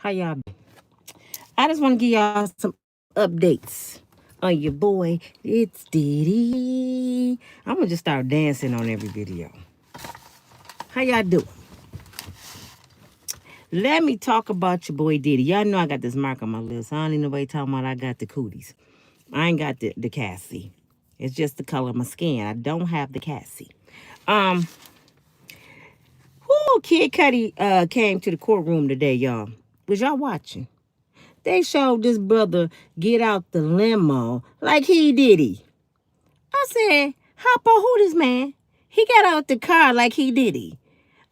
How y'all been? I just want to give y'all some updates on your boy. It's Diddy. I'm going to just start dancing on every video. How y'all doing? Let me talk about your boy Diddy. Y'all know I got this mark on my lips. I don't even know nobody talking about I got the Cudis. I ain't got the Cassie. It's just the color of my skin. I don't have the Cassie. Kid Cudi came to the courtroom today, y'all. Was y'all watching? They showed this brother get out the limo like he Diddy. I said, hop on who this man? He got out the car like he Diddy.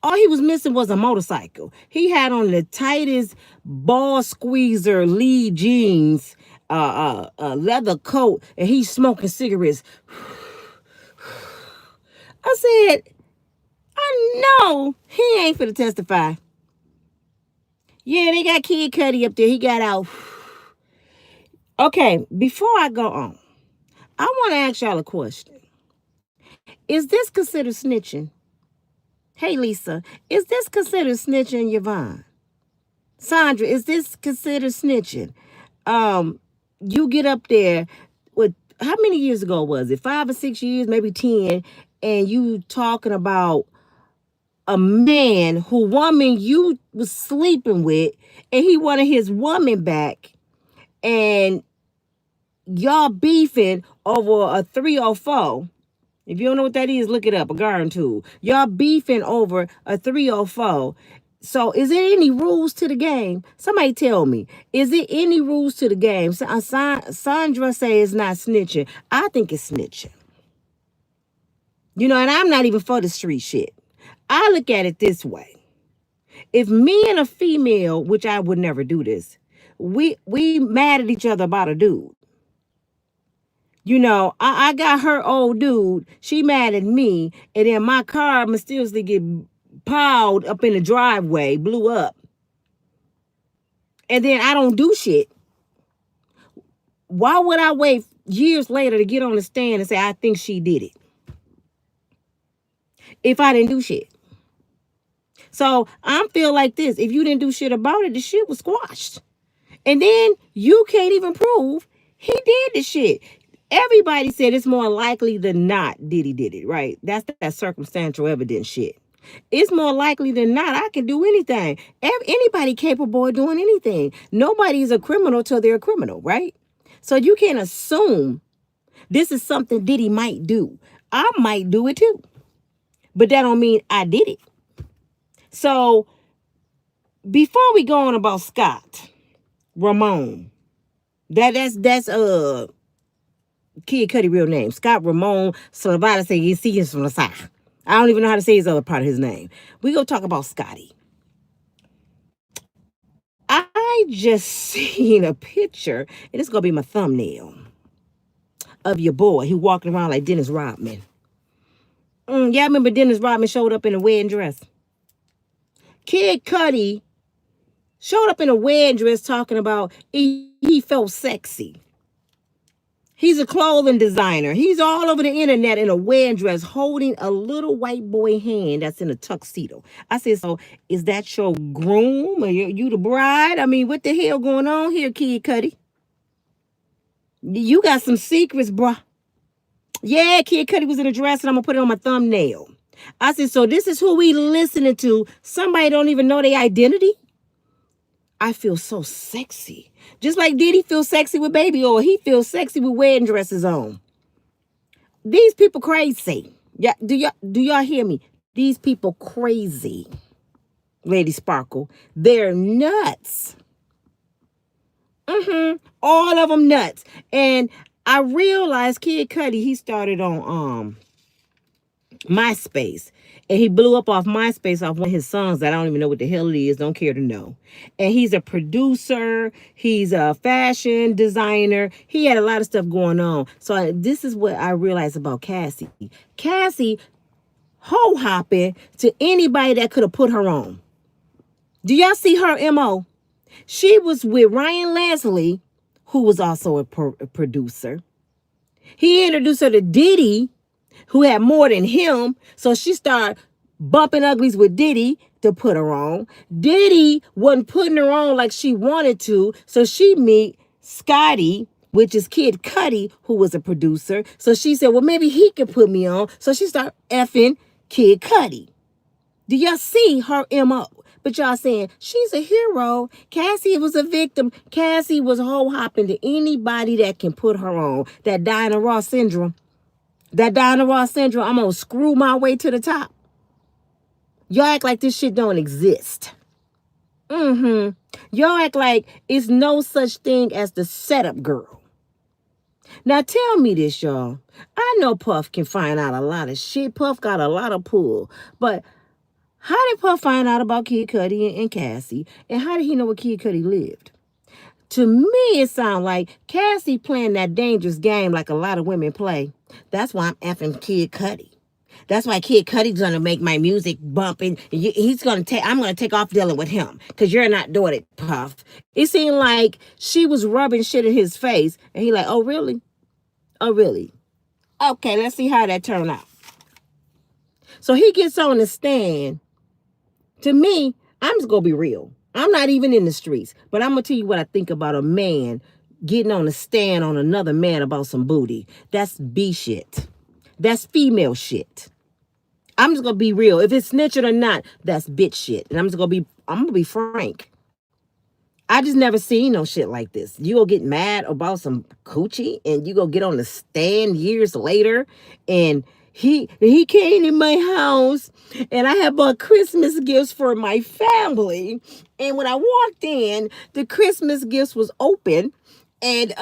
All he was missing was a motorcycle. He had on the tightest ball squeezer Lee jeans, leather coat, and he's smoking cigarettes. I said, I know he ain't finna testify. Yeah, they got Kid Cudi up there. He got out. Okay, before I go on, I want to ask y'all a question. Is this considered snitching? Hey, Lisa, is this considered snitching, Yvonne? Sandra, is this considered snitching? You get up there with, how many years ago was it? 5 or 6 years, maybe 10, and you talking about a man who woman you was sleeping with, and he wanted his woman back, and y'all beefing over a 304. If you don't know what that is, look it up, a garden tool. Y'all beefing over a 304. So is there any rules to the game? Somebody tell me. Is there any rules to the game? Sandra says it's not snitching. I think it's snitching. You know, and I'm not even for the street shit. I look at it this way. If me and a female, which I would never do this, we mad at each other about a dude. You know, I got her old dude. She mad at me. And then my car mysteriously get piled up in the driveway, blew up. And then I don't do shit. Why would I wait years later to get on the stand and say, I think she did it? If I didn't do shit. So I feel like this. If you didn't do shit about it, the shit was squashed. And then you can't even prove he did the shit. Everybody said it's more likely than not Diddy did it, right? That's that circumstantial evidence shit. It's more likely than not I can do anything. Anybody capable of doing anything. Nobody's a criminal till they're a criminal, right? So you can't assume this is something Diddy might do. I might do it too. But that don't mean I did it. So before we go on about Scott, Ramon, that's Kid Cudi real name. Scott Ramon Salvador say you see his from the side. I don't even know how to say his other part of his name. We go talk about Scotty. I just seen a picture, and it's gonna be my thumbnail, of your boy. He walking around like Dennis Rodman. Y'all remember Dennis Rodman showed up in a wedding dress? Kid Cudi showed up in a wedding dress talking about he felt sexy. He's a clothing designer. He's all over the internet in a wedding dress holding a little white boy hand that's in a tuxedo. I said, so is that your groom? Or you the bride? I mean, what the hell going on here, Kid Cudi? You got some secrets, bruh. Yeah, Kid Cudi was in a dress, and I'm going to put it on my thumbnail. I said, so this is who we listening to. Somebody don't even know their identity? I feel so sexy. Just like Diddy feels sexy with baby oil. He feels sexy with wedding dresses on. These people crazy. Yeah, do y'all hear me? These people crazy. Lady Sparkle. They're nuts. All of them nuts. And I realized Kid Cudi, he started on MySpace. And he blew up off MySpace off one of his songs that I don't even know what the hell it is. Don't care to know. And he's a producer. He's a fashion designer. He had a lot of stuff going on. So this is what I realized about Cassie. Cassie ho-hopping to anybody that could have put her on. Do y'all see her MO? She was with Ryan Leslie, who was also a producer. He introduced her to Diddy, who had more than him. So she started bumping uglies with Diddy. to put her on. Diddy wasn't putting her on like she wanted to, so she meet Scotty, which is Kid Cudi, who was a producer. So she said, well, maybe he could put me on. So she started effing Kid Cudi. Do y'all see her MO? But y'all saying, she's a hero. Cassie was a victim. Cassie was hoe-hopping to anybody that can put her on. That Diana Ross syndrome. That Diana Ross syndrome, I'm going to screw my way to the top. Y'all act like this shit don't exist. Y'all act like it's no such thing as the setup girl. Now tell me this, y'all. I know Puff can find out a lot of shit. Puff got a lot of pull. But how did Puff find out about Kid Cudi and Cassie? And how did he know where Kid Cudi lived? To me, it sounds like Cassie playing that dangerous game like a lot of women play. That's why I'm effing Kid Cudi. That's why Kid Cudi's gonna make my music bumping. I'm gonna take off dealing with him because you're not doing it, Puff. It seemed like she was rubbing shit in his face, and he like, oh really? Oh really? Okay, let's see how that turned out. So he gets on the stand. To me, I'm just gonna be real. I'm not even in the streets, but I'm gonna tell you what I think about a man getting on the stand on another man about some booty. That's B shit. That's female shit. I'm just gonna be real. If it's snitching or not, that's bitch shit. And I'm gonna be frank. I just never seen no shit like this. You go get mad about some coochie and you go get on the stand years later and he came in my house and I had bought Christmas gifts for my family. And when I walked in, the Christmas gifts was open and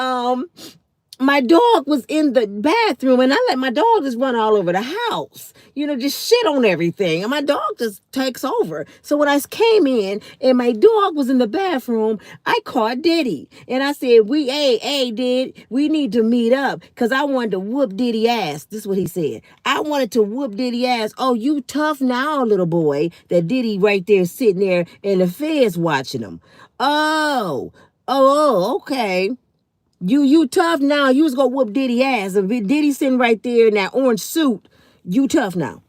my dog was in the bathroom and I let my dog just run all over the house, just shit on everything. And my dog just takes over. So when I came in and my dog was in the bathroom, I called Diddy. And I said, hey, Did, we need to meet up because I wanted to whoop Diddy ass. This is what he said. I wanted to whoop Diddy ass. Oh, you tough now, little boy. That Diddy right there sitting there and the feds watching him. Oh, okay. You tough now. You was gonna whoop Diddy ass. And Diddy sitting right there in that orange suit. You tough now.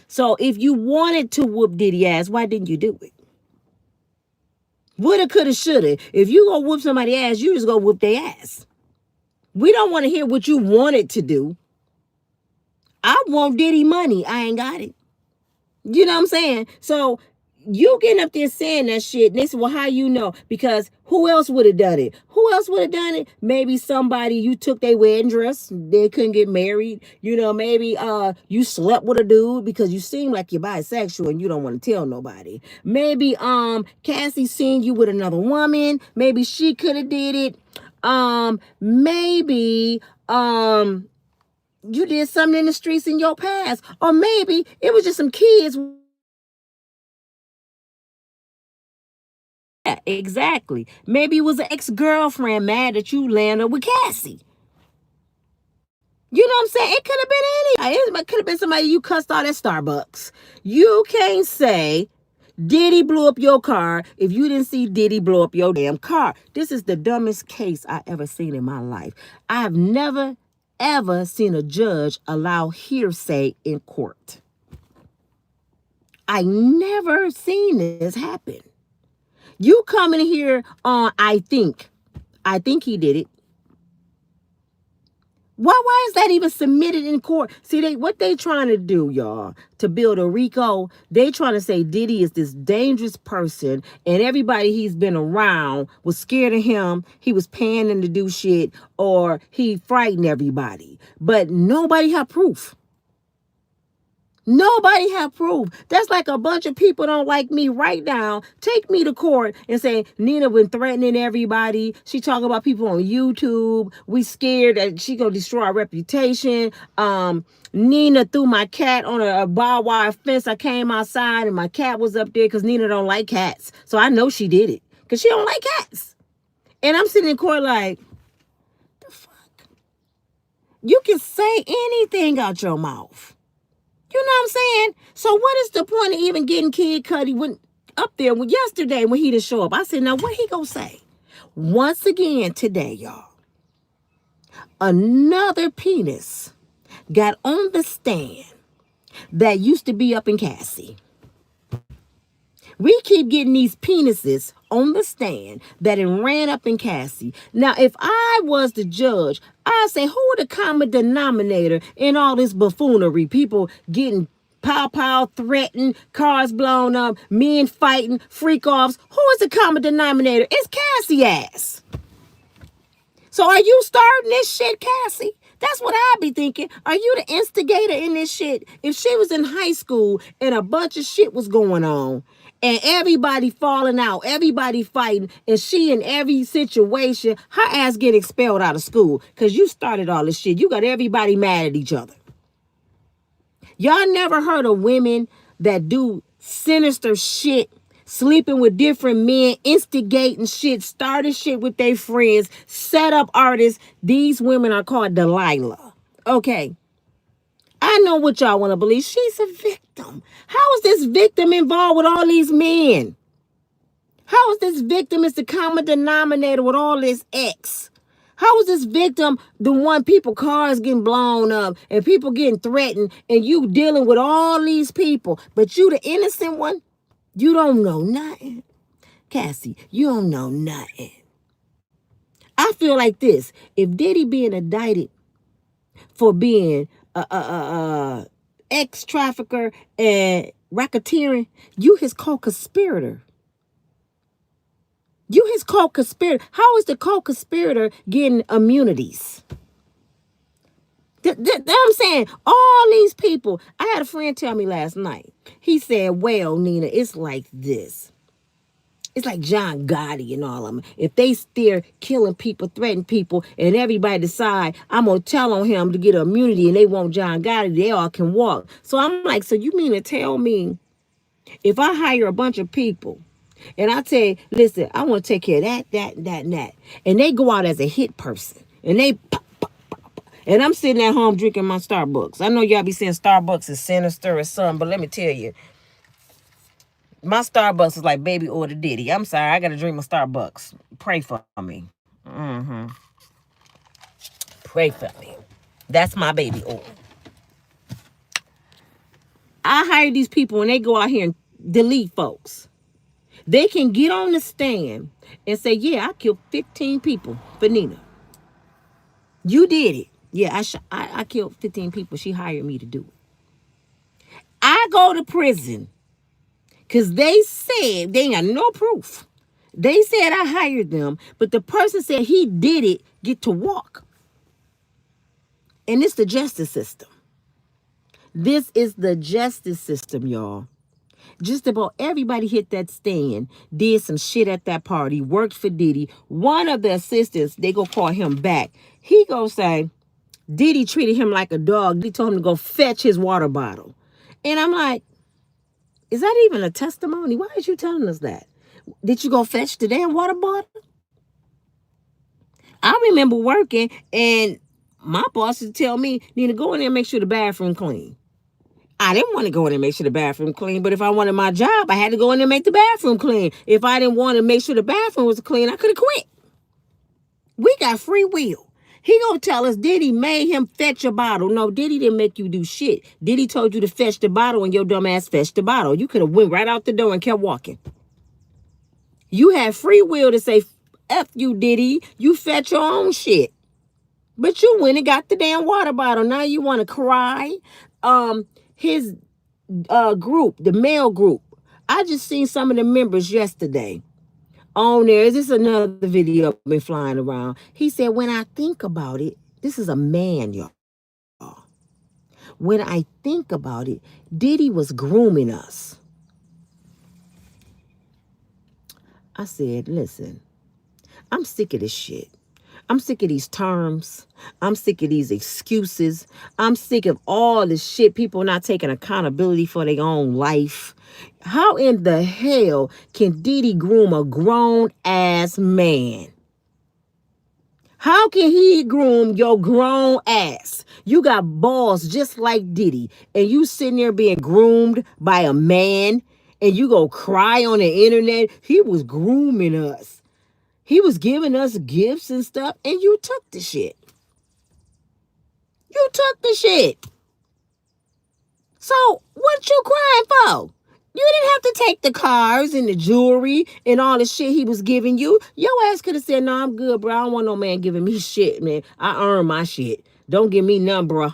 So if you wanted to whoop Diddy ass, why didn't you do it? Woulda, coulda, shoulda. If you gonna whoop somebody ass, you just go whoop their ass. We don't want to hear what you wanted to do. I want Diddy money. I ain't got it. You know what I'm saying? So you getting up there saying that shit, and they say, well, how you know? Because who else would have done it? Who else would have done it? Maybe somebody, you took their wedding dress, they couldn't get married. Maybe you slept with a dude because you seem like you're bisexual and you don't want to tell nobody. Maybe Cassie seen you with another woman. Maybe she could have did it. Maybe you did something in the streets in your past. Or maybe it was just some kids. Yeah, exactly. Maybe it was an ex-girlfriend mad that you landed with Cassie. You know what I'm saying? It could have been anybody. It could have been somebody you cussed out at Starbucks. You can't say Diddy blew up your car if you didn't see Diddy blow up your damn car. This is the dumbest case I ever seen in my life. I have never, ever seen a judge allow hearsay in court. I never seen this happen. You come in here on, I think he did it. Why is that even submitted in court? See, what they trying to do, y'all, to build a RICO, they trying to say Diddy is this dangerous person and everybody he's been around was scared of him. He was paying them to do shit or he frightened everybody. But nobody had proof. Nobody have proof. That's like a bunch of people don't like me right now. Take me to court and say Nina been threatening everybody. She talking about people on YouTube. We scared that she gonna destroy our reputation. Nina threw my cat on a barbed wire fence. I came outside and my cat was up there because Nina don't like cats. So I know she did it because she don't like cats. And I'm sitting in court like, the fuck? You can say anything out your mouth. You know what I'm saying? So what is the point of even getting Kid Cudi up there yesterday when he didn't show up? I said, now what he gonna say? Once again today, y'all, another penis got on the stand that used to be up in Cassie. We keep getting these penises on the stand that ran up in Cassie. Now, if I was the judge, I'd say, who the common denominator in all this buffoonery? People getting pow, threatened, cars blown up, men fighting, freak-offs. Who is the common denominator? It's Cassie ass. So are you starting this shit, Cassie? That's what I be thinking. Are you the instigator in this shit? If she was in high school and a bunch of shit was going on and everybody falling out, everybody fighting, and she in every situation, her ass get expelled out of school because you started all this shit. You got everybody mad at each other. Y'all never heard of women that do sinister shit, sleeping with different men, instigating shit, starting shit with their friends, set up artists. These women are called Delilah. Okay. I know what y'all want to believe. She's a victim. How is this victim involved with all these men? How is this victim is the common denominator with all this X? How is this victim the one people cars getting blown up and people getting threatened and you dealing with all these people, but you the innocent one? You don't know nothing. Cassie, you don't know nothing. I feel like this. If Diddy being indicted for being a ex-trafficker and racketeering, you his co-conspirator. You his co-conspirator. How is the co-conspirator getting immunities? I'm saying, all these people. I had a friend tell me last night. He said, well, Nina, it's like this. It's like John Gotti and all of them. If they still killing people, threatening people, and everybody decide, I'm going to tell on him to get immunity and they want John Gotti, they all can walk. So I'm like, so you mean to tell me if I hire a bunch of people and I tell you, listen, I want to take care of that, and that. And they go out as a hit person. And they pop, pop, pop. And I'm sitting at home drinking my Starbucks. I know y'all be saying Starbucks is sinister or something, but let me tell you, my Starbucks is like baby order Diddy. I'm sorry, I got to drink my Starbucks. Pray for me. Pray for me. That's my baby order. I hire these people and they go out here and delete folks. They can get on the stand and say, yeah, I killed 15 people for Nina. You did it. Yeah, I killed 15 people. She hired me to do it. I go to prison because they said, they ain't got no proof. They said I hired them, but the person said he did it, get to walk. And it's the justice system. This is the justice system, y'all. Just about everybody hit that stand, did some shit at that party, worked for Diddy. One of the assistants, they go call him back. He go say, Diddy treated him like a dog. He told him to go fetch his water bottle. And I'm like, is that even a testimony? Why is you telling us that? Did you go fetch the damn water bottle? I remember working and my boss would tell me, Nina, go in there and make sure the bathroom clean. I didn't want to go in and make sure the bathroom clean, but if I wanted my job, I had to go in there and make the bathroom clean. If I didn't want to make sure the bathroom was clean, I could have quit. We got free will. He gonna tell us Diddy made him fetch a bottle. No, Diddy didn't make you do shit. Diddy told you to fetch the bottle and your dumb ass fetched the bottle. You could have went right out the door and kept walking. You had free will to say, F you, Diddy. You fetch your own shit. But you went and got the damn water bottle. Now you want to cry. His group, the male group. I just seen some of the members yesterday on there. Is this another video been flying around? He said, when I think about it, this is a man, y'all. When I think about it, Diddy was grooming us. I said, listen, I'm sick of this shit. I'm sick of these terms. I'm sick of these excuses. I'm sick of all this shit. People not taking accountability for their own life. How in the hell can Diddy groom a grown-ass man? How can he groom your grown ass? You got balls just like Diddy, and you sitting there being groomed by a man, and you go cry on the internet. He was grooming us. He was giving us gifts and stuff, and you took the shit. You took the shit. So what you crying for? You didn't have to take the cars and the jewelry and all the shit he was giving you. Your ass could have said, no, I'm good, bro. I don't want no man giving me shit, man. I earn my shit. Don't give me none, bro.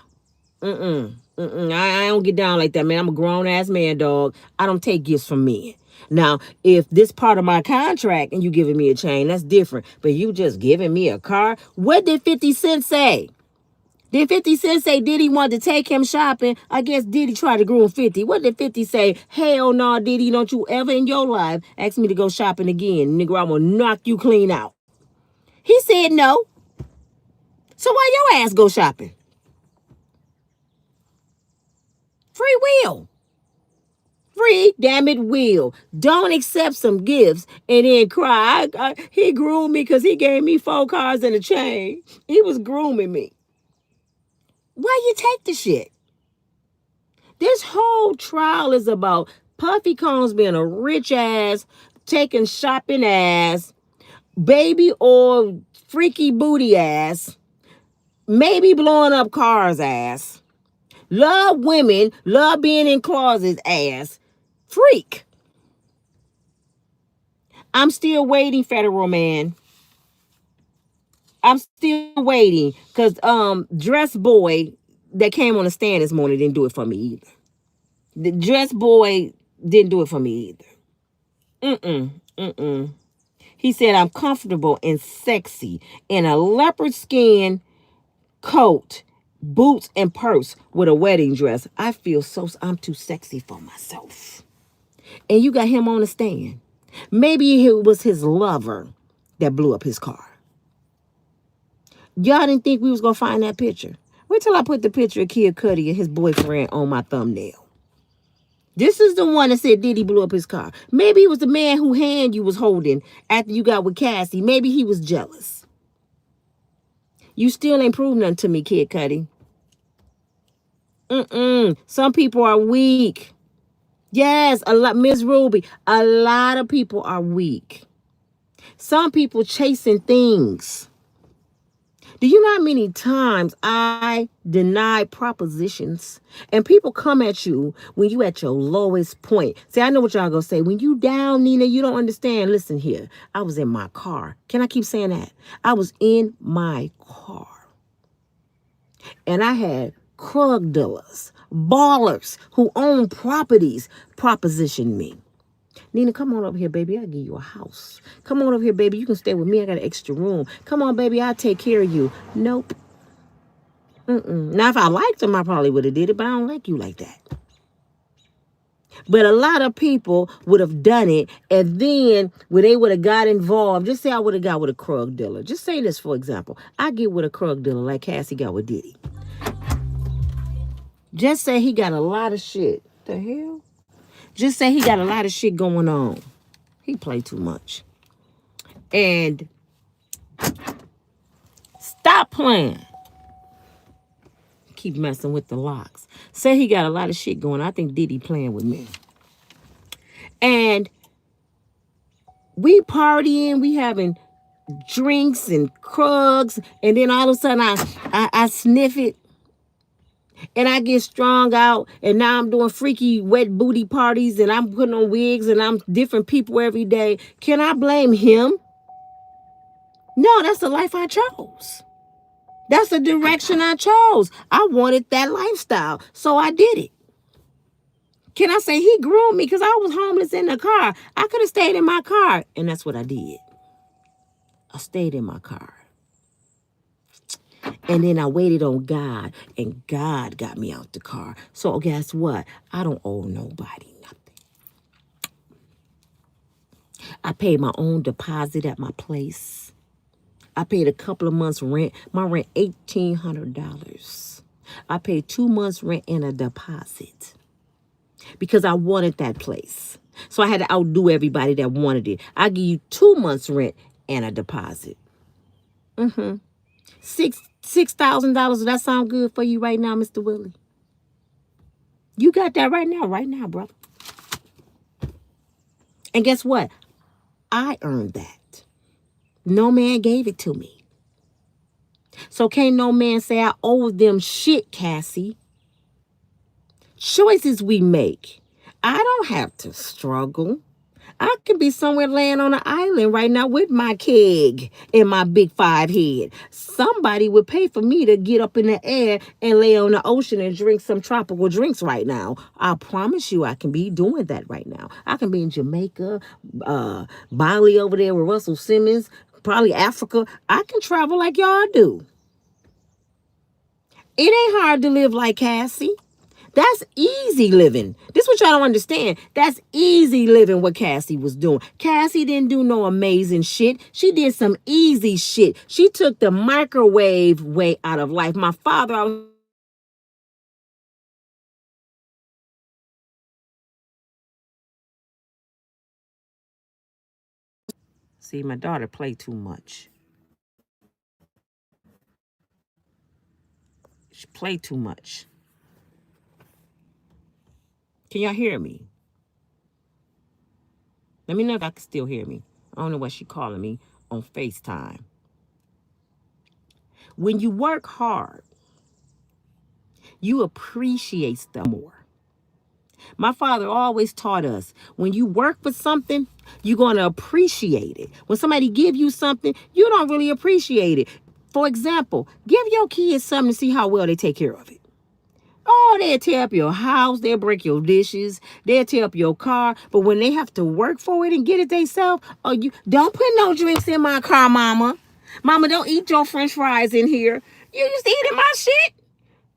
I don't get down like that, man. I'm a grown-ass man, dog. I don't take gifts from men. Now, if this part of my contract and you giving me a chain, that's different. But you just giving me a car? What did 50 Cent say? Did 50 Cent say Diddy wanted to take him shopping? I guess Diddy tried to groom 50. What did 50 say? Hell no, Diddy, don't you ever in your life ask me to go shopping again. Nigga, I'm going to knock you clean out. He said no. So why your ass go shopping? Free will. Free, damn it, will. Don't accept some gifts and then cry. He groomed me because he gave me 4 cars and a chain. He was grooming me. Why you take the shit? This whole trial is about Puffy Combs being a rich ass, taking shopping ass, baby or freaky booty ass, maybe blowing up cars ass, love women, love being in closets ass, freak. I'm still waiting, federal man. I'm still waiting because dress boy that came on the stand this morning didn't do it for me either. The dress boy didn't do it for me either. He said, I'm comfortable and sexy in a leopard skin coat, boots, and purse with a wedding dress. I'm too sexy for myself. And you got him on the stand. Maybe it was his lover that blew up his car. Y'all didn't think we was going to find that picture. Wait till I put the picture of Kid Cudi and his boyfriend on my thumbnail. This is the one that said Diddy blew up his car. Maybe it was the man whose hand you was holding after you got with Cassie. Maybe he was jealous. You still ain't proved nothing to me, Kid Cudi. Some people are weak. Yes, Miss Ruby, a lot of people are weak. Some people chasing things. Do you know how many times I deny propositions and people come at you when you at your lowest point? See, I know what y'all gonna say. When you down, Nina, you don't understand. Listen here. I was in my car. Can I keep saying that? I was in my car. And I had drug dealers, ballers who own properties proposition me. Nina, come on over here, baby. I'll give you a house. Come on over here, baby. You can stay with me. I got an extra room. Come on, baby. I'll take care of you. Nope. Now, if I liked them, I probably would have did it, but I don't like you like that. But a lot of people would have done it, and then when they would have got involved, just say I would have got with a drug dealer. Just say this, for example. I get with a drug dealer like Cassie got with Diddy. Just say he got a lot of shit. The hell? Just say he got a lot of shit going on. He play too much. And stop playing. Keep messing with the locks. Say he got a lot of shit going on. I think Diddy playing with me. And we partying, we having drinks and drugs, and then all of a sudden I sniff it. And I get strung out, and now I'm doing freaky wet booty parties, and I'm putting on wigs, and I'm different people every day. Can I blame him? No, that's the life I chose. That's the direction I chose. I wanted that lifestyle, so I did it. Can I say he groomed me because I was homeless in the car? I could have stayed in my car, and that's what I did. I stayed in my car. And then I waited on God, and God got me out the car. So guess what? I don't owe nobody nothing. I paid my own deposit at my place. I paid a couple of months' rent. My rent, $1,800. I paid 2 months' rent and a deposit because I wanted that place. So I had to outdo everybody that wanted it. I give you 2 months' rent and a deposit. $6,000. Does that sound good for you right now, Mr. Willie? You got that right now, brother. And guess what? I earned that. No man gave it to me. So can't no man say I owe them shit, Cassie. Choices we make. I don't have to struggle. I could be somewhere laying on an island right now with my keg and my big 5 head. Somebody would pay for me to get up in the air and lay on the ocean and drink some tropical drinks right now. I promise you I can be doing that right now. I can be in Jamaica, Bali over there with Russell Simmons, probably Africa. I can travel like y'all do. It ain't hard to live like Cassie. That's easy living. This is what y'all don't understand. That's easy living what Cassie was doing. Cassie didn't do no amazing shit. She did some easy shit. She took the microwave way out of life. My father... See, my daughter play too much. She play too much. Can y'all hear me? Let me know if I can still hear me. I don't know what she calling me on FaceTime. When you work hard, you appreciate stuff more. My father always taught us, when you work for something, you're going to appreciate it. When somebody give you something, you don't really appreciate it. For example, give your kids something to see how well they take care of it. Oh, they'll tear up your house. They'll break your dishes. They'll tear up your car. But when they have to work for it and get it themselves, oh, you don't put no drinks in my car, mama. Mama, don't eat your French fries in here. You just eating my shit.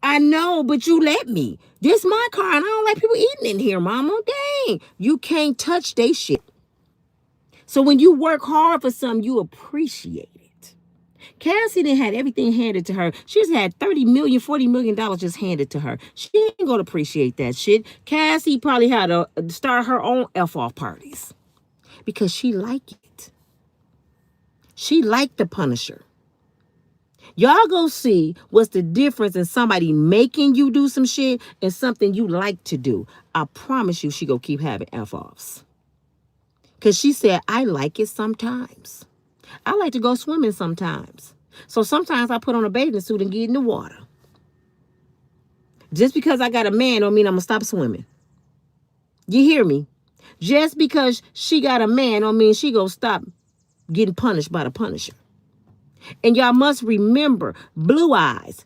I know, but you let me. This my car, and I don't like people eating in here, mama. Dang. You can't touch they shit. So when you work hard for something, you appreciate it. Cassie done had everything handed to her. She's had $30 million, $40 million just handed to her. She ain't gonna appreciate that shit. Cassie probably had to start her own F-off parties because she liked it. She liked the Punisher. Y'all go see what's the difference in somebody making you do some shit and something you like to do. I promise you she go keep having F-offs. Because she said, I like it sometimes. I like to go swimming sometimes. So sometimes I put on a bathing suit and get in the water. Just because I got a man don't mean I'm going to stop swimming. You hear me? Just because she got a man don't mean she going to stop getting punished by the Punisher. And y'all must remember, Blue Eyes,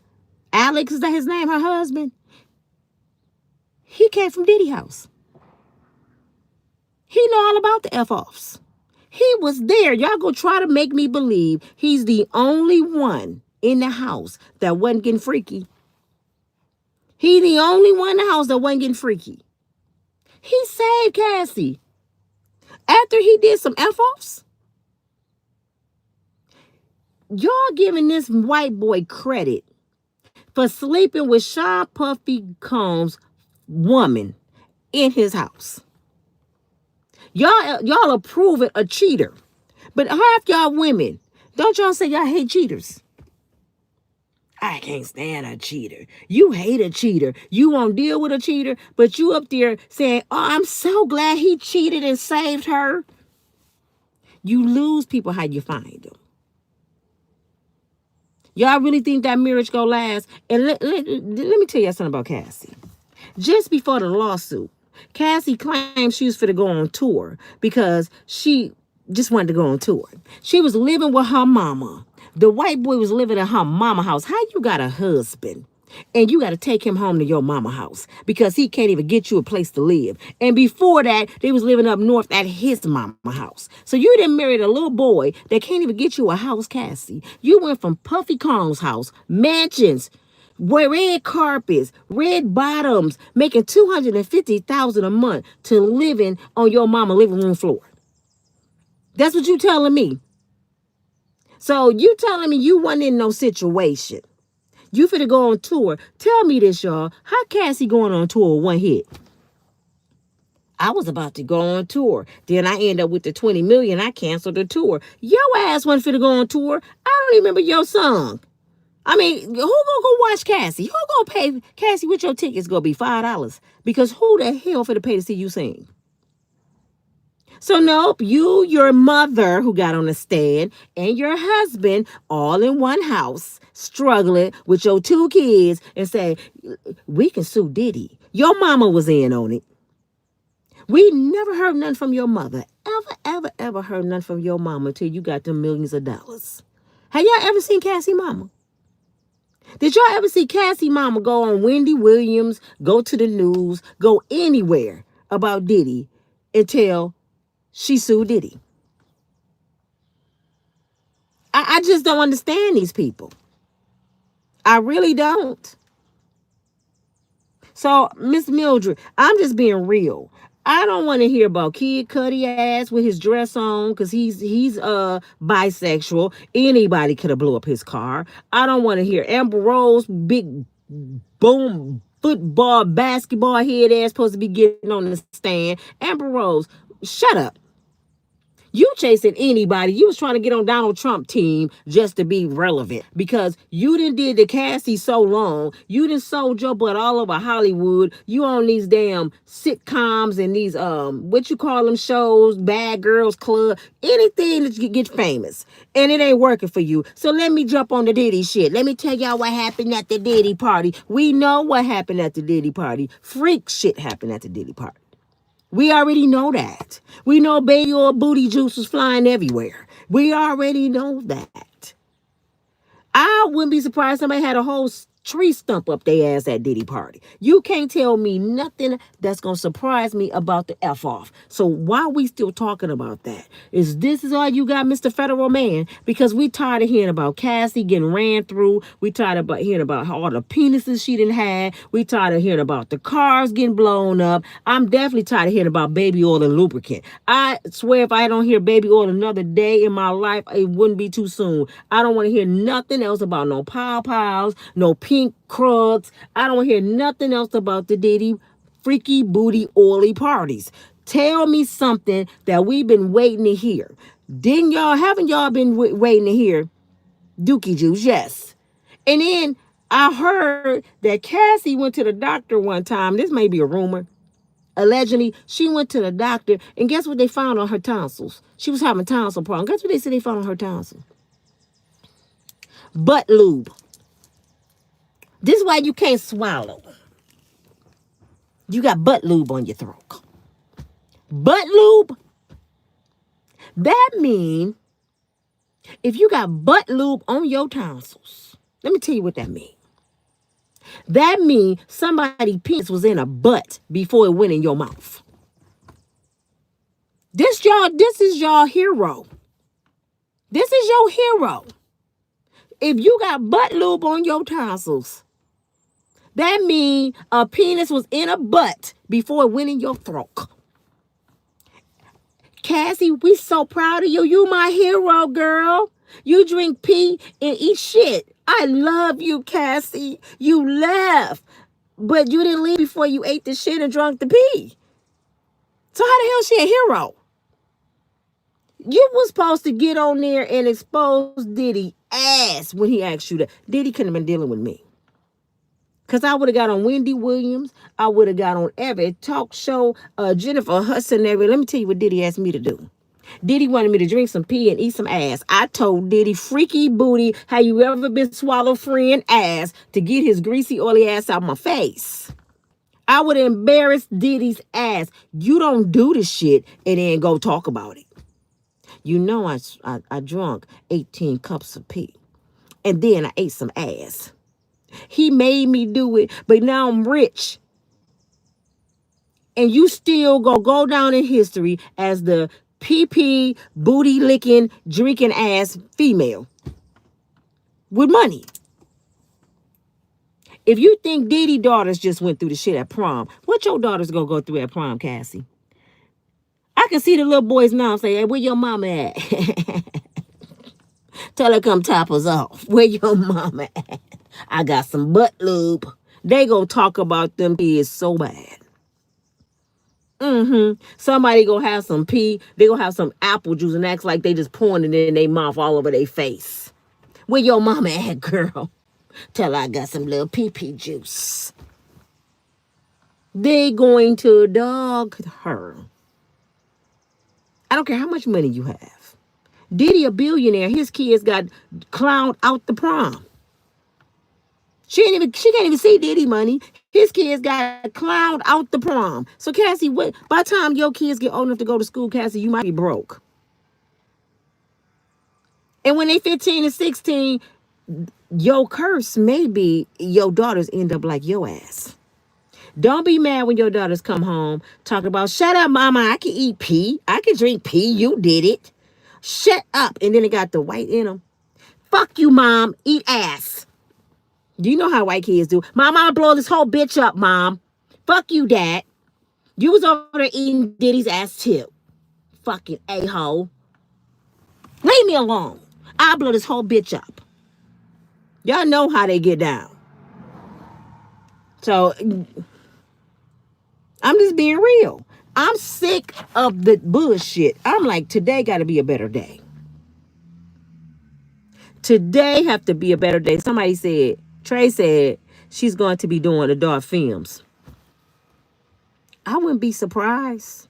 Alex, is that his name, her husband? He came from Diddy house. He know all about the F-offs. He was there. Y'all go try to make me believe he's the only one in the house that wasn't getting freaky. He the only one in the house that wasn't getting freaky. He saved Cassie. After he did some F-offs, y'all giving this white boy credit for sleeping with Sean Puffy Combs' woman in his house. Y'all approve it a cheater. But half y'all women, don't y'all say y'all hate cheaters? I can't stand a cheater. You hate a cheater. You won't deal with a cheater, but you up there saying, oh, I'm so glad he cheated and saved her. You lose people how you find them. Y'all really think that marriage gonna last? And let me tell you something about Cassie. Just before the lawsuit, Cassie claimed she was finna go on tour because she just wanted to go on tour. She was living with her mama. The white boy was living in her mama house. How you got a husband and you got to take him home to your mama house because he can't even get you a place to live? And before that, they was living up north at his mama house. So you didn't marry a little boy that can't even get you a house, Cassie. You went from Puffy Combs' house, mansions, wear red carpets, red bottoms, making $250,000 a month to living on your mama living room floor. That's what you telling me. So you telling me you wasn't in no situation. You finna go on tour. Tell me this, y'all. How Cassie going on tour with one hit? I was about to go on tour. Then I end up with the 20 million. I canceled the tour. Your ass wasn't finna go on tour. I don't remember your song. I mean, who gonna go watch Cassie? Who gonna pay Cassie with your tickets? Gonna be $5 because who the hell finna pay to see you sing? So nope, you, your mother who got on the stand, and your husband all in one house, struggling with your 2 kids and say, we can sue Diddy. Your mama was in on it. We never heard nothing from your mother. Ever heard nothing from your mama till you got them millions of dollars. Have y'all ever seen Cassie mama? Did y'all ever see Cassie mama go on Wendy Williams, go to the news, go anywhere about Diddy until she sued Diddy? I just don't understand these people. I really don't. So, Miss Mildred, I'm just being real. I don't want to hear about Kid Cudi ass with his dress on because he's bisexual. Anybody could have blew up his car. I don't want to hear Amber Rose big boom football basketball head ass supposed to be getting on the stand. Amber Rose, shut up. You chasing anybody. You was trying to get on Donald Trump team just to be relevant because you didn't did the Cassie so long. You didn't sold your butt all over Hollywood. You on these damn sitcoms and these what you call them shows, Bad Girls Club, anything that you get famous. And it ain't working for you. So let me jump on the Diddy shit. Let me tell y'all what happened at the Diddy party. We know what happened at the Diddy party. Freak shit happened at the Diddy party. We already know that. We know baby oil booty juice was flying everywhere. We already know that. I wouldn't be surprised if somebody had a whole tree stump up their ass at Diddy party. You can't tell me nothing that's going to surprise me about the F off. So why are we still talking about that? This is all you got, Mr. Federal Man? Because we tired of hearing about Cassie getting ran through. We tired of hearing about all the penises she didn't have. We tired of hearing about the cars getting blown up. I'm definitely tired of hearing about baby oil and lubricant. I swear if I don't hear baby oil another day in my life, it wouldn't be too soon. I don't want to hear nothing else about no pow-pows, no pink Krugs. I don't hear nothing else about the Diddy freaky booty oily parties. Tell me something that we've been waiting to hear. Haven't y'all been waiting to hear Dookie Juice? Yes. And then I heard that Cassie went to the doctor one time. This may be a rumor. Allegedly, she went to the doctor, and guess what they found on her tonsils? She was having tonsil problems. Guess what they said they found on her tonsils? Butt lube. This is why you can't swallow. You got butt lube on your throat. Butt lube? That means if you got butt lube on your tonsils, let me tell you what that means. That means somebody's penis was in a butt before it went in your mouth. This is your hero. This is your hero. If you got butt lube on your tonsils, that means a penis was in a butt before it went in your throat. Cassie, we so proud of you. You my hero, girl. You drink pee and eat shit. I love you, Cassie. You left, but you didn't leave before you ate the shit and drank the pee. So how the hell is she a hero? You was supposed to get on there and expose Diddy ass when he asked you that. Diddy couldn't have been dealing with me. Because I would have got on Wendy Williams. I would have got on every talk show. Jennifer Hudson. Let me tell you what Diddy asked me to do. Diddy wanted me to drink some pee and eat some ass. I told Diddy, freaky booty, have you ever been swallow free in ass to get his greasy, oily ass out my face? I would embarrass Diddy's ass. You don't do the shit and then go talk about it. You know I drunk 18 cups of pee. And then I ate some ass. He made me do it, but now I'm rich. And you still go down in history as the pee booty licking, drinking ass female with money. If you think Diddy daughters just went through the shit at prom, what your daughters gonna go through at prom, Cassie? I can see the little boys now say, hey, where your mama at? Tell her come top us off. Where your mama at? I got some butt lube. They gonna talk about them kids so bad. Somebody gonna have some pee. They gonna have some apple juice and act like they just pouring it in their mouth all over their face. Where your mama at, girl? Tell her I got some little pee juice. They going to dog her. I don't care how much money you have. Diddy a billionaire. His kids got clowned out the prom. She can't even see Diddy money. His kids got clowned out the prom. So Cassie, by the time your kids get old enough to go to school, Cassie, you might be broke. And when they 15 and 16, your curse may be your daughters end up like your ass. Don't be mad when your daughters come home talking about, shut up, mama, I can eat pee. I can drink pee. You did it. Shut up. And then they got the white in them. Fuck you, mom. Eat ass. You know how white kids do. Mom, I'ma blow this whole bitch up, mom. Fuck you, dad. You was over there eating Diddy's ass too. Fucking a-hole. Leave me alone. I'll blow this whole bitch up. Y'all know how they get down. So, I'm just being real. I'm sick of the bullshit. I'm like, today got to be a better day. Today have to be a better day. Somebody said, Trey said, she's going to be doing adult films. I wouldn't be surprised.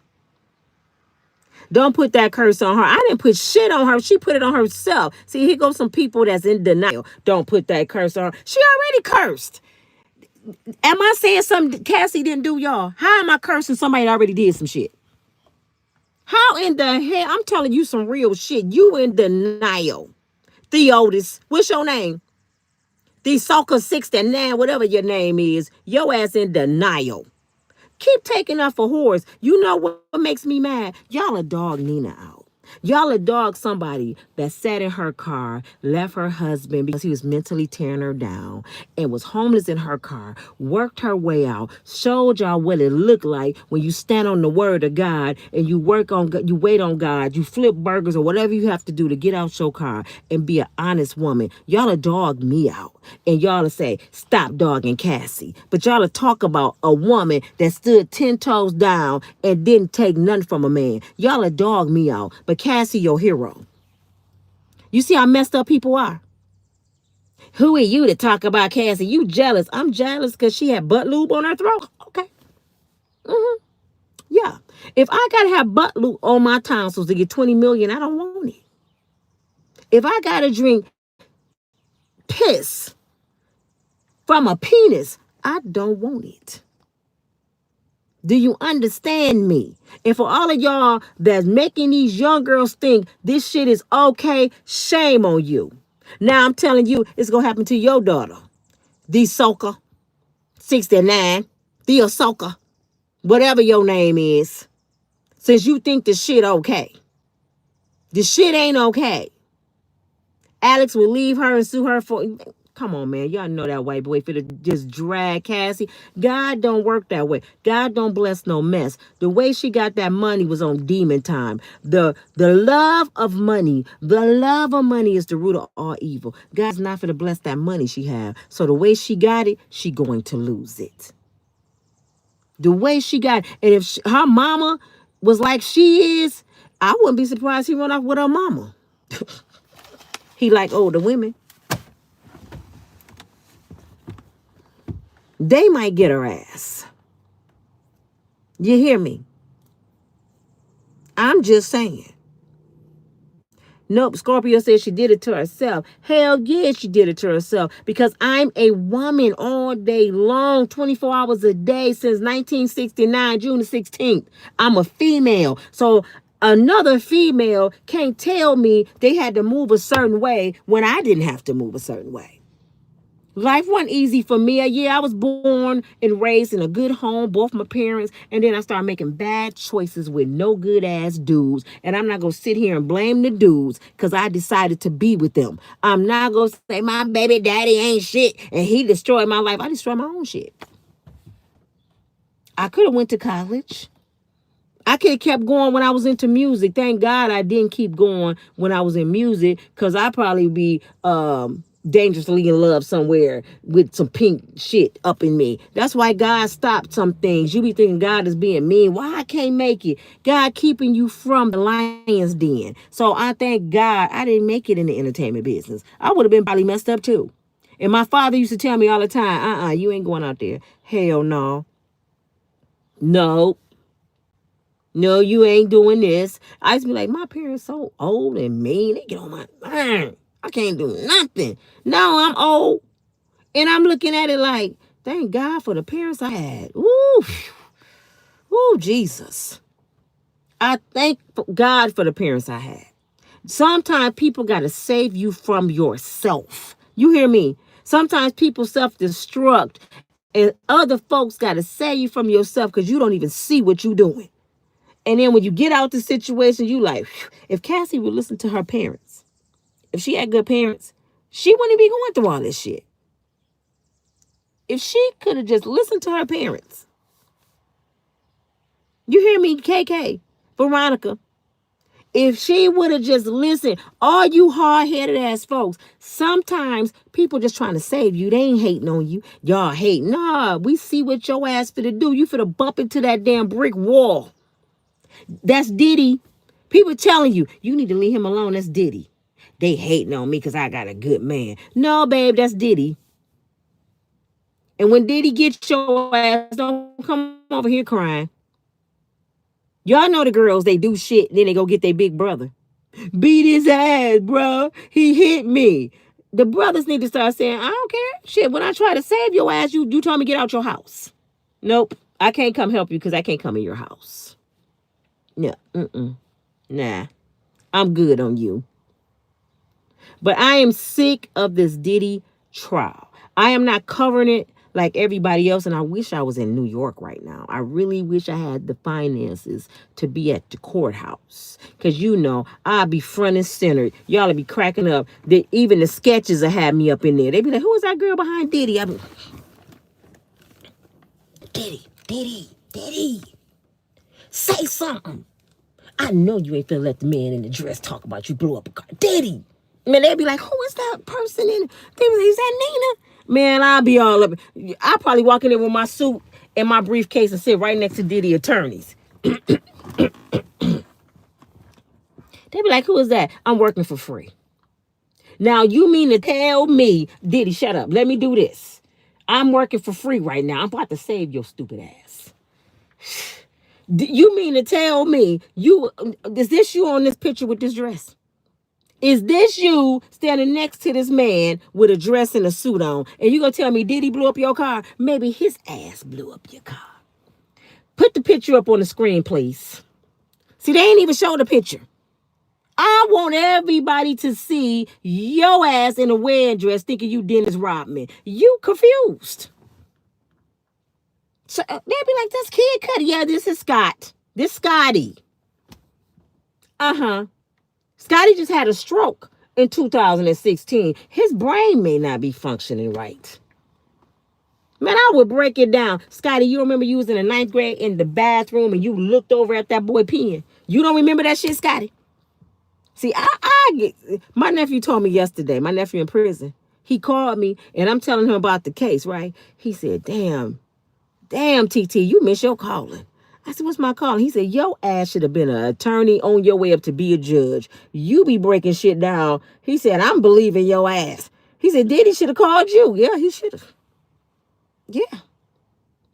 Don't put that curse on her. I didn't put shit on her. She put it on herself. See, here goes some people that's in denial. Don't put that curse on her. She already cursed. Am I saying something Cassie didn't do, y'all? How am I cursing somebody that already did some shit? How in the hell? I'm telling you some real shit. You in denial. Theotis, what's your name? The Soca 69, whatever your name is. Your ass in denial. Keep taking up for whores. You know what makes me mad? Y'all a dog Nina out. Y'all a dog somebody that sat in her car, left her husband because he was mentally tearing her down, and was homeless in her car, worked her way out, showed y'all what it looked like when you stand on the word of God and you wait on God, you flip burgers or whatever you have to do to get out your car and be an honest woman. Y'all a dog me out. And y'all will say, stop dogging Cassie. But y'all will talk about a woman that stood 10 toes down and didn't take none from a man. Y'all will dog me out. But Cassie, your hero. You see how messed up people are? Who are you to talk about Cassie? You jealous. I'm jealous because she had butt lube on her throat. Okay. Yeah. If I got to have butt lube on my tonsils to get 20 million, I don't want it. If I got to drink piss from a penis, I don't want it. Do you understand me? And for all of y'all that's making these young girls think this shit is okay, shame on you. Now I'm telling you, it's going to happen to your daughter. The Soca 69, the Soca, whatever your name is. Since you think the shit okay. The shit ain't okay. Alex will leave her and sue her for... Come on, man. Y'all know that white boy finna just drag Cassie. God don't work that way. God don't bless no mess. The way she got that money was on demon time. The love of money. The love of money is the root of all evil. God's not finna bless that money she have. So the way she got it, she going to lose it. The way she got it. And if her mama was like she is, I wouldn't be surprised he run off with her mama. He like older women. They might get her ass. You hear me? I'm just saying. Nope, Scorpio says she did it to herself. Hell yeah, she did it to herself. Because I'm a woman all day long, 24 hours a day since 1969, June the 16th. I'm a female. So another female can't tell me they had to move a certain way when I didn't have to move a certain way. Life wasn't easy for me. Yeah, I was born and raised in a good home, both my parents, and then I started making bad choices with no good ass dudes. And I'm not going to sit here and blame the dudes because I decided to be with them. I'm not going to say my baby daddy ain't shit and he destroyed my life. I destroyed my own shit. I could have went to college. I could have kept going when I was into music. Thank God I didn't keep going when I was in music because I'd probably be dangerously in love somewhere with some pink shit up in me. That's why God stopped some things. You be thinking God is being mean. Why I can't make it? God keeping you from the lion's den. So I thank God I didn't make it in the entertainment business. I would have been probably messed up too. And my father used to tell me all the time, you ain't going out there. Hell no. No, you ain't doing this. I used to be like, my parents so old and mean. They get on my mind. I can't do nothing. No, I'm old. And I'm looking at it like, Thank God for the parents I had. Ooh, ooh, Jesus. I thank God for the parents I had. Sometimes people got to save you from yourself. You hear me? Sometimes people self-destruct and other folks got to save you from yourself because you don't even see what you're doing. And then when you get out the situation, you like, if Cassie would listen to her parents, if she had good parents, she wouldn't be going through all this shit. If she could have just listened to her parents. You hear me, KK, Veronica? If she would have just listened, all you hard-headed ass folks, sometimes people just trying to save you. They ain't hating on you. Y'all hate. Nah, we see what your ass finna do. You finna bump into that damn brick wall. That's Diddy. People telling you, you need to leave him alone. That's Diddy. They hating on me because I got a good man. No, babe, that's Diddy. And when Diddy gets your ass, don't come over here crying. Y'all know the girls, they do shit, then they go get their big brother. Beat his ass, bro. He hit me. The brothers need to start saying, I don't care. Shit, when I try to save your ass, you told me get out your house. Nope. I can't come help you because I can't come in your house. Yeah. Nah. I'm good on you. But I am sick of this Diddy trial. I am not covering it like everybody else, and I wish I was in New York right now. I really wish I had the finances to be at the courthouse. Because, you know, I'd be front and center. Y'all would be cracking up. Even the sketches will have me up in there. They'd be like, who is that girl behind Diddy? I'd be Diddy. Say something. I know you ain't finna let the man in the dress talk about you blew up a car. Diddy. Man, they'd be like, who is that person in? They be like, is that Nina? Man, I'll be all up. I'll probably walk in there with my suit and my briefcase and sit right next to Diddy attorneys. They'd be like, who is that? I'm working for free. Now, you mean to tell me, Diddy, shut up. Let me do this. I'm working for free right now. I'm about to save your stupid ass. You mean to tell me, is this you on this picture with this dress? Is this you standing next to this man with a dress and a suit on? And you gonna tell me Diddy blew up your car? Maybe his ass blew up your car. Put the picture up on the screen, please. See, they ain't even show the picture. I want everybody to see your ass in a wedding dress thinking you Dennis Rodman. You confused. So they'd be like, this Kid Cudi. Yeah, this is Scott. This Scotty. Scotty just had a stroke in 2016. His brain may not be functioning right. Man, I would break it down. Scotty, you remember you was in the 9th grade in the bathroom and you looked over at that boy peeing? You don't remember that shit, Scotty? See, my nephew told me yesterday, my nephew in prison, he called me and I'm telling him about the case, right? He said, damn, TT, you miss your calling. I said, what's my calling? He said, your ass should have been an attorney on your way up to be a judge. You be breaking shit down. He said, I'm believing your ass. He said, Diddy should have called you. Yeah, he should have. Yeah.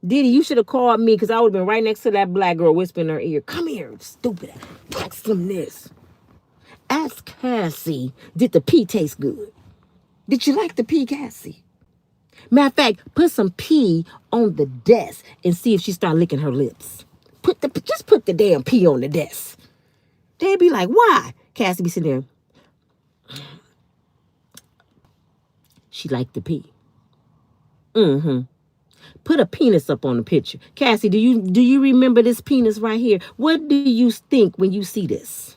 Diddy, you should have called me because I would have been right next to that black girl whispering in her ear. Come here, stupid. Text him this. Ask Cassie, did the pee taste good? Did you like the pee, Cassie? Matter of fact, put some pee on the desk and see if she start licking her lips. Just put the damn pee on the desk. They'd be like, why? Cassie be sitting there. She liked the pee. Put a penis up on the picture. Cassie, do you remember this penis right here? What do you think when you see this?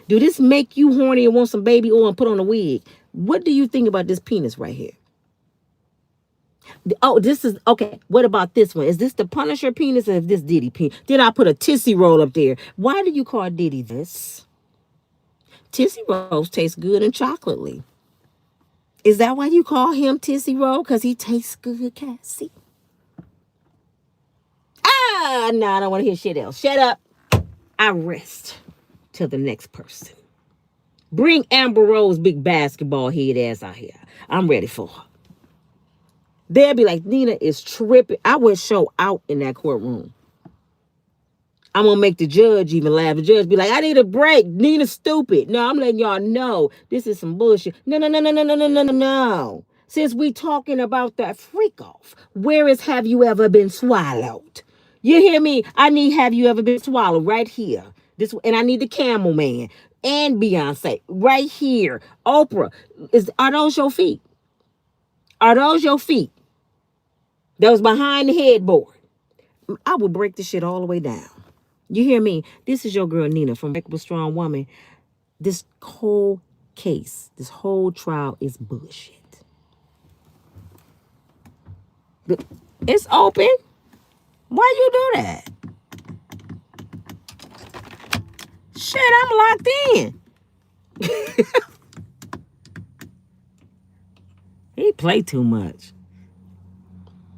Do this make you horny and want some baby oil and put on a wig? What do you think about this penis right here? Oh, this is, okay, what about this one? Is this the Punisher penis or is this Diddy penis? Then I put a Tissy roll up there. Why do you call Diddy this? Tissy rolls taste good and chocolatey. Is that why you call him Tissy Roll? Because he tastes good, Cassie? No, I don't want to hear shit else. Shut up. I rest to the next person. Bring Amber Rose big basketball head ass out here. I'm ready for her. They'll be like, Nina is tripping. I would show out in that courtroom. I'm going to make the judge even laugh. The judge be like, I need a break. Nina's stupid. No, I'm letting y'all know this is some bullshit. No. Since we talking about that freak off, where is have you ever been swallowed? You hear me? I need have you ever been swallowed right here. And I need the Camel Man and Beyonce right here. Oprah, are those your feet? Are those your feet? Those behind the headboard. I will break this shit all the way down. You hear me? This is your girl Nina from Unbreakable Strong Woman. This whole case, this whole trial is bullshit. It's open. Why you do that? Shit, I'm locked in. He play too much.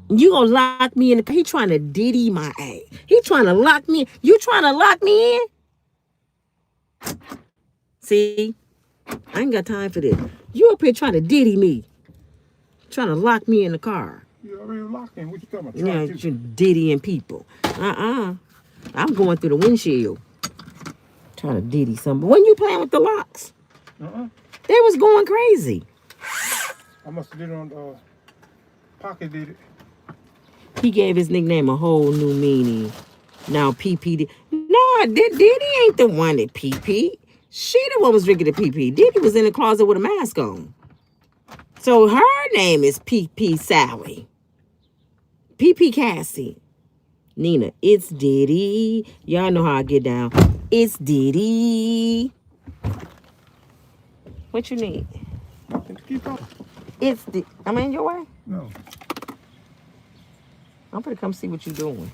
You gonna lock me in the... He trying to Diddy my ass. He trying to lock me. You trying to lock me in? See? I ain't got time for this. You up here trying to Diddy me. Trying to lock me in the car. You already locked in. What you talking about? Yeah, you Diddying people. I'm going through the windshield. Trying to Diddy something. When you playing with the locks? They was going crazy. I must have did it on Pocket did it. He gave his nickname a whole new meaning. Now PP. No, Diddy ain't the one that PP. She the one was drinking the PP. Diddy was in the closet with a mask on. So her name is PP Sally. PP Cassie. Nina, it's Diddy. Y'all know how I get down. It's Diddy. What you need? Keep talking. It's the... Am I in your way? No. I'm gonna come see what you're doing.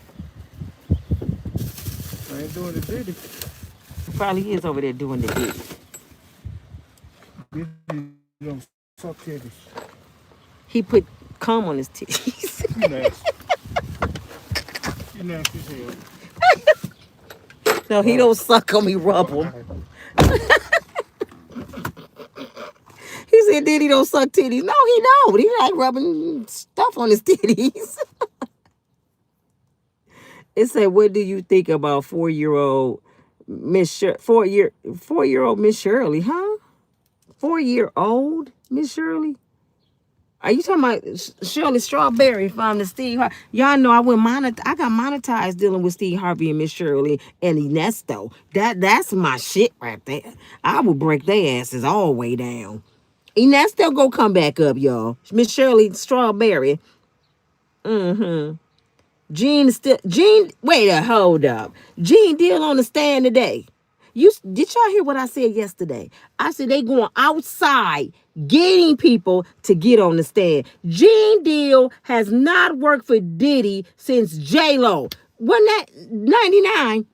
I ain't doing the Diddy. He probably is over there doing the Diddy. Diddy don't suck titties. He put cum on his titties. You nasty. You nasty as hell. No, he don't suck them, he rub them. He said Diddy don't suck titties. No, he don't. He like rubbing stuff on his titties. It said, what do you think about 4-year-old Miss 4-year-old Miss Shirley, huh? 4-year-old Miss Shirley? Are you talking about Shirley Strawberry from the Steve Harvey? Y'all know I got monetized dealing with Steve Harvey and Miss Shirley and Ernesto. That's my shit right there. I would break their asses all the way down. Ernesto go come back up, y'all. Miss Shirley Strawberry. Wait hold up. Gene Deal on the stand today. Did y'all hear what I said yesterday? I said they going outside getting people to get on the stand. Gene Deal has not worked for Diddy since J-Lo. Wasn't that 99?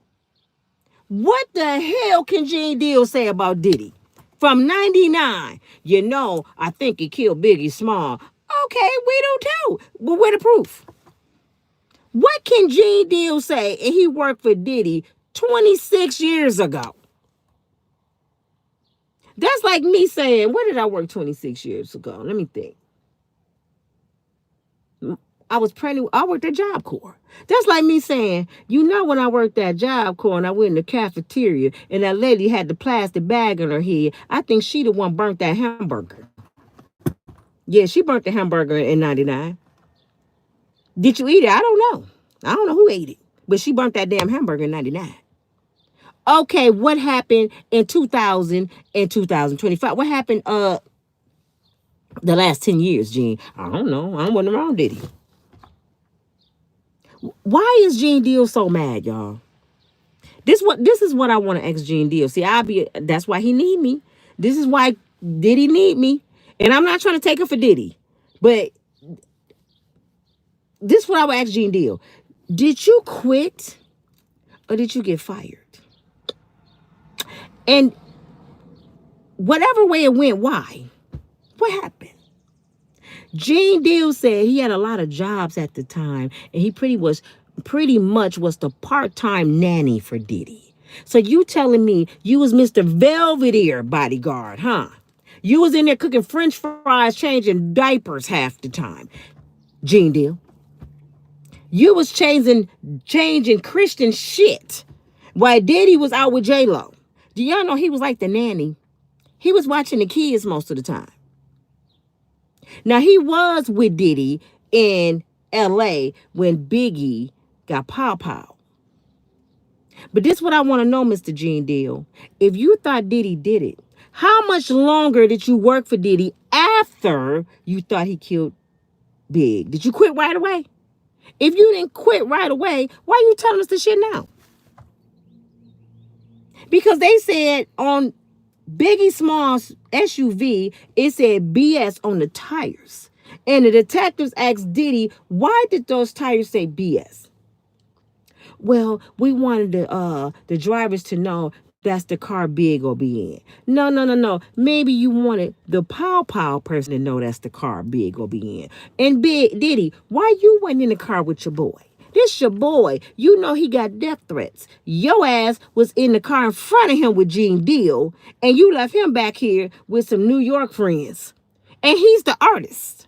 What the hell can Gene Deal say about Diddy? From 99. You know, I think he killed Biggie Small. Okay, we do too. But where the proof? What can Gene Deal say? And he worked for Diddy 26 years ago. That's like me saying, where did I work 26 years ago? Let me think. I worked at Job Corps. That's like me saying, you know, when I worked at Job Corps and I went in the cafeteria and that lady had the plastic bag on her head, I think she the one burnt that hamburger. Yeah, she burnt the hamburger in 99. Did you eat it? I don't know. I don't know who ate it. But she burnt that damn hamburger in 99. Okay, what happened in 2000 and 2025? What happened the last 10 years, Gene? I don't know. I wasn't around Diddy. Why is Gene Deal so mad, y'all? This is what I want to ask Gene Deal. See, that's why he need me. This is why Diddy need me. And I'm not trying to take it for Diddy. But this is what I would ask Gene Deal. Did you quit or did you get fired? And whatever way it went, why? What happened? Gene Deal said he had a lot of jobs at the time, and he pretty much was the part-time nanny for Diddy. So you telling me you was Mr. Velvetier bodyguard, huh? You was in there cooking French fries, changing diapers half the time. Gene Deal. You was changing Christian shit while Diddy was out with J-Lo. Do y'all know he was like the nanny? He was watching the kids most of the time. Now, he was with Diddy in LA when Biggie got pow. But this is what I want to know, Mr. Gene Deal. If you thought Diddy did it, how much longer did you work for Diddy after you thought he killed Big? Did you quit right away? If you didn't quit right away, why are you telling us this shit now? Because they said on Biggie Small's SUV, it said BS on the tires. And the detectives asked Diddy, why did those tires say BS? Well, we wanted the drivers to know that's the car Big will be in. No. Maybe you wanted the pow person to know that's the car Big will be in. And Diddy, why you wasn't in the car with your boy? This your boy. You know he got death threats. Your ass was in the car in front of him with Gene Deal, and you left him back here with some New York friends. And he's the artist.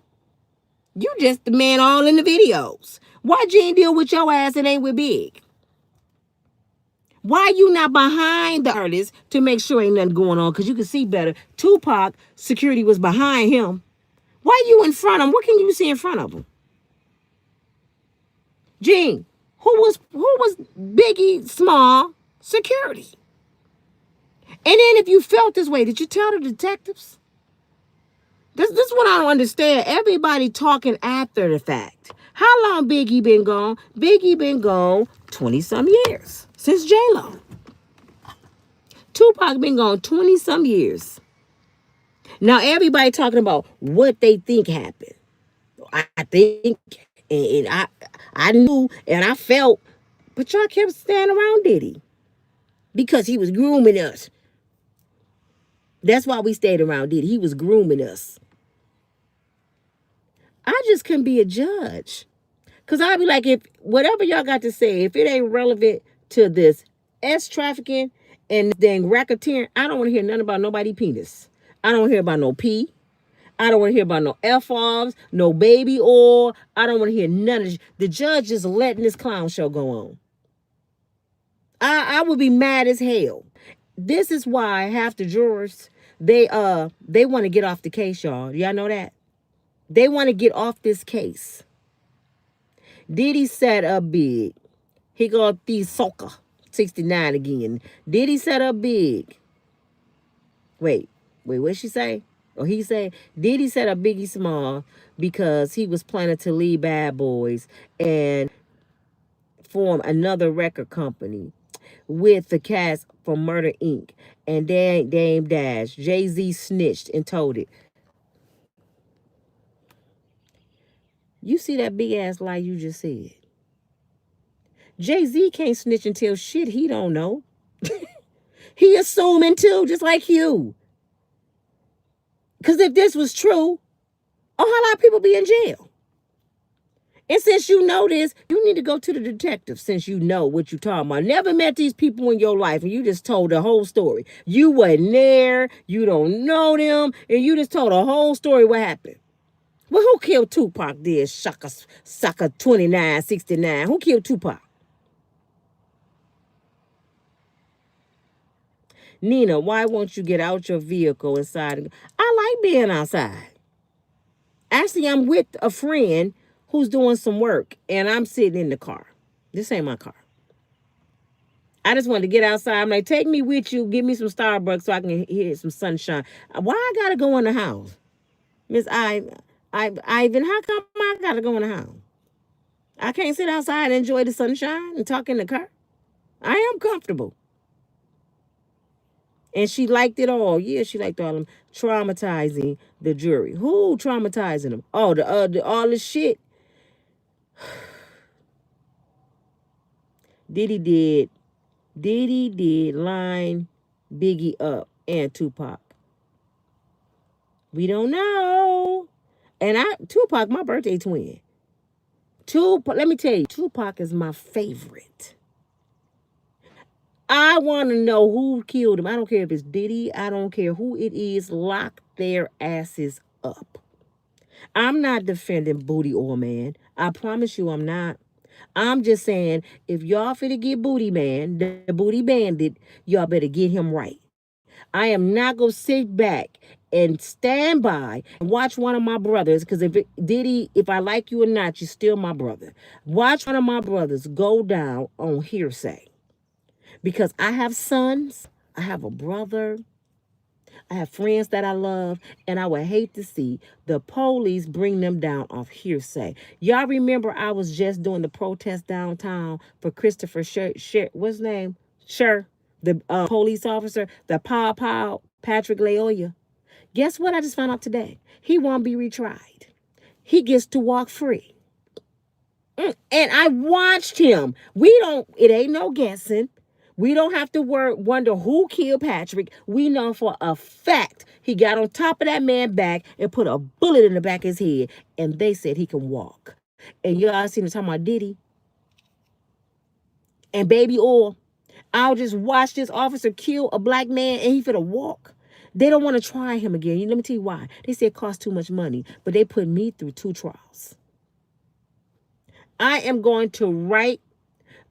You just the man all in the videos. Why Gene Deal with your ass and ain't with Big? Why you not behind the artist to make sure ain't nothing going on? Because you can see better. Tupac, security was behind him. Why you in front of him? What can you see in front of him? Gene, who was Biggie Small security? And then if you felt this way, did you tell the detectives? This is what I don't understand. Everybody talking after the fact. How long Biggie been gone? Biggie been gone 20-some years. Since J-Lo. Tupac been gone 20-some years. Now everybody talking about what they think happened. I think, and I knew, and I felt, but y'all kept standing around Diddy. Because he was grooming us. That's why we stayed around Diddy. He was grooming us. I just couldn't be a judge. Because I'd be like, if whatever y'all got to say, if it ain't relevant to this trafficking and then racketeering, I don't want to hear nothing about nobody penis. I don't want to hear about no pee. I don't want to hear about no F-offs, no baby oil. I don't want to hear none of this. The judge just letting this clown show go on. I would be mad as hell. This is why half the jurors, they want to get off the case, y'all. Y'all know that? They want to get off this case. Diddy set up big. He got the soccer 69 again. Diddy set up big. Wait, what'd she say? Or he say, Diddy set up Biggie Small because he was planning to leave Bad Boys and form another record company with the cast from Murder Inc. And Dame Dash. Jay-Z snitched and told it. You see that big ass lie you just said? Jay-Z can't snitch and tell shit he don't know. He assuming too, just like you. Because if this was true, a whole lot of people be in jail. And since you know this, you need to go to the detective since you know what you're talking about. Never met these people in your life and you just told the whole story. You wasn't there, you don't know them, and you just told the whole story what happened. Well, who killed Tupac there, Sucker 2969? Who killed Tupac? Nina, why won't you get out your vehicle inside? I like being outside. Actually, I'm with a friend who's doing some work, and I'm sitting in the car. This ain't my car. I just wanted to get outside. I'm like, take me with you. Give me some Starbucks so I can hear some sunshine. Why I got to go in the house? Miss Ivan, how come I got to go in the house? I can't sit outside and enjoy the sunshine and talk in the car. I am comfortable. And she liked it all. Yeah, she liked all them traumatizing the jury. Who traumatizing them? Oh, the all this shit. Diddy did line Biggie up and Tupac. We don't know. And Tupac, my birthday twin. Let me tell you, Tupac is my favorite. I want to know who killed him. I don't care if it's Diddy. I don't care who it is. Lock their asses up. I'm not defending Booty Oil Man. I promise you I'm not. I'm just saying, if y'all finna get Booty Man, the Booty Bandit, y'all better get him right. I am not going to sit back and stand by and watch one of my brothers, because if I like you or not, you're still my brother. Watch one of my brothers go down on hearsay. Because I have sons, I have a brother, I have friends that I love, and I would hate to see the police bring them down off hearsay. Y'all remember I was just doing the protest downtown for Christopher what's his name? The police officer, the Patrick Leoya. Guess what I just found out today? He won't be retried. He gets to walk free. And I watched him. It ain't no guessing. We don't have to wonder who killed Patrick. We know for a fact he got on top of that man's back and put a bullet in the back of his head. And they said he can walk. And y'all seen him talking about Diddy and baby oil. I'll just watch this officer kill a black man and he finna walk. They don't want to try him again. Let me tell you why. They said it costs too much money. But they put me through 2 trials. I am going to write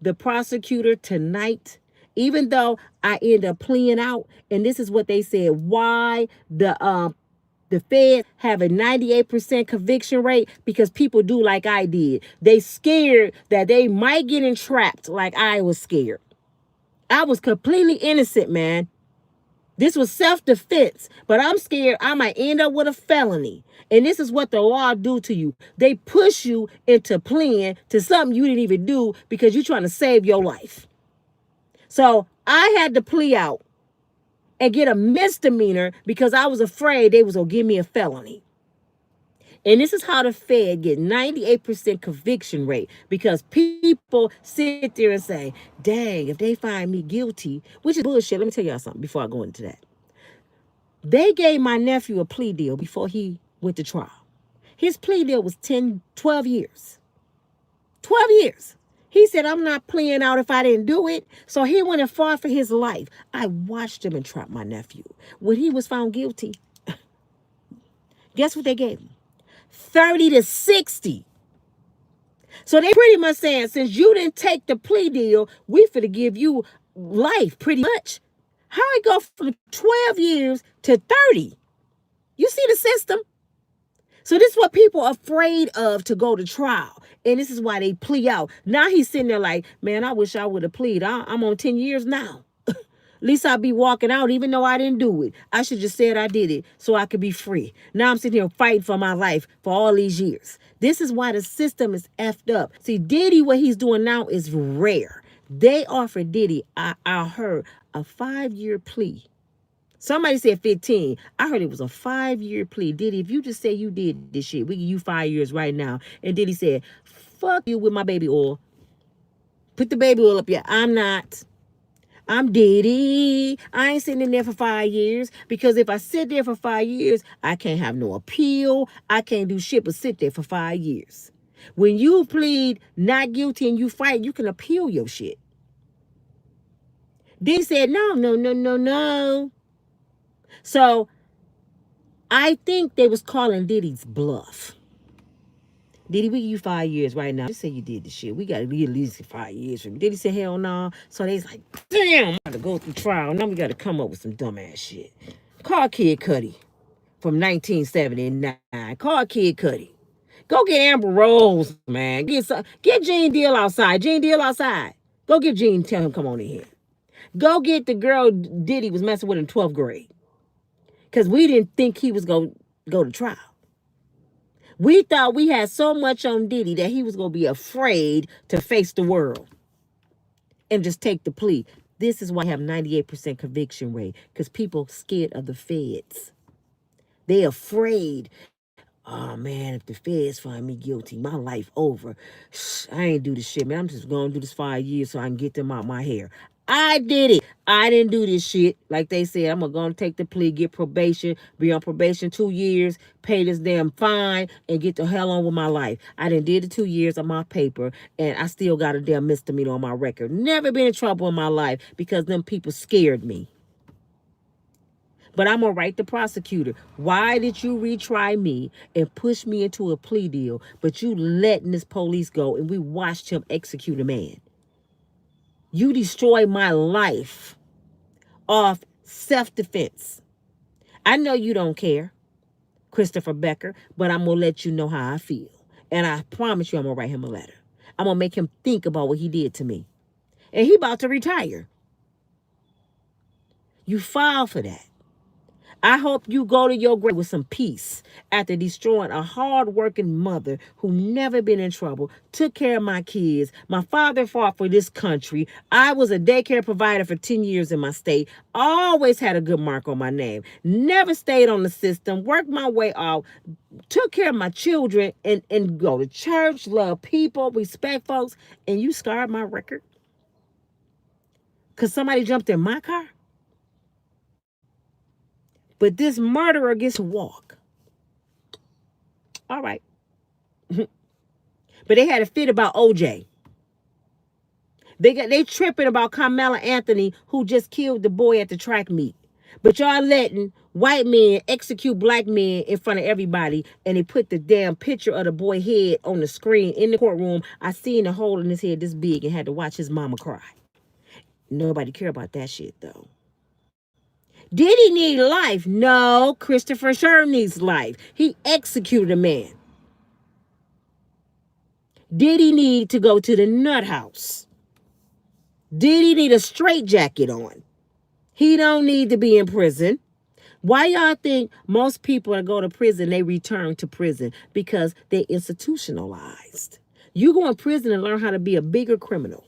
the prosecutor tonight, even though I end up pleading out. And this is what they said. Why the Fed have a 98% conviction rate? Because people do like I did. They scared that they might get entrapped like I was scared. I was completely innocent, man. This was self-defense, but I'm scared I might end up with a felony. And this is what the law do to you. They push you into pleading to something you didn't even do because you're trying to save your life. So I had to plea out and get a misdemeanor because I was afraid they was going to give me a felony. And this is how the Fed get 98% conviction rate, because people sit there and say, dang, if they find me guilty, which is bullshit. Let me tell y'all something before I go into that. They gave my nephew a plea deal before he went to trial. His plea deal was 12 years. 12 years. He said, I'm not pleading out if I didn't do it. So he went and fought for his life. I watched him entrap my nephew. When he was found guilty, guess what they gave him? 30 to 60. So they pretty much saying, since you didn't take the plea deal, we finna give you life pretty much. How it go from 12 years to 30? You see the system? So this is what people are afraid of to go to trial. And this is why they plea out. Now he's sitting there like, man, I wish I would have pleaded. I'm on 10 years now. At least I'd be walking out even though I didn't do it. I should just said I did it so I could be free. Now I'm sitting here fighting for my life for all these years. This is why the system is effed up. See, Diddy, what he's doing now is rare. They offered Diddy, I heard, a 5-year plea. Somebody said 15. I heard it was a 5-year plea. Diddy, if you just say you did this shit, we give you 5 years right now. And Diddy said, fuck you with my baby oil. Put the baby oil up here. I'm not. I'm Diddy. I ain't sitting in there for 5 years, because if I sit there for 5 years, I can't have no appeal. I can't do shit but sit there for 5 years. When you plead not guilty and you fight, you can appeal your shit. Diddy said, no. So I think they was calling Diddy's bluff. Diddy, we give you 5 years right now. Just say you did the shit. We got to get at least 5 years from you. Diddy said, hell no. So they's like, damn, I got to go through trial. Now we got to come up with some dumbass shit. Call Kid Cudi from 1979. Call Kid Cudi. Go get Amber Rose, man. Get Gene Deal outside. Gene Deal outside. Go get Gene, tell him come on in here. Go get the girl Diddy was messing with in 12th grade. Because we didn't think he was going to go to trial. We thought we had so much on Diddy that he was going to be afraid to face the world and just take the plea. This is why I have 98% conviction rate, because people scared of the feds. They afraid. Oh, man, if the feds find me guilty, my life over. I ain't do this shit, man. I'm just going to do this 5 years so I can get them out my hair. I did it. I didn't do this shit. Like they said, I'm going to take the plea, get probation, be on probation 2 years, pay this damn fine, and get the hell on with my life. I done did the 2 years on my paper, and I still got a damn misdemeanor on my record. Never been in trouble in my life because them people scared me. But I'm going to write the prosecutor. Why did you retry me and push me into a plea deal, but you letting this police go and we watched him execute a man? You destroyed my life off self-defense. I know you don't care, Christopher Becker, but I'm going to let you know how I feel. And I promise you I'm going to write him a letter. I'm going to make him think about what he did to me. And he about to retire. You filed for that. I hope you go to your grave with some peace after destroying a hard-working mother who never been in trouble, took care of my kids. My father fought for this country. I was a daycare provider for 10 years in my state. Always had a good mark on my name. Never stayed on the system, worked my way out, took care of my children, and go to church, love people, respect folks, and you scarred my record? Because somebody jumped in my car? But this murderer gets to walk. All right. But they had a fit about OJ. They tripping about Carmela Anthony, who just killed the boy at the track meet. But y'all letting white men execute black men in front of everybody, and they put the damn picture of the boy head on the screen in the courtroom. I seen the hole in his head this big and had to watch his mama cry. Nobody care about that shit though. Did he need life? No, Christopher sure needs life. He executed a man. Did he need to go to the nut house? Did he need a straitjacket on? He don't need to be in prison. Why y'all think most people that go to prison, they return to prison? Because they're institutionalized. You go in prison and learn how to be a bigger criminal.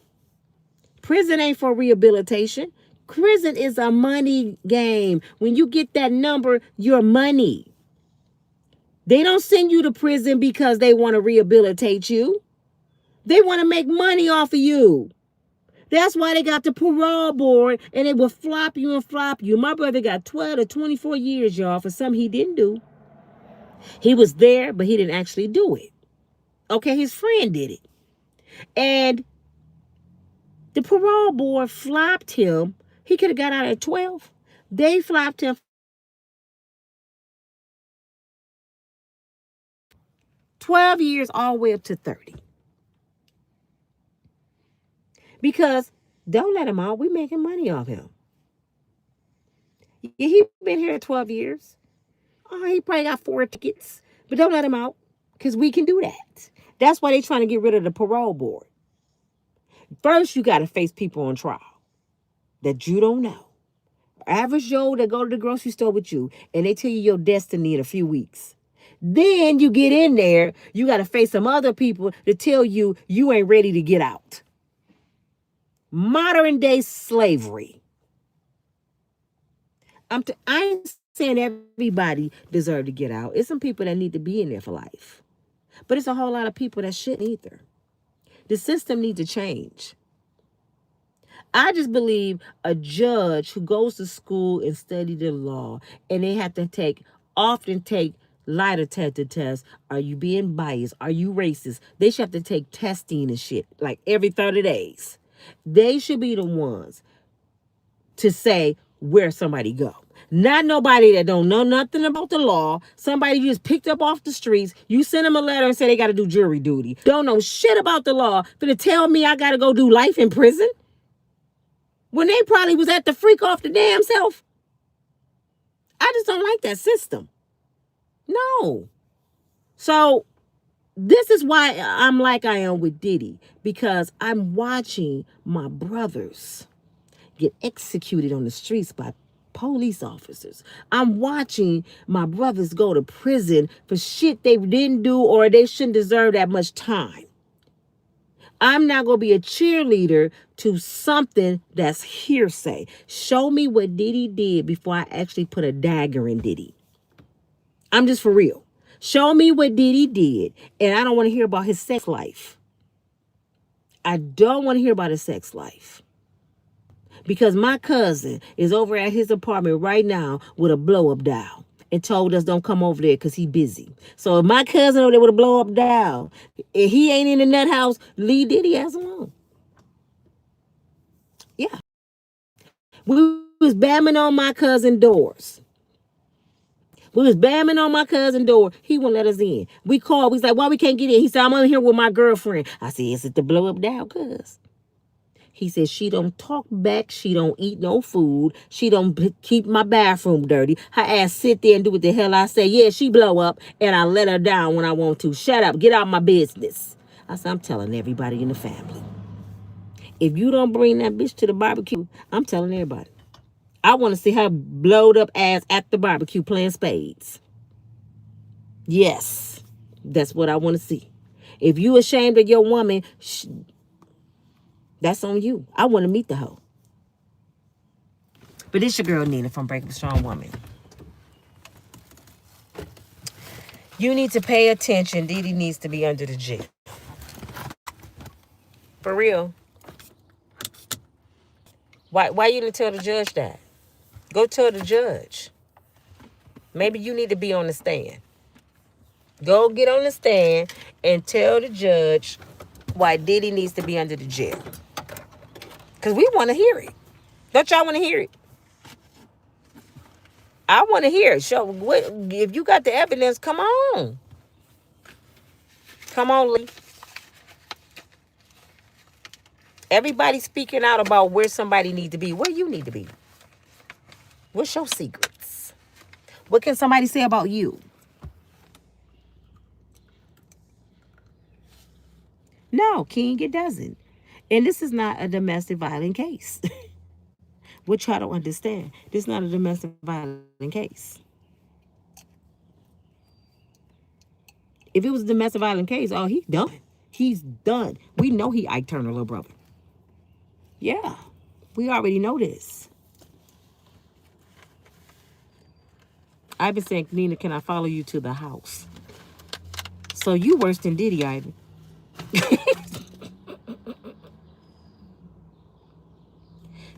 Prison ain't for rehabilitation. Prison is a money game. When you get that number, your money. They don't send you to prison because they want to rehabilitate you. They want to make money off of you. That's why they got the parole board, and they will flop you and flop you. My brother got 12 to 24 years, y'all, for something he didn't do. He was there, but he didn't actually do it. Okay, his friend did it. And the parole board flopped him. He could have got out at 12. They flopped him 12 years all the way up to 30. Because don't let him out. We're making money off him. Yeah, he been here 12 years. Oh, he probably got 4 tickets. But don't let him out. Because we can do that. That's why they're trying to get rid of the parole board. First, you got to face people on trial that you don't know. Average Joe that go to the grocery store with you, and they tell you your destiny in a few weeks. Then you get in there, you got to face some other people to tell you you ain't ready to get out. Modern day slavery. I ain't saying everybody deserve to get out. It's some people that need to be in there for life. But it's a whole lot of people that shouldn't either. The system needs to change. I just believe a judge who goes to school and study the law, and they have to often take lie detector tests. Are you being biased? Are you racist? They should have to take testing and shit like every 30 days. They should be the ones to say where somebody go. Not nobody that don't know nothing about the law. Somebody you just picked up off the streets. You send them a letter and say they got to do jury duty. Don't know shit about the law. For to tell me I got to go do life in prison? When they probably was at the freak off the damn self. I just don't like that system. No. So this is why I'm like I am with Diddy. Because I'm watching my brothers get executed on the streets by police officers. I'm watching my brothers go to prison for shit they didn't do or they shouldn't deserve that much time. I'm not going to be a cheerleader to something that's hearsay. Show me what Diddy did before I actually put a dagger in Diddy. I'm just for real. Show me what Diddy did, and I don't want to hear about his sex life. I don't want to hear about his sex life. Because my cousin is over at his apartment right now with a blow-up doll and told us don't come over there because he's busy. So if my cousin over there with a blow-up doll, if he ain't in the nut house, leave Diddy ass alone. Yeah. We was bamming on my cousin doors. We was bamming on my cousin door. He wouldn't let us in. We called. We was like, why we can't get in? He said, I'm on here with my girlfriend. I said, is it the blow-up doll, cuz? He said she don't talk back. She don't eat no food. She don't keep my bathroom dirty. Her ass sit there and do what the hell I say. Yeah, she blow up and I let her down when I want to. Shut up. Get out my business. I said, I'm telling everybody in the family. If you don't bring that bitch to the barbecue, I'm telling everybody. I want to see her blowed up ass at the barbecue playing spades. Yes, that's what I want to see. If you ashamed of your woman, that's on you. I want to meet the hoe. But it's your girl Nina from Breakable Strong Woman. You need to pay attention. Diddy needs to be under the jail. For real. Why you didn't tell the judge that? Go tell the judge. Maybe you need to be on the stand. Go get on the stand and tell the judge why Diddy needs to be under the jail. Because we want to hear it. Don't y'all want to hear it? I want to hear it. So if you got the evidence, come on. Come on, Lee. Everybody's speaking out about where somebody needs to be. Where you need to be. What's your secrets? What can somebody say about you? No, King, it doesn't. And this is not a domestic violence case. Which I don't understand. This is not a domestic violence case. If it was a domestic violence case, oh, he's done. He's done. We know he Ike Turner, little brother. Yeah, we already know this. I've been saying, Nina, can I follow you to the house? So you worse than Diddy, Ivan.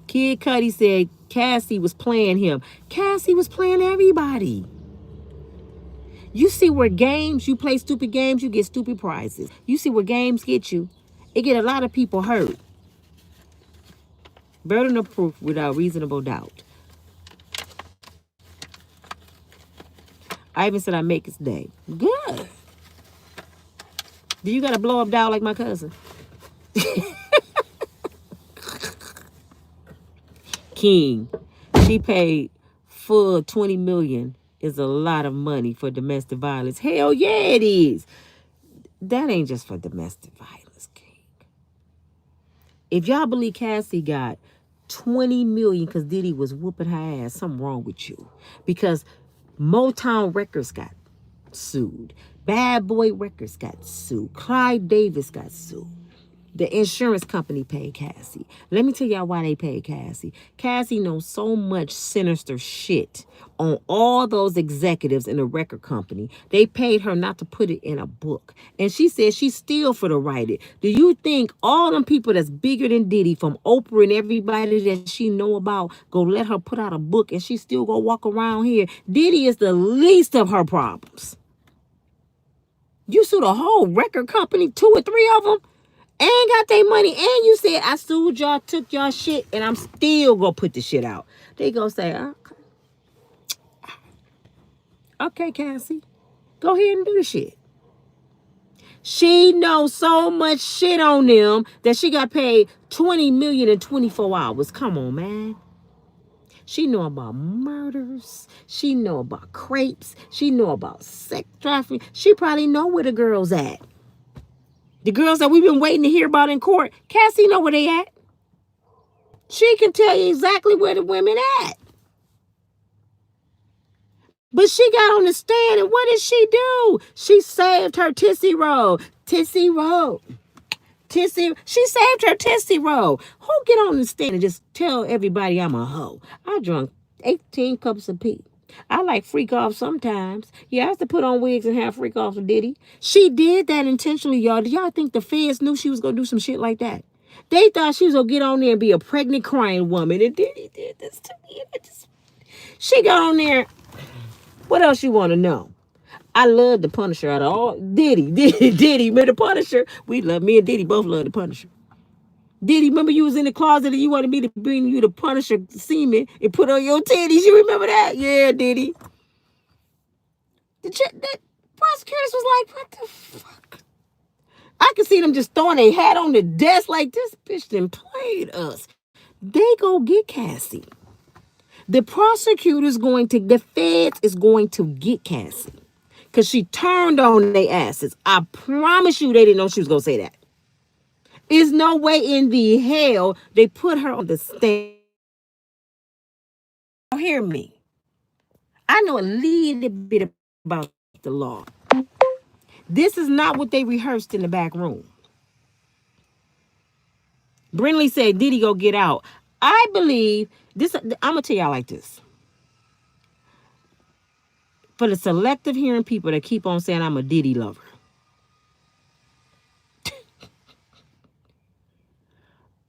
Kid Cudi said Cassie was playing him. Cassie was playing everybody. You see where games, you play stupid games, you get stupid prizes. You see where games get you, it get a lot of people hurt. Burden of proof without reasonable doubt. I even said I make his day. Good. Do you got to blow up down like my cousin? King, she paid full $20 million is a lot of money for domestic violence. Hell yeah, it is. That ain't just for domestic violence, King. If y'all believe Cassie got $20 million because Diddy was whooping her ass, something wrong with you. Because Motown Records got sued. Bad Boy Records got sued. Clyde Davis got sued. The insurance company paid Cassie. Let me tell y'all why they paid Cassie. Cassie knows so much sinister shit on all those executives in the record company. They paid her not to put it in a book. And she said she's still for to write it. Do you think all them people that's bigger than Diddy, from Oprah and everybody that she know about, go let her put out a book and she still go walk around here? Diddy is the least of her problems. You sue the whole record company, 2 or 3 of them, and got their money, and you said, I sued y'all, took y'all shit, and I'm still gonna put the shit out. They gonna say, okay, Cassie, go ahead and do the shit. She knows so much shit on them that she got paid $20 million in 24 hours. Come on, man. She know about murders. She know about crepes. She know about sex trafficking. She probably know where the girls at. The girls that we've been waiting to hear about in court, Cassie know where they at. She can tell you exactly where the women at. But she got on the stand, and what did she do? She saved her Tissy Roll. Tissy Roll. Tissy. She saved her Tissy Roll. Who get on the stand and just tell everybody I'm a hoe? I drunk 18 cups of pee. I like freak off sometimes. Yeah, I have to put on wigs and have freak offs with Diddy. She did that intentionally, y'all. Did y'all think the feds knew she was going to do some shit like that? They thought she was going to get on there and be a pregnant crying woman. And Diddy did this to me. She got on there. What else you want to know? I love the Punisher out of all. Diddy, man, the Punisher. We love, me and Diddy both love the Punisher. Diddy, remember you was in the closet and you wanted me to bring you the Punisher semen and put on your titties. You remember that? Yeah, Diddy. The prosecutors was like, what the fuck? I could see them just throwing a hat on the desk like, this bitch didn't play betrayed us. They go get Cassie. The the feds is going to get Cassie. Because she turned on their asses. I promise you they didn't know she was going to say that. There's no way in the hell they put her on the stand. Hear me. I know a little bit about the law. This is not what they rehearsed in the back room. Brinley said, Diddy go get out. I believe this. I'm going to tell y'all like this. For the selective hearing people that keep on saying I'm a Diddy lover.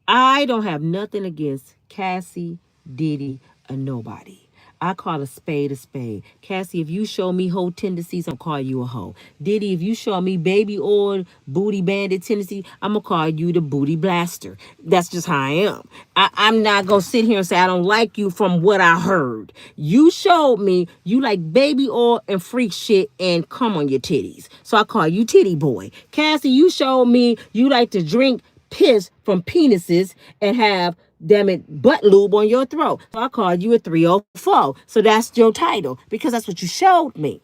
I don't have nothing against Cassie, Diddy, or nobody. I call a spade a spade. Cassie, if you show me hoe tendencies, I'll call you a hoe. Diddy, if you show me baby oil, booty bandit tendency, I'm going to call you the booty blaster. That's just how I am. I'm not going to sit here and say I don't like you from what I heard. You showed me you like baby oil and freak shit and come on your titties. So I call you titty boy. Cassie, you showed me you like to drink piss from penises and have, damn it, butt lube on your throat. So I called you a 304. So that's your title because that's what you showed me.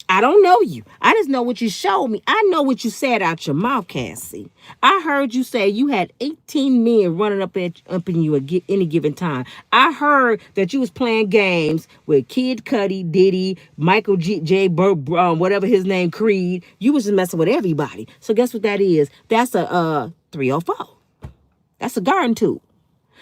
I don't know you. I just know what you showed me. I know what you said out your mouth, Cassie. I heard you say you had 18 men running up in you at any given time. I heard that you was playing games with Kid Cudi, Diddy, Michael J. whatever his name, Creed. You was just messing with everybody. So guess what that is? That's a 304. That's a garden tool.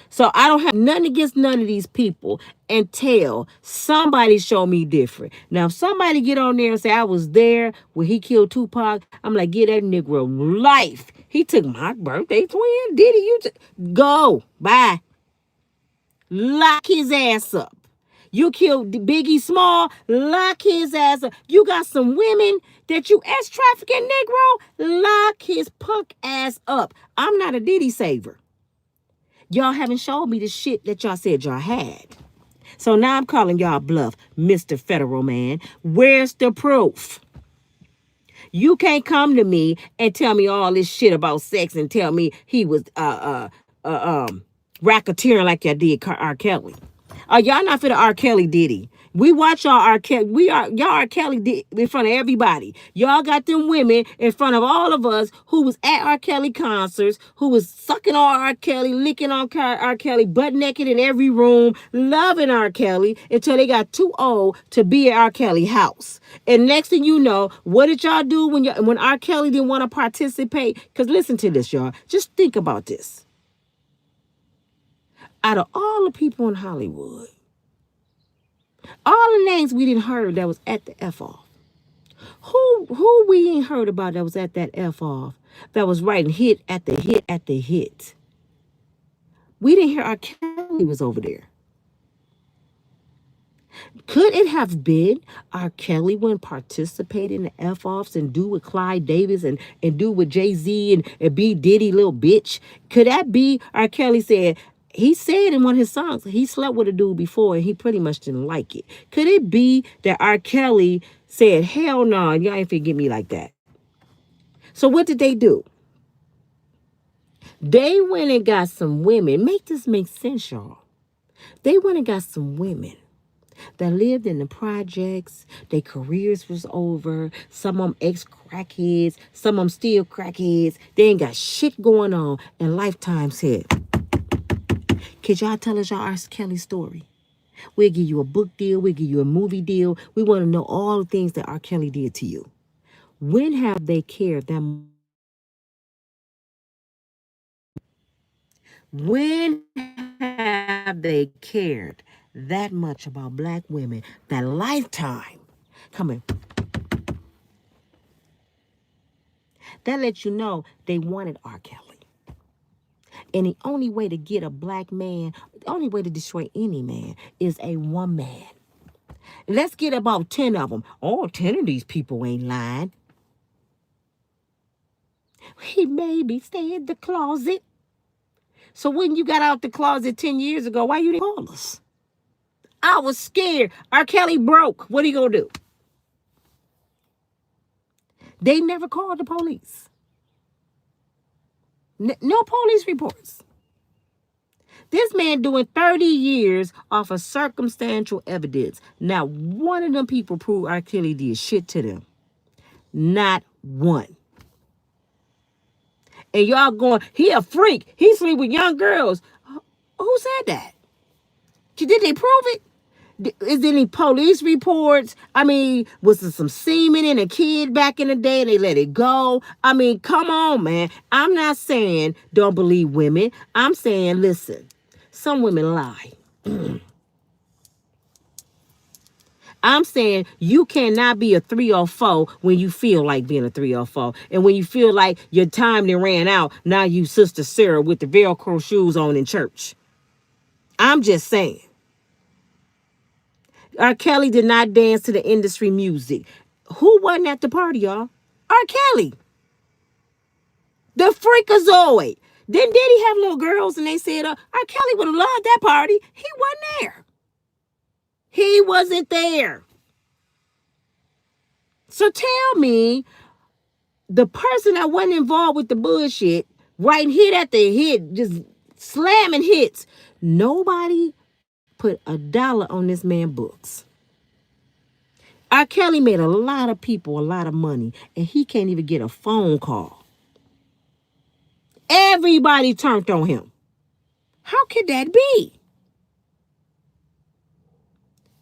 So I don't have nothing against none of these people until somebody show me different. Now, if somebody get on there and say I was there when he killed Tupac, I'm like, get that Negro life. He took my birthday twin. Did he? Go. Bye. Lock his ass up. You killed Biggie Small. Lock his ass up. You got some women that you trafficking Negro. Lock his punk ass up. I'm not a Diddy saver. Y'all haven't showed me the shit that y'all said y'all had. So now I'm calling y'all bluff, Mr. Federal Man. Where's the proof? You can't come to me and tell me all this shit about sex and tell me he was racketeering like y'all did R. Kelly. Y'all not for the R. Kelly Diddy. We watch y'all R. Kelly. Y'all R. Kelly did in front of everybody. Y'all got them women in front of all of us who was at R. Kelly concerts, who was sucking on R. Kelly, licking on R. Kelly, butt naked in every room, loving R. Kelly until they got too old to be at R. Kelly house. And next thing you know, what did y'all do when R. Kelly didn't want to participate? Because listen to this, y'all. Just think about this. Out of all the people in Hollywood, all the names we didn't heard that was at the F-off. Who we ain't heard about that was at that F-off, that was writing hit at the hit at the hit. We didn't hear R. Kelly was over there. Could it have been R. Kelly when participating in the F-offs and do with Clyde Davis and do with Jay-Z and be Diddy little bitch? Could that be R. Kelly said, he said in one of his songs, he slept with a dude before and he pretty much didn't like it. Could it be that R. Kelly said, hell no, y'all ain't finna get me like that? So what did they do? They went and got some women. Make this make sense, y'all. They went and got some women that lived in the projects. Their careers was over. Some of them ex-crackheads. Some of them still crackheads. They ain't got shit going on. And Lifetime said, could y'all tell us y'all R. Kelly story? We'll give you a book deal. We'll give you a movie deal. We want to know all the things that R. Kelly did to you. When have they cared that much? When have they cared that much about black women that Lifetime coming? That lets you know they wanted R. Kelly. And the only way to get a black man, the only way to destroy any man is a woman. Let's get about 10 of them. All 10 of these people ain't lying. He made me stay in the closet. So when you got out the closet 10 years ago, why you didn't call us? I was scared. R. Kelly broke. What are you going to do? They never called the police. No police reports. This man doing 30 years off of circumstantial evidence. Not one of them people prove R. Kelly did shit to them. Not one. And y'all going, he a freak. He sleep with young girls. Who said that? Did they prove it? Is there any police reports? I mean, was there some semen in a kid back in the day and they let it go? I mean, come on, man. I'm not saying don't believe women. I'm saying, listen, some women lie. I'm saying you cannot be a 304 when you feel like being a 304. And when you feel like your time then ran out, now you Sister Sarah with the Velcro shoes on in church. I'm just saying. R. Kelly did not dance to the industry music. Who wasn't at the party, y'all? R. Kelly. The freakazoid. Then did he have little girls and they said, R. Kelly would have loved that party. He wasn't there. He wasn't there. So tell me, the person that wasn't involved with the bullshit, writing hit after hit, just slamming hits, nobody put $1 on this man's books. R. Kelly made a lot of people a lot of money, and he can't even get a phone call. Everybody turned on him. How could that be?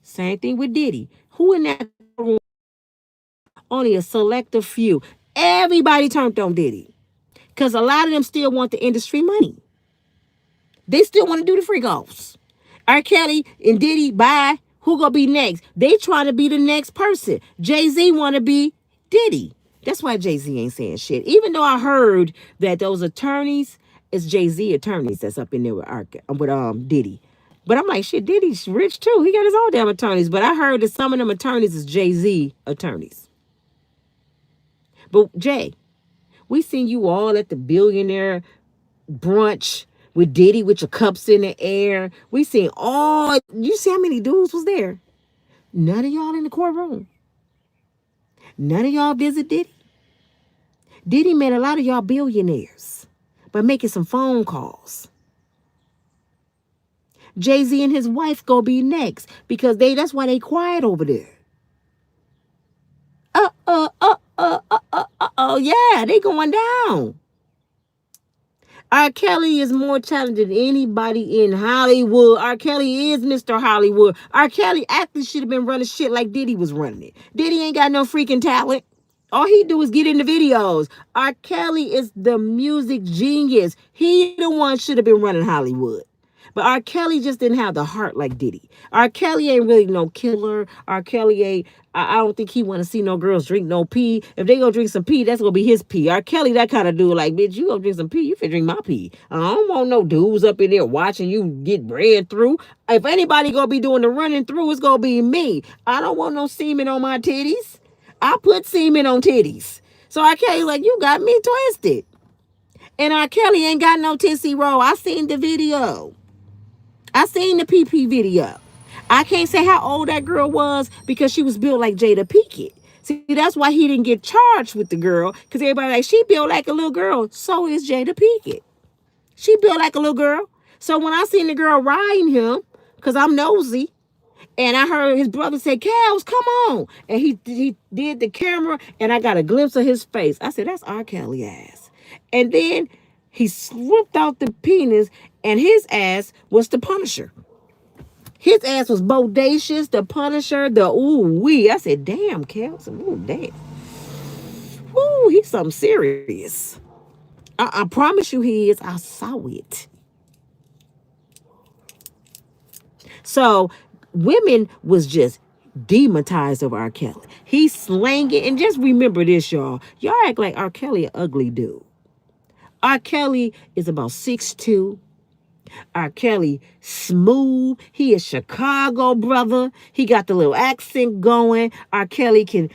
Same thing with Diddy. Who in that room? Only a selective few. Everybody turned on Diddy. Because a lot of them still want the industry money. They still want to do the freak offs. R. Kelly and Diddy, bye. Who gonna be next? They trying to be the next person. Jay-Z want to be Diddy. That's why Jay-Z ain't saying shit. Even though I heard that those attorneys, it's Jay-Z attorneys that's up in there with Diddy. But I'm like, shit, Diddy's rich too. He got his own damn attorneys. But I heard that some of them attorneys is Jay-Z attorneys. But Jay, we seen you all at the billionaire brunch with Diddy with your cups in the air. We seen you see how many dudes was there? None of y'all in the courtroom. None of y'all visit Diddy. Diddy made a lot of y'all billionaires by making some phone calls. Jay-Z and his wife gonna be next because that's why they quiet over there. Yeah, they going down. R. Kelly is more talented than anybody in Hollywood. R. Kelly is Mr. Hollywood. R. Kelly actually should have been running shit like Diddy was running it. Diddy ain't got no freaking talent. All he do is get in the videos. R. Kelly is the music genius. He the one should have been running Hollywood. But R. Kelly just didn't have the heart like Diddy. R. Kelly ain't really no killer. R. Kelly ain't, I don't think he want to see no girls drink no pee. If they gonna drink some pee, that's gonna be his pee. R. Kelly, that kind of dude, like, bitch, you gonna drink some pee, you finna drink my pee. I don't want no dudes up in there watching you get ran through. If anybody gonna be doing the running through, it's gonna be me. I don't want no semen on my titties. I put semen on titties. So R. Kelly, like, you got me twisted. And R. Kelly ain't got no tissy roll. I seen the video. I seen the PP video. I can't say how old that girl was because she was built like Jada Pinkett. See, that's why he didn't get charged with the girl, because everybody like, she built like a little girl. So is Jada Pinkett. She built like a little girl. So when I seen the girl riding him, because I'm nosy, and I heard his brother say, Kels, come on. And he did the camera, and I got a glimpse of his face. I said, that's R. Kelly ass. And then he swooped out the penis, and his ass was the Punisher. His ass was bodacious, the Punisher, the ooh-wee. I said, damn, Kels. Ooh, damn. Ooh, he's something serious. I promise you he is. I saw it. So women was just demonetized over R. Kelly. He's slanging. And just remember this, y'all. Y'all act like R. Kelly an ugly dude. R. Kelly is about 6'2". R. Kelly smooth. He is Chicago, brother. He got the little accent going. R. Kelly can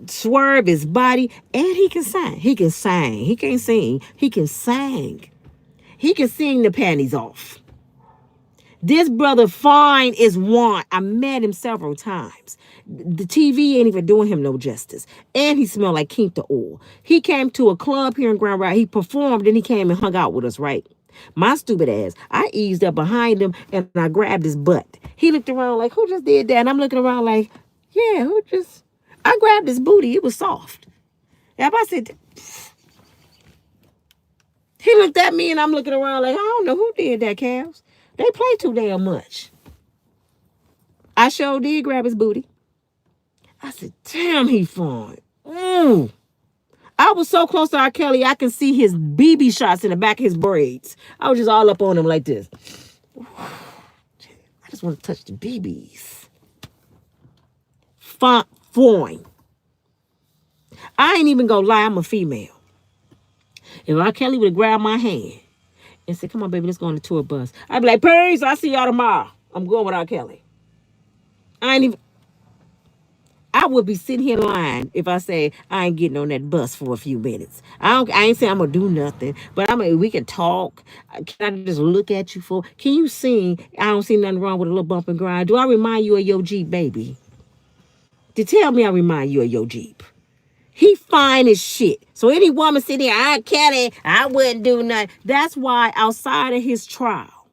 swerve his body, and he can sing. He can sing. He can't sing. He can sing. He can sing the panties off. This brother fine is one. I met him several times. The TV ain't even doing him no justice. And he smelled like Quinta oil. He came to a club here in Grand Rapids. He performed and he came and hung out with us, right? My stupid ass. I eased up behind him and I grabbed his butt. He looked around like, who just did that? And I'm looking around like, yeah, who just... I grabbed his booty. It was soft. Yep, I said... He looked at me and I'm looking around like, I don't know who did that, Cavs. They play too damn much. I sure did grab his booty. I said, damn, he fine. Ooh. I was so close to R. Kelly, I can see his BB shots in the back of his braids. I was just all up on him like this. I just want to touch the BBs. Fine. I ain't even gonna lie, I'm a female. If R. Kelly would have grabbed my hand and said, come on, baby, let's go on the tour bus, I'd be like, peace, I'll see y'all tomorrow. I'm going with R. Kelly. I would be sitting here lying if I say I ain't getting on that bus for a few minutes. I ain't saying I'm gonna do nothing, but we can talk. Can I just look at you for? Can you sing? I don't see nothing wrong with a little bump and grind. Do I remind you of your Jeep, baby? To tell me I remind you of your Jeep. He fine as shit. So any woman sitting there, I Kelly, I wouldn't do nothing. That's why outside of his trial,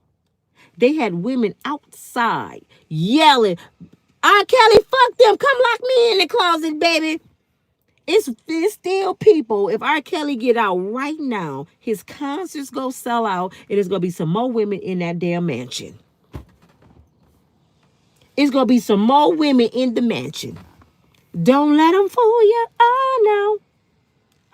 they had women outside yelling, R. Kelly, fuck them. Come lock me in the closet, baby. It's still people. If R. Kelly get out right now, his concerts go sell out, and there's going to be some more women in that damn mansion. It's going to be some more women in the mansion. Don't let them fool you. Oh,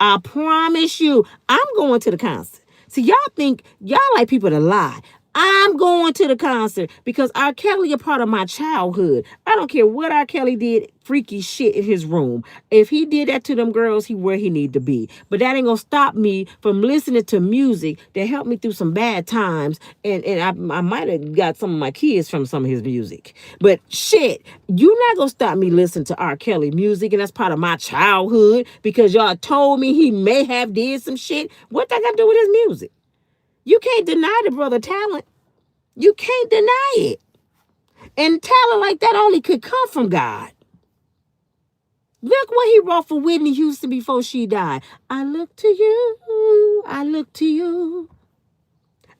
no. I promise you, I'm going to the concert. See, y'all think, y'all like people to lie. I'm going to the concert because R. Kelly a part of my childhood. I don't care what R. Kelly did, freaky shit in his room. If he did that to them girls, he where he need to be. But that ain't gonna stop me from listening to music that helped me through some bad times. And I might have got some of my kids from some of his music. But shit, you not gonna stop me listening to R. Kelly music, and that's part of my childhood because y'all told me he may have did some shit. What that got to do with his music? You can't deny the brother talent. You can't deny it. And talent like that only could come from God. Look what he wrote for Whitney Houston before she died. I look to you. I look to you.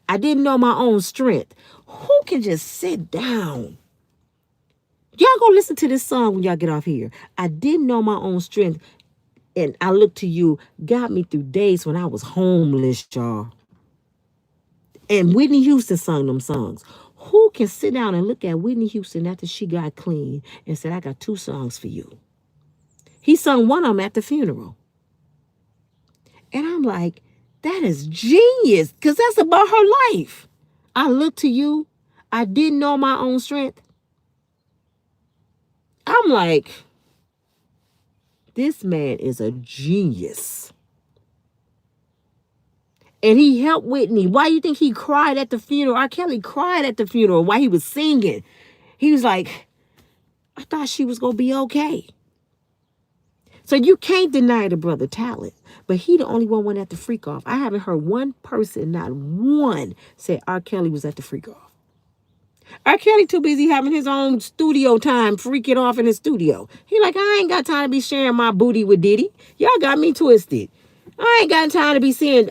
I didn't know my own strength. Who can just sit down? Y'all go listen to this song when y'all get off here. I didn't know my own strength. And I look to you. Got me through days when I was homeless, y'all. And Whitney Houston sung them songs. Who can sit down and look at Whitney Houston after she got clean and said, I got 2 songs for you? He sung one of them at the funeral. And I'm like, that is genius, because that's about her life. I look to you. I didn't know my own strength. I'm like, this man is a genius. And he helped Whitney. Why do you think he cried at the funeral? R. Kelly cried at the funeral while he was singing. He was like, I thought she was going to be okay. So you can't deny the brother talent. But he the only one at the freak off. I haven't heard one person, not one, say R. Kelly was at the freak off. R. Kelly too busy having his own studio time, freaking off in his studio. He like, I ain't got time to be sharing my booty with Diddy. Y'all got me twisted. I ain't got time to be seeing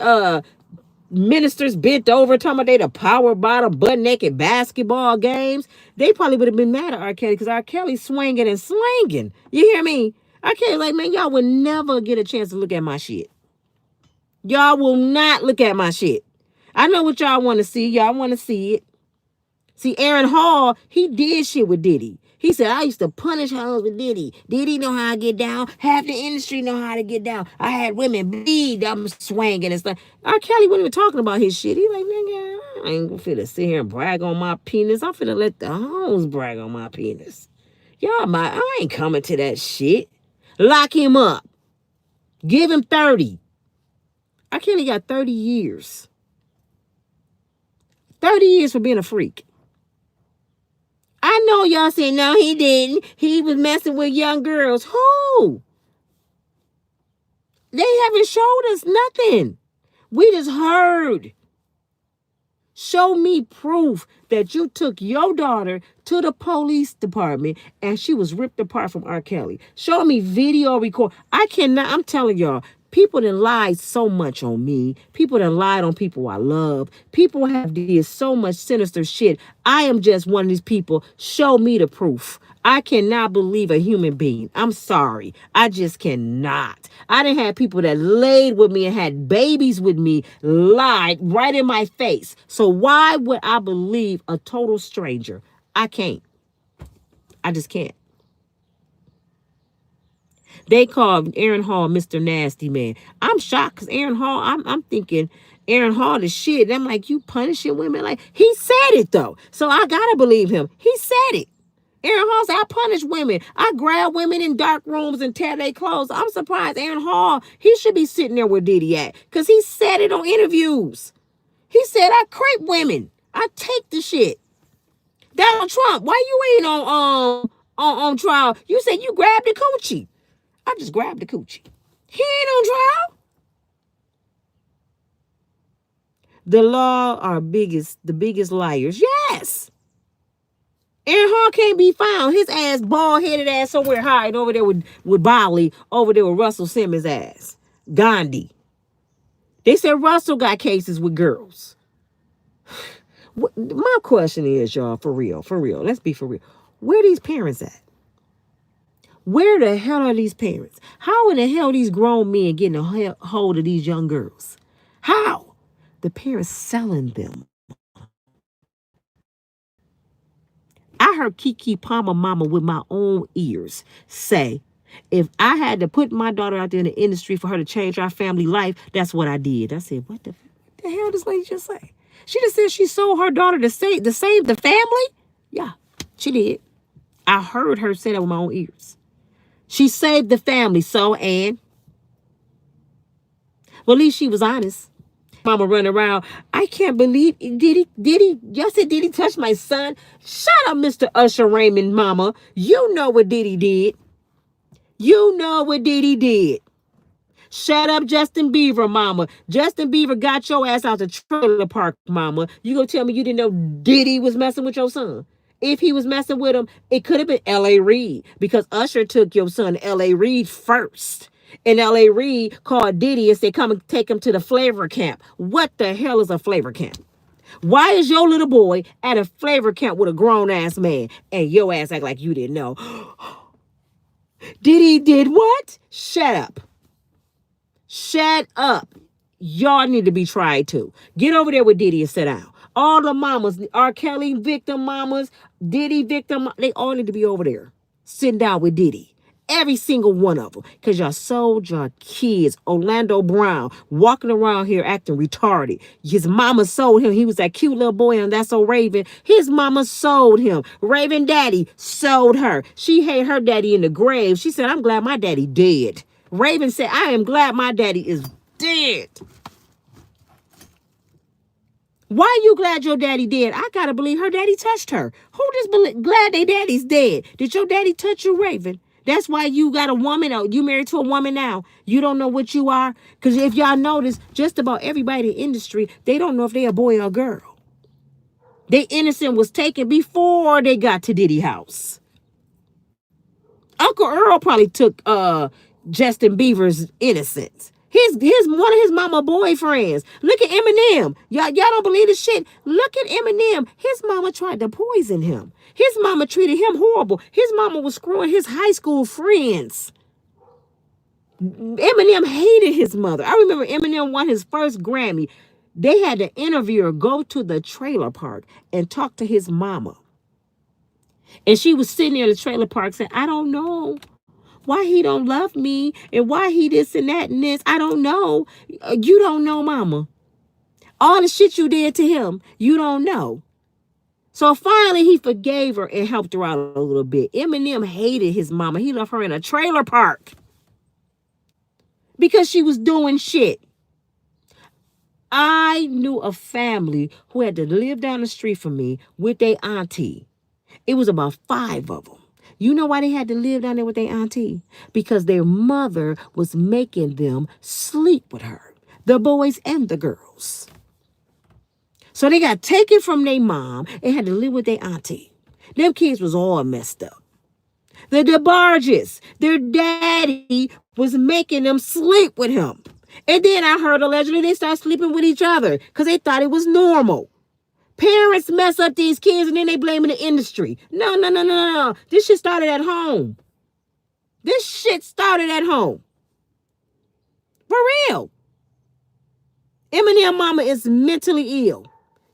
ministers bent over talking about they the power bottom butt naked basketball games. They probably would have been mad at R. Kelly because R. Kelly swinging and slanging. You hear me? R. Kelly like, man, y'all will never get a chance to look at my shit. Y'all will not look at my shit. I know what y'all want to see. Y'all want to see it. See, Aaron Hall, he did shit with Diddy. He said, I used to punish hoes with Diddy. Diddy know how to get down. Half the industry know how to get down. I had women bleed. I'm swinging and stuff. R. Kelly wasn't even talking about his shit. He like, nigga, I ain't finna sit here and brag on my penis. I'm finna let the hoes brag on my penis. I ain't coming to that shit. Lock him up. Give him 30. R. Kelly got 30 years. 30 years for being a freak. I know y'all say, no, he didn't. He was messing with young girls. Who? They haven't showed us nothing. We just heard. Show me proof that you took your daughter to the police department and she was ripped apart from R. Kelly. Show me video record. I cannot, I'm telling y'all, people that lied so much on me. People that lied on people I love. People have did so much sinister shit. I am just one of these people. Show me the proof. I cannot believe a human being. I'm sorry. I just cannot. I didn't have people that laid with me and had babies with me lied right in my face. So why would I believe a total stranger? I can't. I just can't. They called Aaron Hall Mr. Nasty Man. I'm shocked because Aaron Hall, I'm thinking Aaron Hall is shit. And I'm like, you punishing women? Like, he said it though. So I gotta believe him. He said it. Aaron Hall said, I punish women. I grab women in dark rooms and tear their clothes. I'm surprised Aaron Hall, he should be sitting there with Diddy at. Because he said it on interviews. He said, I crepe women. I take the shit. Donald Trump, why you ain't on trial? You said you grabbed the coochie. I just grabbed the coochie. He ain't on trial. The law are the biggest liars. Yes. Aaron Hall can't be found. His ass, bald-headed ass somewhere hiding over there with Bolly, over there with Russell Simmons' ass. Gandhi. They said Russell got cases with girls. My question is, y'all, for real, let's be for real. Where are these parents at? Where the hell are these parents? How in the hell are these grown men getting a hold of these young girls? How? The parents selling them. I heard Kiki Palmer mama with my own ears say, if I had to put my daughter out there in the industry for her to change our family life, that's what I did. I said, what the hell this lady just say? She just said she sold her daughter to save the family? Yeah, she did. I heard her say that with my own ears. She saved the family, and well, at least she was honest. Mama running around. I can't believe Diddy. Y'all said Diddy touched my son. Shut up, Mr. Usher Raymond, mama. You know what Diddy did. You know what Diddy did. Shut up, Justin Bieber, mama. Justin Bieber got your ass out the trailer park, mama. You gonna tell me you didn't know Diddy was messing with your son? If he was messing with him, it could have been L.A. Reid, because Usher took your son L.A. Reid first. And L.A. Reid called Diddy and said, come and take him to the flavor camp. What the hell is a flavor camp? Why is your little boy at a flavor camp with a grown-ass man and your ass act like you didn't know? Diddy did what? Shut up. Shut up. Y'all need to be tried too. Get over there with Diddy and sit down. All the mamas, R. Kelly victim mamas, Diddy victim, they all need to be over there sitting down with Diddy. Every single one of them. Because y'all sold your kids. Orlando Brown walking around here acting retarded. His mama sold him. He was that cute little boy on That's So Raven. His mama sold him. Raven daddy sold her. She hate her daddy in the grave. She said, I'm glad my daddy dead. Raven said, I am glad my daddy is dead. Why you glad your daddy dead? I gotta believe her daddy touched her. Who just glad they daddy's dead? Did your daddy touch you, Raven? That's why you got a woman, or you married to a woman now. You don't know what you are. Because if y'all notice, just about everybody in the industry, they don't know if they a boy or a girl. They innocent was taken before they got to Diddy house. Uncle Earl probably took Justin Bieber's innocence. His one of his mama boyfriends. Look at Eminem. Y'all don't believe this shit. Look at Eminem. His mama tried to poison him. His mama treated him horrible. His mama was screwing his high school friends. Eminem hated his mother. I remember Eminem won his first Grammy. They had the interviewer go to the trailer park and talk to his mama. And she was sitting there in the trailer park saying, I don't know why he don't love me and why he this and that and this. I don't know. You don't know, mama. All the shit you did to him, you don't know. So finally he forgave her and helped her out a little bit. Eminem hated his mama. He left her in a trailer park because she was doing shit. I knew a family who had to live down the street from me with their auntie. It was about 5 of them. You know why they had to live down there with their auntie? Because their mother was making them sleep with her. The boys and the girls. So they got taken from their mom and had to live with their auntie. Them kids was all messed up. The DeBarges, their daddy was making them sleep with him. And then I heard allegedly they started sleeping with each other because they thought it was normal. Parents mess up these kids and then they blaming the industry. No. This shit started at home. This shit started at home. For real. Eminem mama is mentally ill.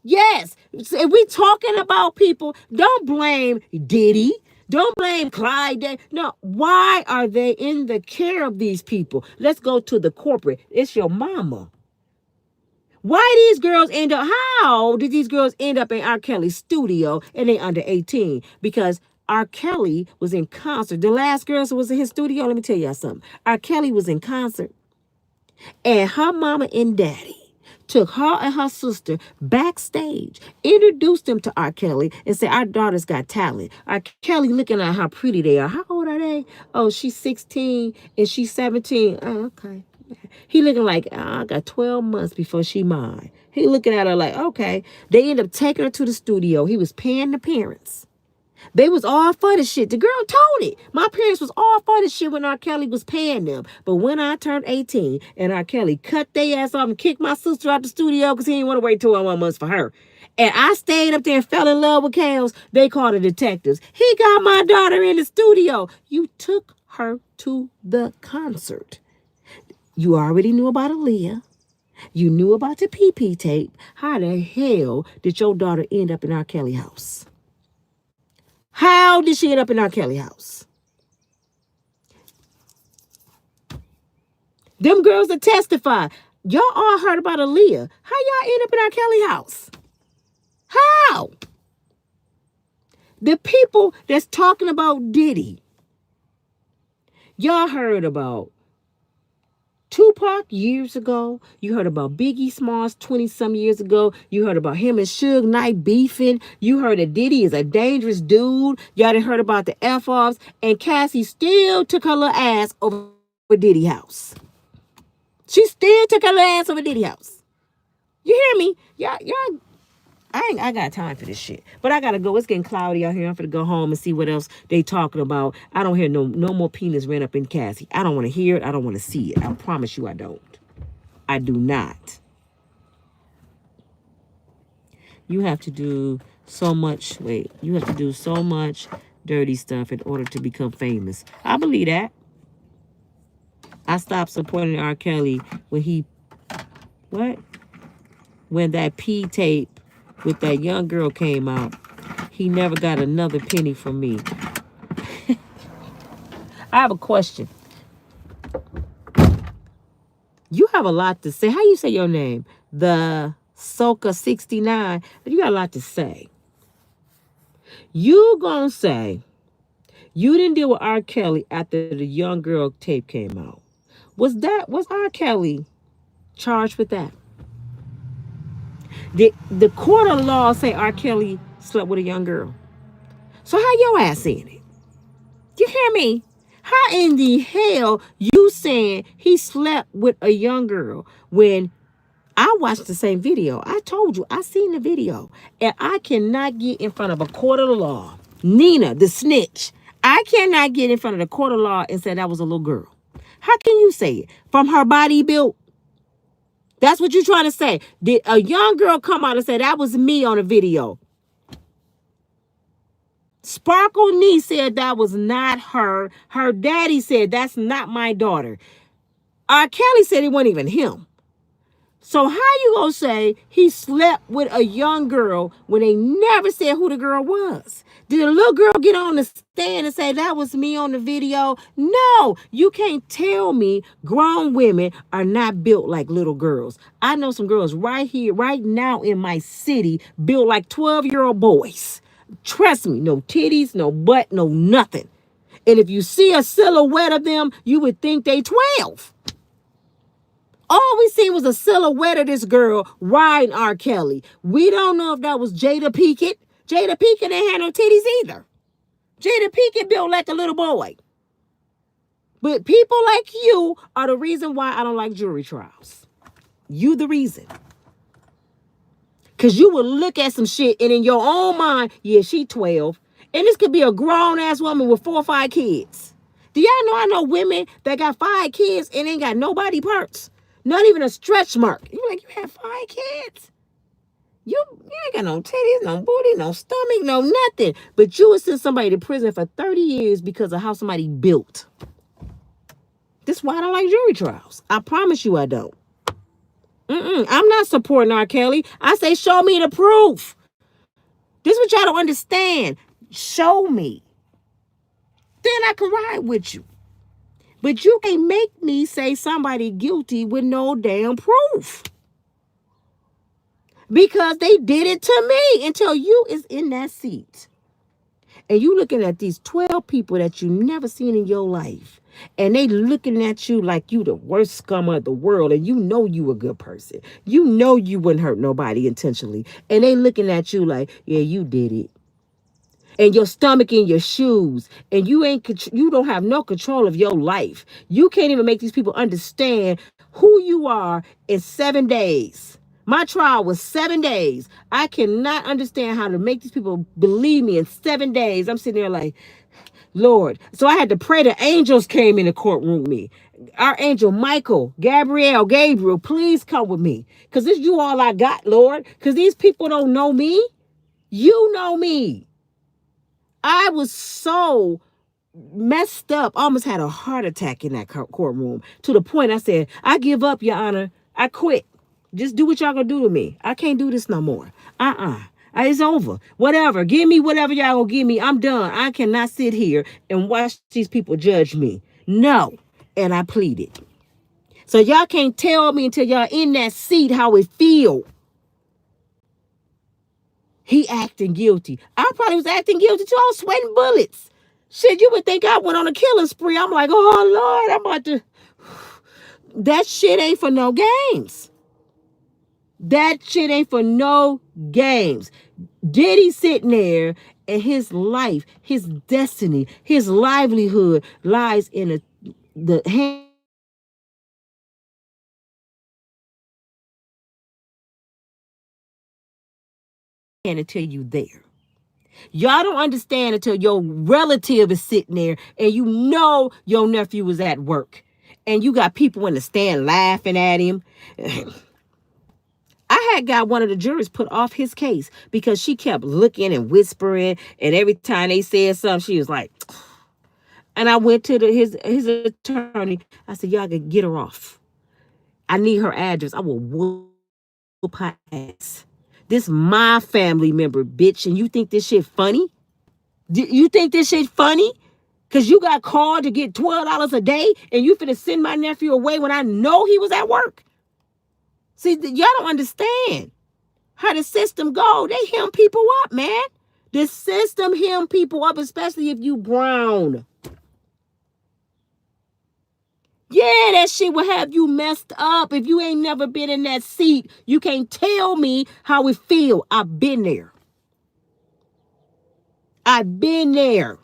Yes. If we talking about people, don't blame Diddy. Don't blame Clyde. No. Why are they in the care of these people? Let's go to the corporate. It's your mama. Why these girls end up, how did these girls end up in R. Kelly's studio and they under 18? Because R. Kelly was in concert. The last girl who was in his studio, let me tell y'all something. R. Kelly was in concert and her mama and daddy took her and her sister backstage, introduced them to R. Kelly and said, our daughter's got talent. R. Kelly looking at how pretty they are. How old are they? Oh, she's 16 and she's 17. Oh, okay. He looking like, I got 12 months before she mine. He looking at her like, okay. They end up taking her to the studio. He was paying the parents. They was all for the shit. The girl told it. My parents was all for the shit when R. Kelly was paying them. But when I turned 18 and R. Kelly cut their ass off and kicked my sister out the studio because he didn't want to wait 12 months for her. And I stayed up there and fell in love with Kels. They called the detectives. He got my daughter in the studio. You took her to the concert. You already knew about Aaliyah. You knew about the PP tape. How the hell did your daughter end up in R. Kelly house? How did she end up in R. Kelly house? Them girls that testify. Y'all all heard about Aaliyah. How y'all end up in R. Kelly house? How? The people that's talking about Diddy. Y'all heard about Tupac years ago. You heard about Biggie Smalls 20-some years ago. You heard about him and Suge Knight beefing. You heard that Diddy is a dangerous dude. Y'all done heard about the F-offs. And Cassie still took her little ass over Diddy house. She still took her little ass over Diddy house. You hear me? Y'all, I got time for this shit. But I gotta go. It's getting cloudy out here. I'm gonna go home and see what else they talking about. I don't hear no more penis ran up in Cassie. I don't want to hear it. I don't want to see it. I promise you I don't. I do not. You have to do so much. Wait. You have to do so much dirty stuff in order to become famous. I believe that. I stopped supporting R. Kelly when he... What? When that P tape with that young girl came out, he never got another penny from me. I have a question. You have a lot to say. How you say your name? The Soka 69. You got a lot to say. You gonna say you didn't deal with R. Kelly after the young girl tape came out. Was R. Kelly charged with that? The court of law say R. Kelly slept with a young girl. So how your ass in it? You hear me? How in the hell you saying he slept with a young girl when I watched the same video? I told you, I seen the video. And I cannot get in front of a court of law. Nina, the snitch. I cannot get in front of the court of law and say that was a little girl. How can you say it? From her body built? That's what you're trying to say. Did a young girl come out and say that was me on a video? Sparkle Nee said that was not her. Her daddy said that's not my daughter. R. Kelly said it wasn't even him. So how you gonna say he slept with a young girl when they never said who the girl was? Did a little girl get on the stand and say that was me on the video? No, you can't tell me grown women are not built like little girls. I know some girls right here, right now in my city, built like 12-year-old boys. Trust me, no titties, no butt, no nothing. And if you see a silhouette of them, you would think they 12. All we seen was a silhouette of this girl riding R. Kelly. We don't know if that was Jada Pinkett. Jada Pinkett ain't had no titties either. Jada Pinkett built like a little boy. But people like you are the reason why I don't like jury trials. You the reason. Because you will look at some shit and in your own mind, yeah, she 12. And this could be a grown-ass woman with 4 or 5 kids. Do y'all know I know women that got 5 kids and ain't got no body parts? Not even a stretch mark. You like, you have 5 kids? You ain't got no titties, no booty, no stomach, no nothing. But you would send somebody to prison for 30 years because of how somebody built. This is why I don't like jury trials. I promise you I don't. I'm not supporting R. Kelly. I say show me the proof. This is what y'all don't understand. Show me. Then I can ride with you. But you can't make me say somebody guilty with no damn proof. Because they did it to me until you is in that seat. And you looking at these 12 people that you never seen in your life. And they looking at you like you the worst scum of the world. And you know you a good person. You know you wouldn't hurt nobody intentionally. And they looking at you like, yeah, you did it. And your stomach in your shoes. And you don't have no control of your life. You can't even make these people understand who you are in 7 days. My trial was 7 days. I cannot understand how to make these people believe me in 7 days. I'm sitting there like, Lord. So I had to pray the angels came in the courtroom with me. Our angel Michael, Gabriel, please come with me. Because this is you all I got, Lord. Because these people don't know me. You know me. I was so messed up. I almost had a heart attack in that courtroom. To the point I said, I give up, Your Honor. I quit. Just do what y'all gonna do to me. I can't do this no more. It's over. Whatever. Give me whatever y'all gonna give me. I'm done. I cannot sit here and watch these people judge me. No. And I pleaded. So y'all can't tell me until y'all in that seat how it feel. He acting guilty. I probably was acting guilty too. I was sweating bullets. Shit, you would think I went on a killing spree. I'm like, oh Lord, I'm about to. That shit ain't for no games. That shit ain't for no games. Diddy sitting there and his life, his destiny, his livelihood lies in the hand until you there. Y'all don't understand until your relative is sitting there and you know your nephew was at work. And you got people in the stand laughing at him. I had got one of the jurors put off his case because she kept looking and whispering. And every time they said something, she was like, and I went to his attorney. I said, y'all can get her off. I need her address. I will whoop her ass. This my family member, bitch. And you think this shit funny? You think this shit funny? Because you got called to get $12 a day and you finna send my nephew away when I know he was at work? See, y'all don't understand how the system go. They hem people up, man. The system hem people up, especially if you brown. Yeah, that shit will have you messed up. If you ain't never been in that seat, you can't tell me how it feel. I've been there. I've been there.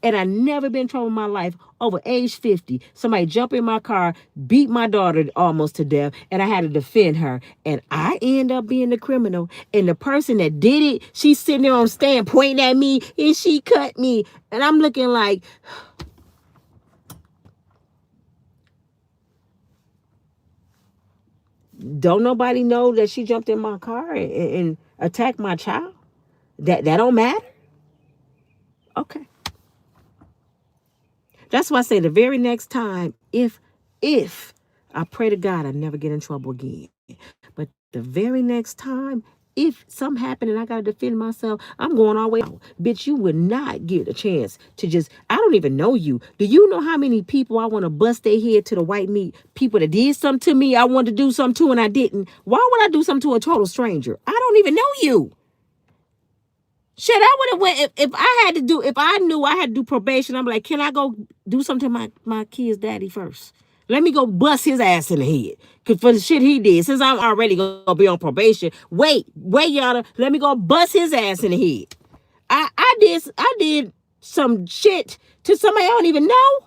And I never been in trouble in my life over age 50. Somebody jumped in my car, beat my daughter almost to death, and I had to defend her. And I end up being the criminal. And the person that did it, she's sitting there on stand pointing at me, and she cut me. And I'm looking like, don't nobody know that she jumped in my car and attacked my child? That don't matter? Okay. That's why I say the very next time, if I pray to God I never get in trouble again. But the very next time, if something happened and I got to defend myself, I'm going all the way out. Bitch, you would not get a chance to just, I don't even know you. Do you know how many people I want to bust their head to the white meat? People that did something to me, I wanted to do something to and I didn't. Why would I do something to a total stranger? I don't even know you. Shit, I would have went if I knew I had to do probation. I'm like, can I go do something to my kid's daddy first? Let me go bust his ass in the head. Cause for the shit he did, since I'm already gonna be on probation, wait, y'all. Let me go bust his ass in the head. I did some shit to somebody I don't even know.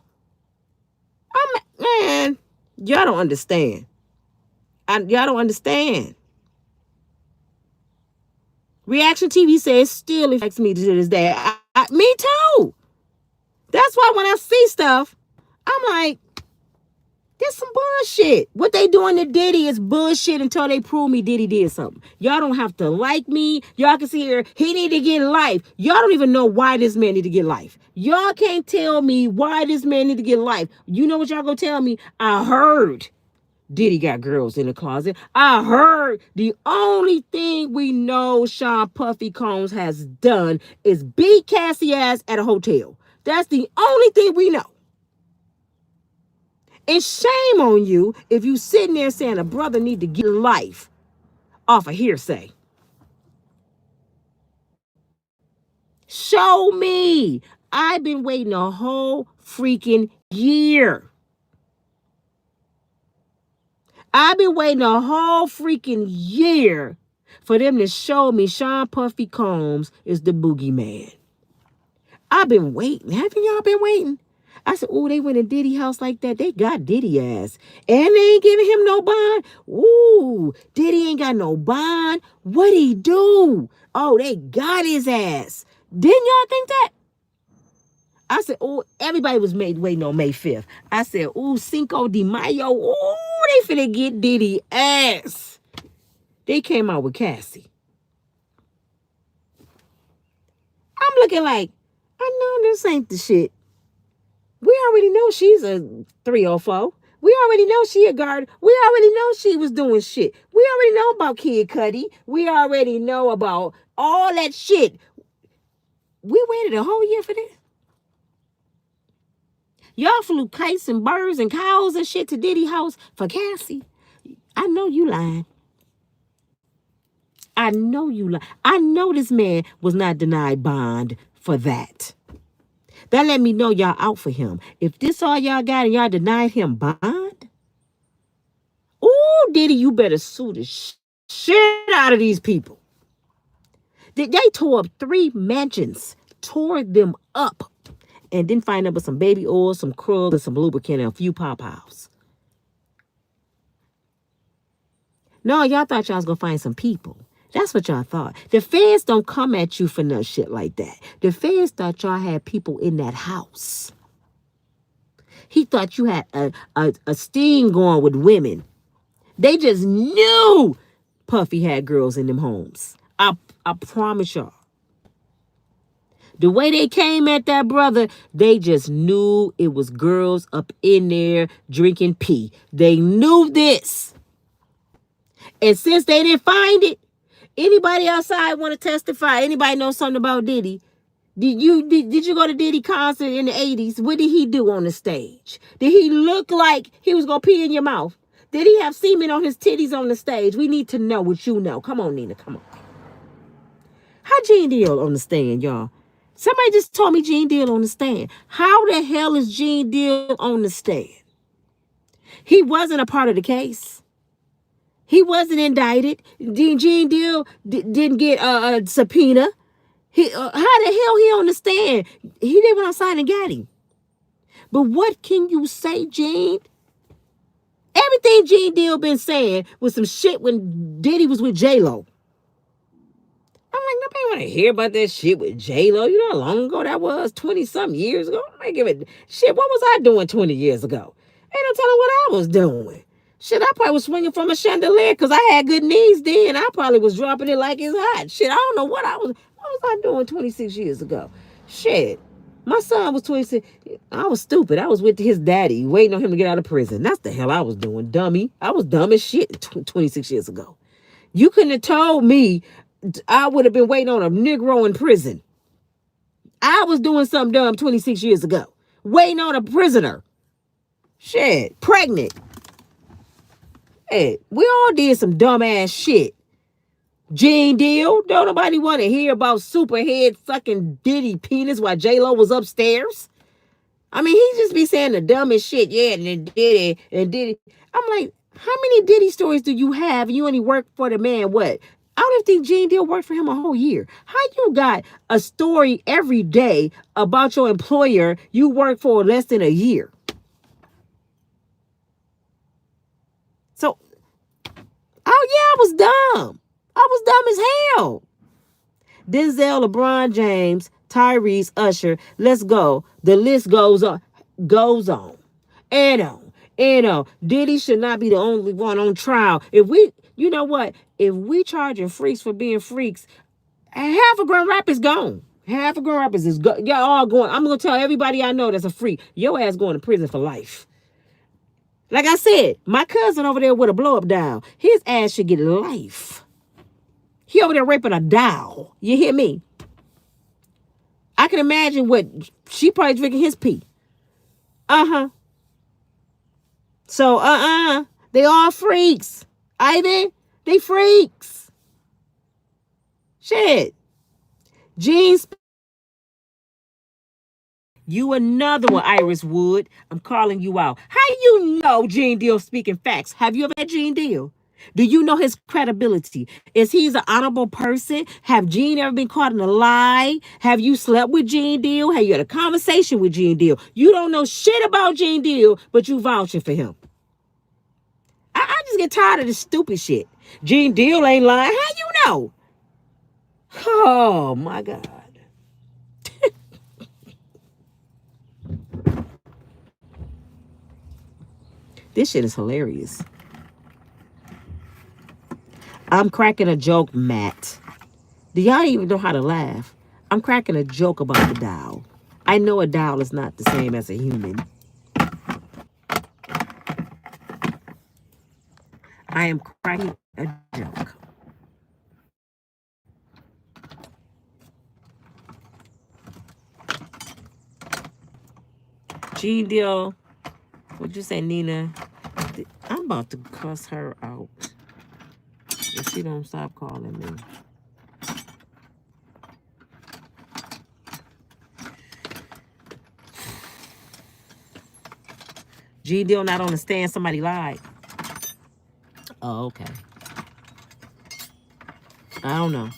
Man, y'all don't understand. Y'all don't understand. Reaction TV says still affects me to this day. Me too. That's why when I see stuff, I'm like, that's some bullshit. What they doing to Diddy is bullshit until they prove me Diddy did something. Y'all don't have to like me. Y'all can see here, he need to get life. Y'all don't even know why this man need to get life. Y'all can't tell me why this man need to get life. You know what y'all gonna tell me? I heard Diddy got girls in the closet. I heard the only thing we know Sean Puffy Combs has done is beat Cassie ass at a hotel. That's the only thing we know. And shame on you if you sitting there saying a brother need to get life off of hearsay. Show me. I've been waiting a whole freaking year. I've been waiting a whole freaking year for them to show me Sean Puffy Combs is the boogeyman. I've been waiting. Haven't y'all been waiting? I said, oh, they went in Diddy house like that. They got Diddy ass. And they ain't giving him no bond. Ooh, Diddy ain't got no bond. What'd he do? Oh, they got his ass. Didn't y'all think that? I said, oh, everybody was waiting on May 5th. I said, ooh, Cinco de Mayo. Ooh, they finna get Diddy ass. They came out with Cassie. I'm looking like, I know this ain't the shit. We already know she's a 304. We already know she a guard. We already know she was doing shit. We already know about Kid Cudi. We already know about all that shit. We waited a whole year for this. Y'all flew kites and birds and cows and shit to Diddy house for Cassie. I know you lying. I know you lying. I know this man was not denied bond for that. That let me know y'all out for him. If this all y'all got and y'all denied him bond, ooh, Diddy, you better sue the shit out of these people. They tore up 3 mansions, tore them up, and didn't find up with some baby oil, some Krug, and some lubricant, and a few pop-outs. No, y'all thought y'all was going to find some people. That's what y'all thought. The feds don't come at you for no shit like that. The feds thought y'all had people in that house. He thought you had a sting going with women. They just knew Puffy had girls in them homes. I promise y'all. The way they came at that brother, they just knew it was girls up in there drinking pee. They knew this. And since they didn't find it, anybody outside want to testify? Anybody know something about Diddy? Did you go to Diddy concert in the 80s? What did he do on the stage? Did he look like he was going to pee in your mouth? Did he have semen on his titties on the stage? We need to know what you know. Come on, Nina, come on. How Gene Deal on the stand, y'all? Somebody just told me Gene Deal on the stand. How the hell is Gene Deal on the stand? He wasn't a part of the case. He wasn't indicted. Gene Deal didn't get a subpoena. How the hell he on the stand? He didn't went outside and got him. But what can you say, Gene? Everything Gene Deal been saying was some shit when Diddy was with J-Lo. I'm like, nobody want to hear about that shit with J-Lo. You know how long ago that was? 20-something years ago? I give it shit. What was I doing 20 years ago? Ain't no telling what I was doing. Shit, I probably was swinging from a chandelier because I had good knees then. I probably was dropping it like it's hot. Shit, I don't know what was I doing 26 years ago? Shit. My son was 26. I was stupid. I was with his daddy, waiting on him to get out of prison. That's the hell I was doing, dummy. I was dumb as shit 26 years ago. You couldn't have told me I would have been waiting on a Negro in prison. I was doing something dumb 26 years ago. Waiting on a prisoner. Shit. Pregnant. Hey, we all did some dumb ass shit. Gene Deal. Don't nobody want to hear about superhead fucking Diddy penis while J-Lo was upstairs. I mean, he just be saying the dumbest shit. Yeah, and then Diddy. I'm like, how many Diddy stories do you have? You only work for the man, what? I don't think Gene Deal worked for him a whole year. How you got a story every day about your employer you work for less than a year? So, oh yeah, I was dumb. I was dumb as hell. Denzel, LeBron James, Tyrese, Usher. Let's go. The list goes on. Goes on. And on. And on. Diddy should not be the only one on trial. If we, you know what? If we charging freaks for being freaks, half of Grand Rapids gone. Half of Grand Rapids is go. Y'all all going. I'm gonna tell everybody I know that's a freak. Your ass going to prison for life. Like I said, my cousin over there with a blow up doll, his ass should get life. He over there raping a doll. You hear me? I can imagine what she probably drinking his pee. Uh-huh. So, they all freaks. Ivan, they freaks. Shit. Jeans. You another one, Iris Wood. I'm calling you out. How you know Gene Deal speaking facts? Have you ever met Gene Deal? Do you know his credibility? Is he an honorable person? Have Gene ever been caught in a lie? Have you slept with Gene Deal? Have you had a conversation with Gene Deal? You don't know shit about Gene Deal, but you vouching for him. I just get tired of this stupid shit. Gene Deal ain't lying. How you know? Oh, my God. This shit is hilarious. I'm cracking a joke, Matt. Do y'all even know how to laugh? I'm cracking a joke about the doll. I know a doll is not the same as a human. I am cracking a joke. Gene Deal, what'd you say, Nina? I'm about to cuss her out if she don't stop calling me. Gene Deal not understand somebody lied. Oh, okay. I don't know.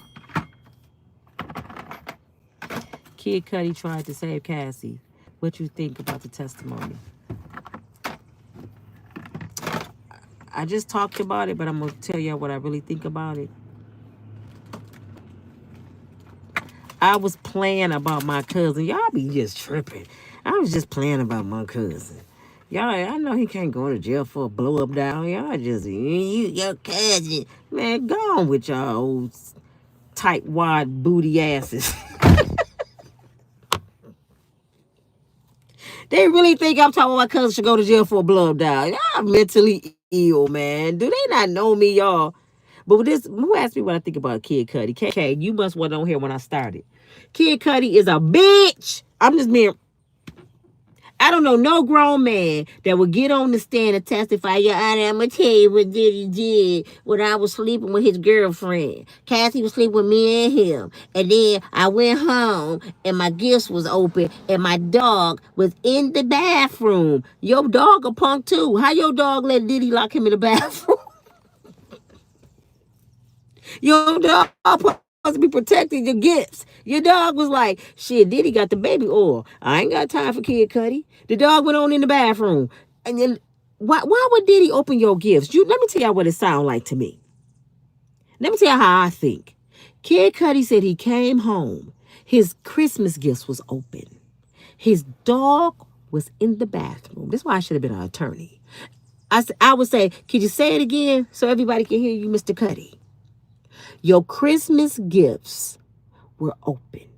Kid Cudi tried to save Cassie. What you think about the testimony? I just talked about it, but I'm going to tell you what I really think about it. I was playing about my cousin. Y'all be just tripping. I was just playing about my cousin. Y'all, I know he can't go to jail for a blow up down. Y'all just, your cousin. Man, go on with y'all old tight wad booty asses. They really think I'm talking about my cousin should go to jail for a blow up down. Y'all mentally ill, man. Do they not know me, y'all? But with this, who asked me what I think about Kid Cudi? KK, you must wasn't on here when I started. Kid Cudi is a bitch. I'm just being. I don't know no grown man that would get on the stand and testify. Your Honor, I'm going to tell you what Diddy did when I was sleeping with his girlfriend. Cassie was sleeping with me and him. And then I went home and my gifts was open and my dog was in the bathroom. Your dog a punk too. How your dog let Diddy lock him in the bathroom? Your dog supposed to be protecting your gifts. Your dog was like, shit, Diddy got the baby oil. I ain't got time for Kid Cudi. The dog went on in the bathroom. And then, why would Diddy open your gifts? Let me tell y'all what it sounds like to me. Let me tell you how I think. Kid Cudi said he came home. His Christmas gifts was open. His dog was in the bathroom. This is why I should have been an attorney. I would say, could you say it again so everybody can hear you, Mr. Cudi? Your Christmas gifts were open.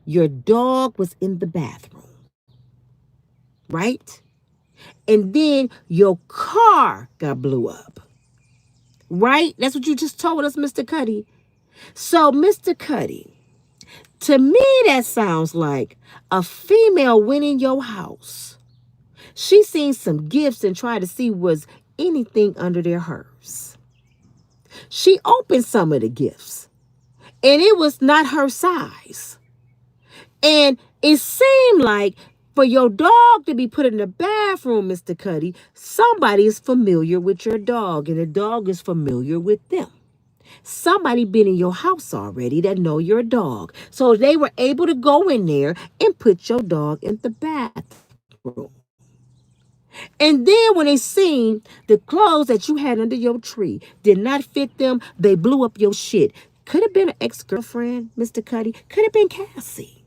Your dog was in the bathroom. Right? And then your car got blew up. Right? That's what you just told us, Mr. Cudi. So, Mr. Cudi, to me that sounds like a female went in your house. She seen some gifts and tried to see was anything under there hers. She opened some of the gifts. And it was not her size. And it seemed like for your dog to be put in the bathroom, Mr. Cudi, somebody is familiar with your dog and the dog is familiar with them. Somebody been in your house already that know your dog. So they were able to go in there and put your dog in the bathroom. And then when they seen the clothes that you had under your tree did not fit them, they blew up your shit. Could have been an ex-girlfriend, Mr. Cudi. Could have been Cassie.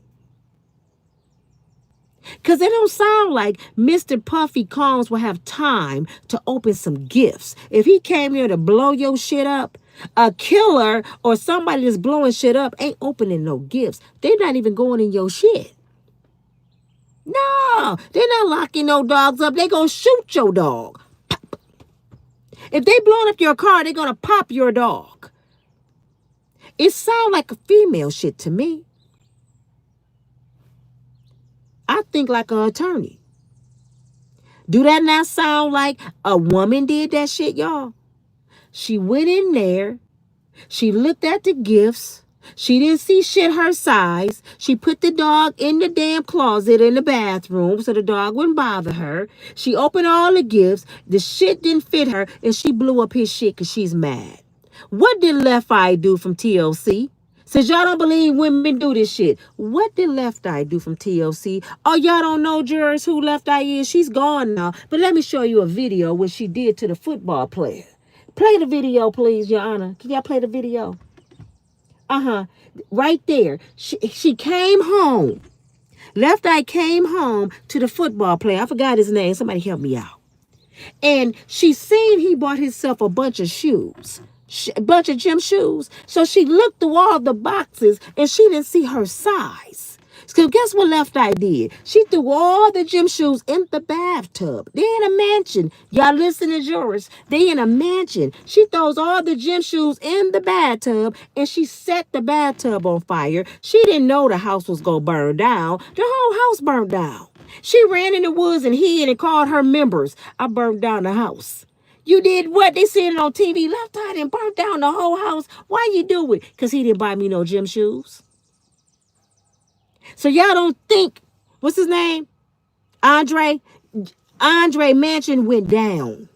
Because it don't sound like Mr. Puffy Combs will have time to open some gifts. If he came here to blow your shit up, a killer or somebody that's blowing shit up ain't opening no gifts. They're not even going in your shit. No, they're not locking no dogs up. They're going to shoot your dog. Pop. If they blowing up your car, they're going to pop your dog. It sounds like a female shit to me. I think like an attorney. Do that not sound like a woman did that shit, y'all? She went in there. She looked at the gifts. She didn't see shit her size. She put the dog in the damn closet in the bathroom so the dog wouldn't bother her. She opened all the gifts. The shit didn't fit her, and she blew up his shit because she's mad. What did Left Eye do from TLC? Since y'all don't believe women do this shit, what did Left Eye do from TLC? Oh, y'all don't know, jurors, who Left Eye is? She's gone now. But let me show you a video what she did to the football player. Play the video, please, Your Honor. Can y'all play the video? Right there. She came home. Left Eye came home to the football player. I forgot his name. Somebody help me out. And she seen he bought himself a bunch of shoes. A bunch of gym shoes. So she looked through all the boxes and she didn't see her size. So guess what Left Eye did? She threw all the gym shoes in the bathtub. They in a mansion. Y'all listen to jurors. They in a mansion. She throws all the gym shoes in the bathtub and she set the bathtub on fire. She didn't know the house was going to burn down. The whole house burned down. She ran in the woods and hid and called her members. I burned down the house. You did what? They said it on TV. Left Eye and burnt down the whole house. Why you do it? Because he didn't buy me no gym shoes. So y'all don't think, what's his name? Andre Mansion went down.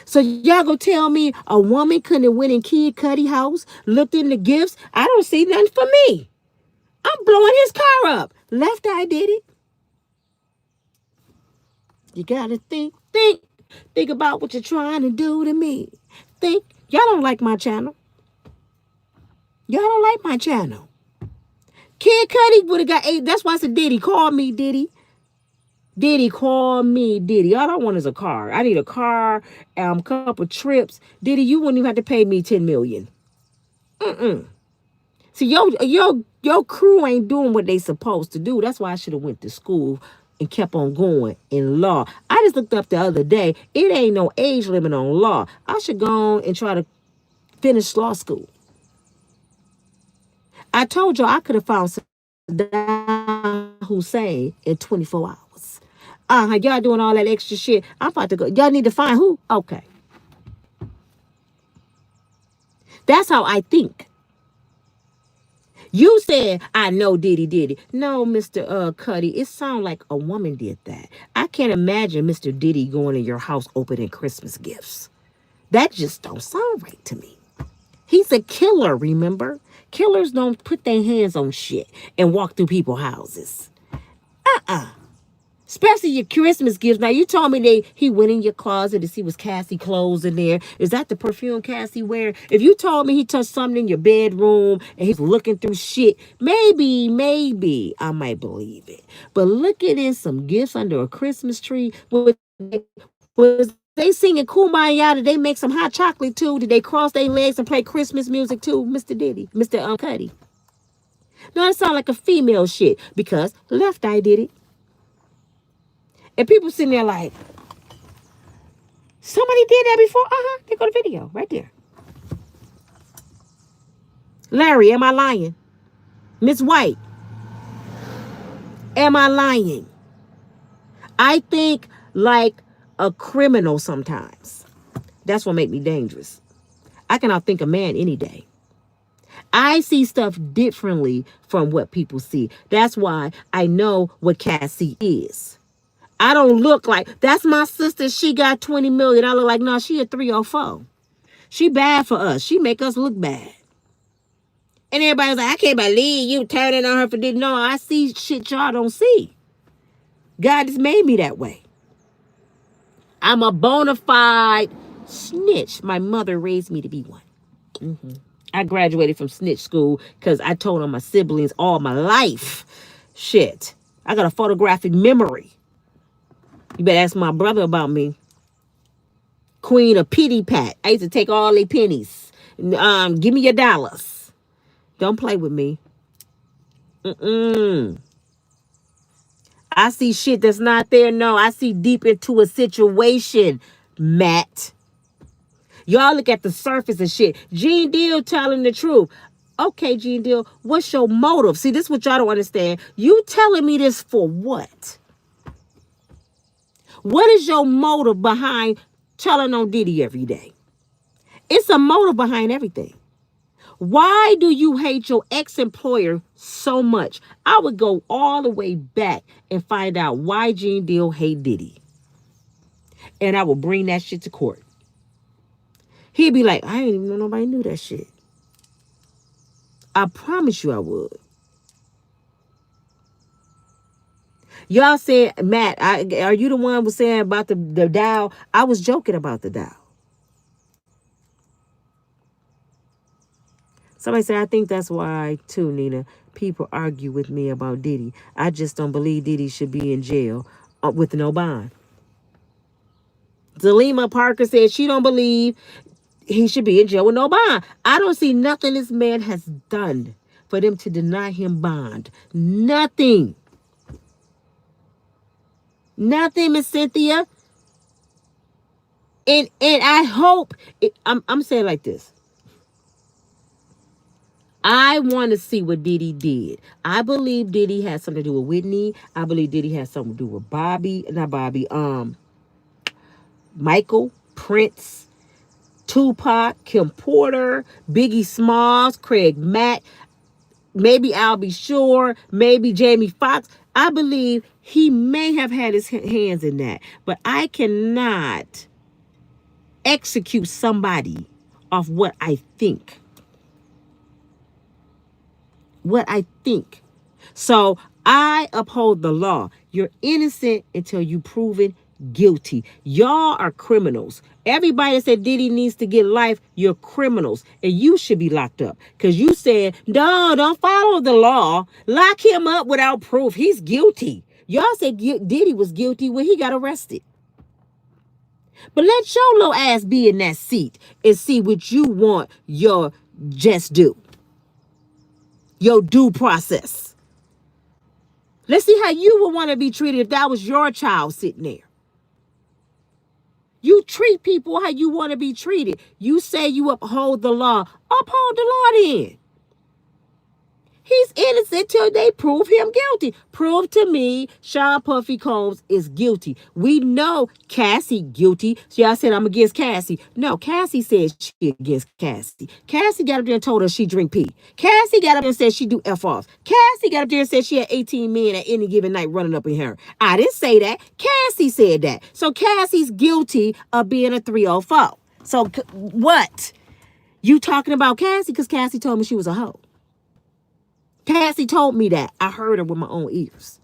So y'all gonna tell me a woman couldn't have went in Kid Cudi house, looked in the gifts? I don't see nothing for me. I'm blowing his car up. Left Eye did it. You gotta think about what you're trying to do to me. Think. Y'all don't like my channel. Y'all don't like my channel. Kid Cudi would have got 8. That's why I said Diddy. Call me Diddy. Diddy, call me Diddy. All I want is a car. I need a car, a couple trips. Diddy, you wouldn't even have to pay me $10 million. See, your crew ain't doing what they supposed to do. That's why I should have went to school and kept on going in law. I just looked up the other day. It ain't no age limit on law. I should go on and try to finish law school. I told you I could have found Saddam Hussein in 24 hours. Y'all doing all that extra shit. I'm about to go. Y'all need to find who? Okay. That's how I think. You said, I know Diddy did it. No, Mr. Cudi, it sounds like a woman did that. I can't imagine Mr. Diddy going to your house opening Christmas gifts. That just don't sound right to me. He's a killer, remember? Killers don't put their hands on shit and walk through people's houses. Especially your Christmas gifts. Now, you told me he went in your closet to see was Cassie clothes in there. Is that the perfume Cassie wear? If you told me he touched something in your bedroom and he's looking through shit, maybe I might believe it. But looking in some gifts under a Christmas tree, was they singing Kumbaya? Did they make some hot chocolate too? Did they cross their legs and play Christmas music too, Mr. Diddy, Mr. Cudi? No, it sounds like a female shit because Left Eye did it. And people sitting there like, somebody did that before? They go to video right there. Larry, am I lying? Miss White, am I lying? I think like a criminal sometimes. That's what make me dangerous. I can outthink a man any day. I see stuff differently from what people see. That's why I know what Cassie is. I don't look like, that's my sister, she got 20 million. I look like, no, she a 304. She bad for us. She make us look bad. And everybody's like, I can't believe you turning on her for this. No, I see shit y'all don't see. God just made me that way. I'm a bona fide snitch. My mother raised me to be one. I graduated from snitch school because I told on my siblings all my life. Shit. I got a photographic memory. You better ask my brother about me. Queen of pity pat. I used to take all their pennies. Give me your dollars. Don't play with me. I see shit that's not there. No, I see deep into a situation, Matt. Y'all look at the surface of shit. Gene Deal telling the truth. Okay, Gene Deal, what's your motive? See, this is what y'all don't understand. You telling me this for what? What is your motive behind telling on Diddy every day? It's a motive behind everything. Why do you hate your ex-employer so much? I would go all the way back and find out why Gene Deal hate Diddy. And I will bring that shit to court. He'd be like, I ain't even know nobody knew that shit. I promise you I would. Y'all said, Matt, are you the one who was saying about the dial? I was joking about the dial. Somebody said, I think that's why, too, Nina, people argue with me about Diddy. I just don't believe Diddy should be in jail with no bond. Zalima Parker said she don't believe he should be in jail with no bond. I don't see nothing this man has done for them to deny him bond. Nothing. Nothing, Miss Cynthia. And I hope, I'm saying like this. I want to see what Diddy did. I believe Diddy had something to do with Whitney. I believe Diddy had something to do with Michael, Prince, Tupac, Kim Porter, Biggie Smalls, Craig Mack, maybe Albie Shore, maybe Jamie Foxx. I believe he may have had his hands in that. But I cannot execute somebody off what I think. What I think. So I uphold the law. You're innocent until you proven guilty. Y'all are criminals. Everybody that said Diddy needs to get life, you're criminals. And you should be locked up. Because you said, no, don't follow the law. Lock him up without proof. He's guilty. Y'all said Diddy was guilty when he got arrested. But let your little ass be in that seat and see what you want your just do. Your due process. Let's see how you would want to be treated if that was your child sitting there. You treat people how you want to be treated. You say you uphold the law. Uphold the law then. He's innocent till they prove him guilty. Prove to me Sean Puffy Combs is guilty. We know Cassie guilty. So y'all said I'm against Cassie. No, Cassie said she against Cassie. Cassie got up there and told her she drink pee. Cassie got up there and said she do F-offs. Cassie got up there and said she had 18 men at any given night running up in her. I didn't say that. Cassie said that. So Cassie's guilty of being a 304. So what? You talking about Cassie because Cassie told me she was a hoe. Cassie told me that. I heard her with my own ears.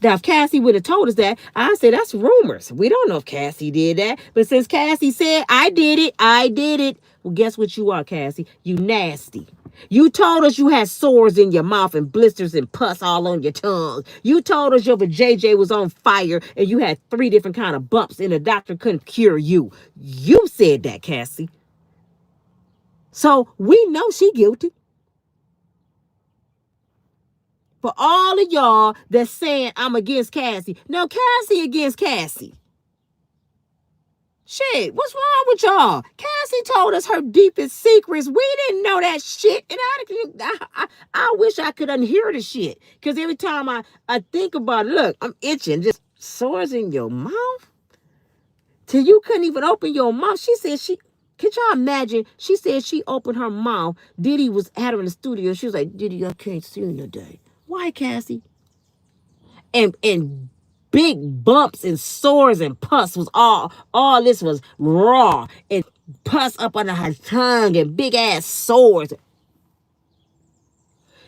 Now, if Cassie would have told us that, I'd say that's rumors. We don't know if Cassie did that. But since Cassie said, I did it. Well, guess what you are, Cassie? You nasty. You told us you had sores in your mouth and blisters and pus all on your tongue. You told us your vajayjay was on fire and you had 3 different kind of bumps and the doctor couldn't cure you. You said that, Cassie. So we know she guilty. For all of y'all that's saying I'm against Cassie. No, Cassie against Cassie. Shit, what's wrong with y'all? Cassie told us her deepest secrets. We didn't know that shit. And I wish I could unhear the shit. Because every time I think about it, look, I'm itching. Just sores in your mouth. Till you couldn't even open your mouth. She said could y'all imagine? She said she opened her mouth. Diddy had her in the studio. She was like, Diddy, I can't see you today. Why, Cassie? And big bumps and sores and pus was all this was raw and pus up under her tongue and big ass sores.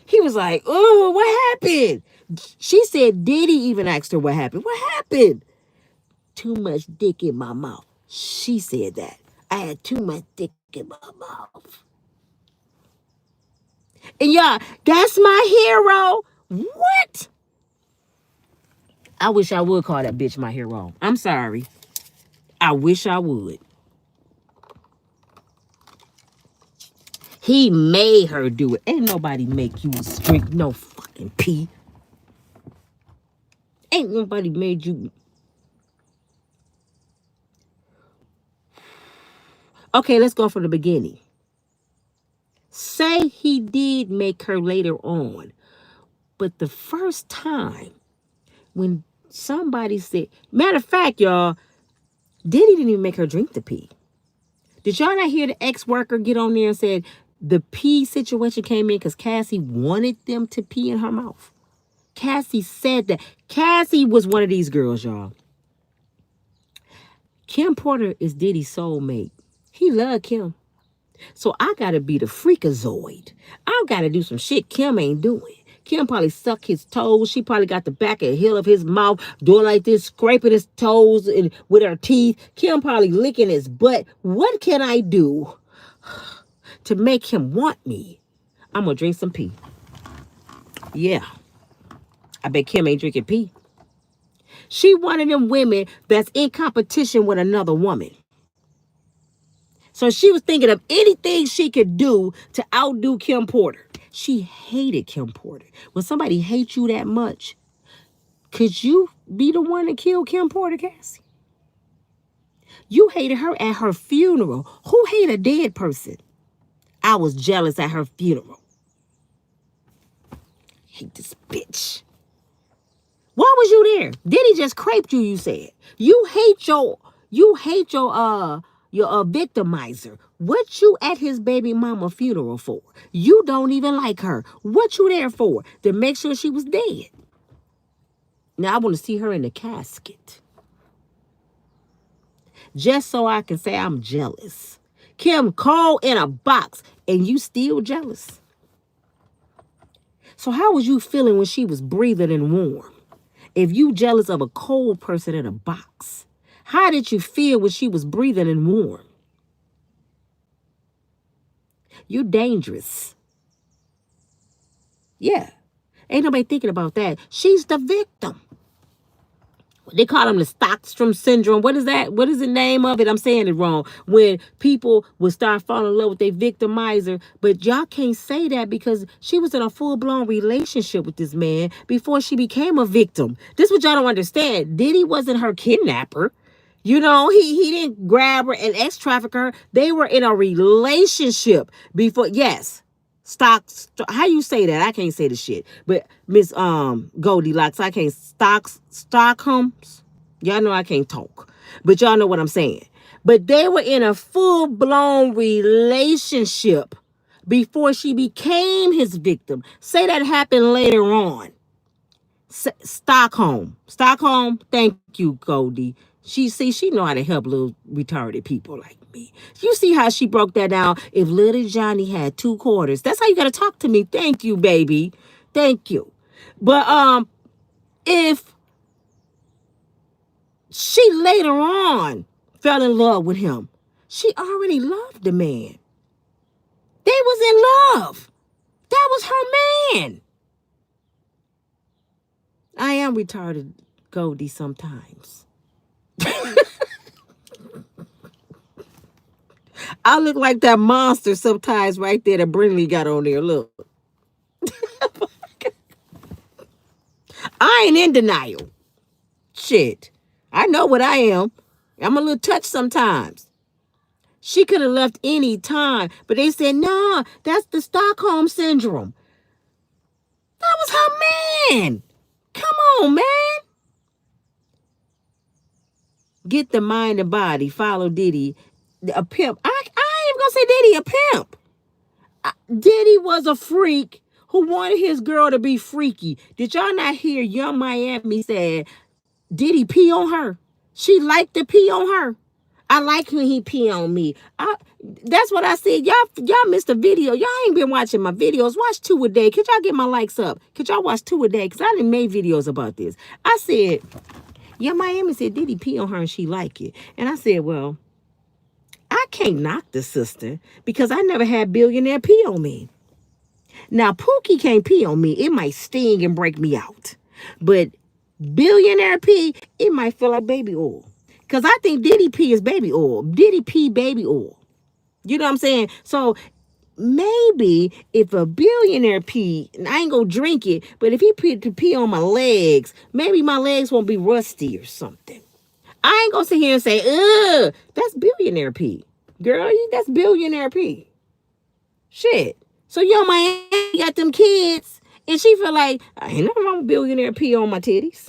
He was like, oh, what happened? She said Diddy even asked her what happened. What happened? Too much dick in my mouth. She said that. I had too much dick in my mouth. And y'all, that's my hero. What? I wish I would call that bitch my hero. I'm sorry. I wish I would. He made her do it. Ain't nobody make you drink no fucking pee. Ain't nobody made you. Okay, let's go from the beginning. Say he did make her later on. But the first time when somebody said, matter of fact, y'all, Diddy didn't even make her drink the pee. Did y'all not hear the ex-worker get on there and said the pee situation came in because Cassie wanted them to pee in her mouth? Cassie said that. Cassie was one of these girls, y'all. Kim Porter is Diddy's soulmate. He loved Kim. So I got to be the freakazoid. I got to do some shit Kim ain't doing. Kim probably sucked his toes. She probably got the back and heel of his mouth, doing like this, scraping his toes with her teeth. Kim probably licking his butt. What can I do to make him want me? I'm going to drink some pee. Yeah. I bet Kim ain't drinking pee. She one of them women that's in competition with another woman. So she was thinking of anything she could do to outdo Kim Porter. She hated Kim Porter. When somebody hates you that much, could you be the one to kill Kim Porter, Cassie? You hated her at her funeral. Who hate a dead person? I was jealous at her funeral. Hate this bitch. Why was you there? Diddy just craped you, you said. You hate your victimizer. What you at his baby mama funeral for? You don't even like her. What you there for? To make sure she was dead. Now I want to see her in the casket. Just so I can say I'm jealous. Kim called in a box and you still jealous. So how was you feeling when she was breathing and warm? If you jealous of a cold person in a box, how did you feel when she was breathing and warm? You're dangerous. Yeah. Ain't nobody thinking about that. She's the victim. They call them the Stockstrom syndrome. What is that? What is the name of it? I'm saying it wrong. When people will start falling in love with their victimizer. But y'all can't say that because she was in a full-blown relationship with this man before she became a victim. This is what y'all don't understand. Diddy wasn't her kidnapper. You know, he didn't grab her and ex-traffic her. They were in a relationship before. Yes. How you say that? I can't say the shit. But Miss Goldilocks, I can't Stockholms. Y'all know I can't talk. But y'all know what I'm saying. But they were in a full-blown relationship before she became his victim. Say that happened later on. Stockholm, thank you, Goldie. She know how to help little retarded people like me. You see how she broke that down? If little Johnny had 2 quarters, that's how you gotta talk to me. Thank you, baby. Thank you. But if she later on fell in love with him, she already loved the man. They was in love. That was her man. I am retarded, Goldie, sometimes. I look like that monster sometimes right there that Brindley got on there. Look. I ain't in denial. Shit. I know what I am. I'm a little touched sometimes. She could have left any time, but they said, nah, that's the Stockholm syndrome. That was her man. Come on, man. Get the mind and body. Follow Diddy. A pimp. I ain't gonna say Diddy a pimp. Diddy was a freak who wanted his girl to be freaky. Did y'all not hear Young Miami said Diddy pee on her? She liked to pee on her. I like when he pee on me. That's what I said. Y'all missed a video. Y'all ain't been watching my videos. Watch 2 a day. Could y'all get my likes up? Could y'all watch 2 a day? Because I didn't make videos about this. I said, Young Miami said Diddy pee on her and she like it. And I said, well, I can't knock the sister because I never had billionaire pee on me. Now, Pookie can't pee on me. It might sting and break me out. But billionaire pee, it might feel like baby oil. Because I think Diddy pee is baby oil. Diddy pee baby oil. You know what I'm saying? So maybe if a billionaire pee, I ain't gonna drink it, but if he pee on my legs, maybe my legs won't be rusty or something. I ain't gonna sit here and say, ugh, that's billionaire pee. Girl, that's billionaire pee. Shit. So yo, my aunt got them kids, and she feel like, I ain't nothing wrong with billionaire pee on my titties.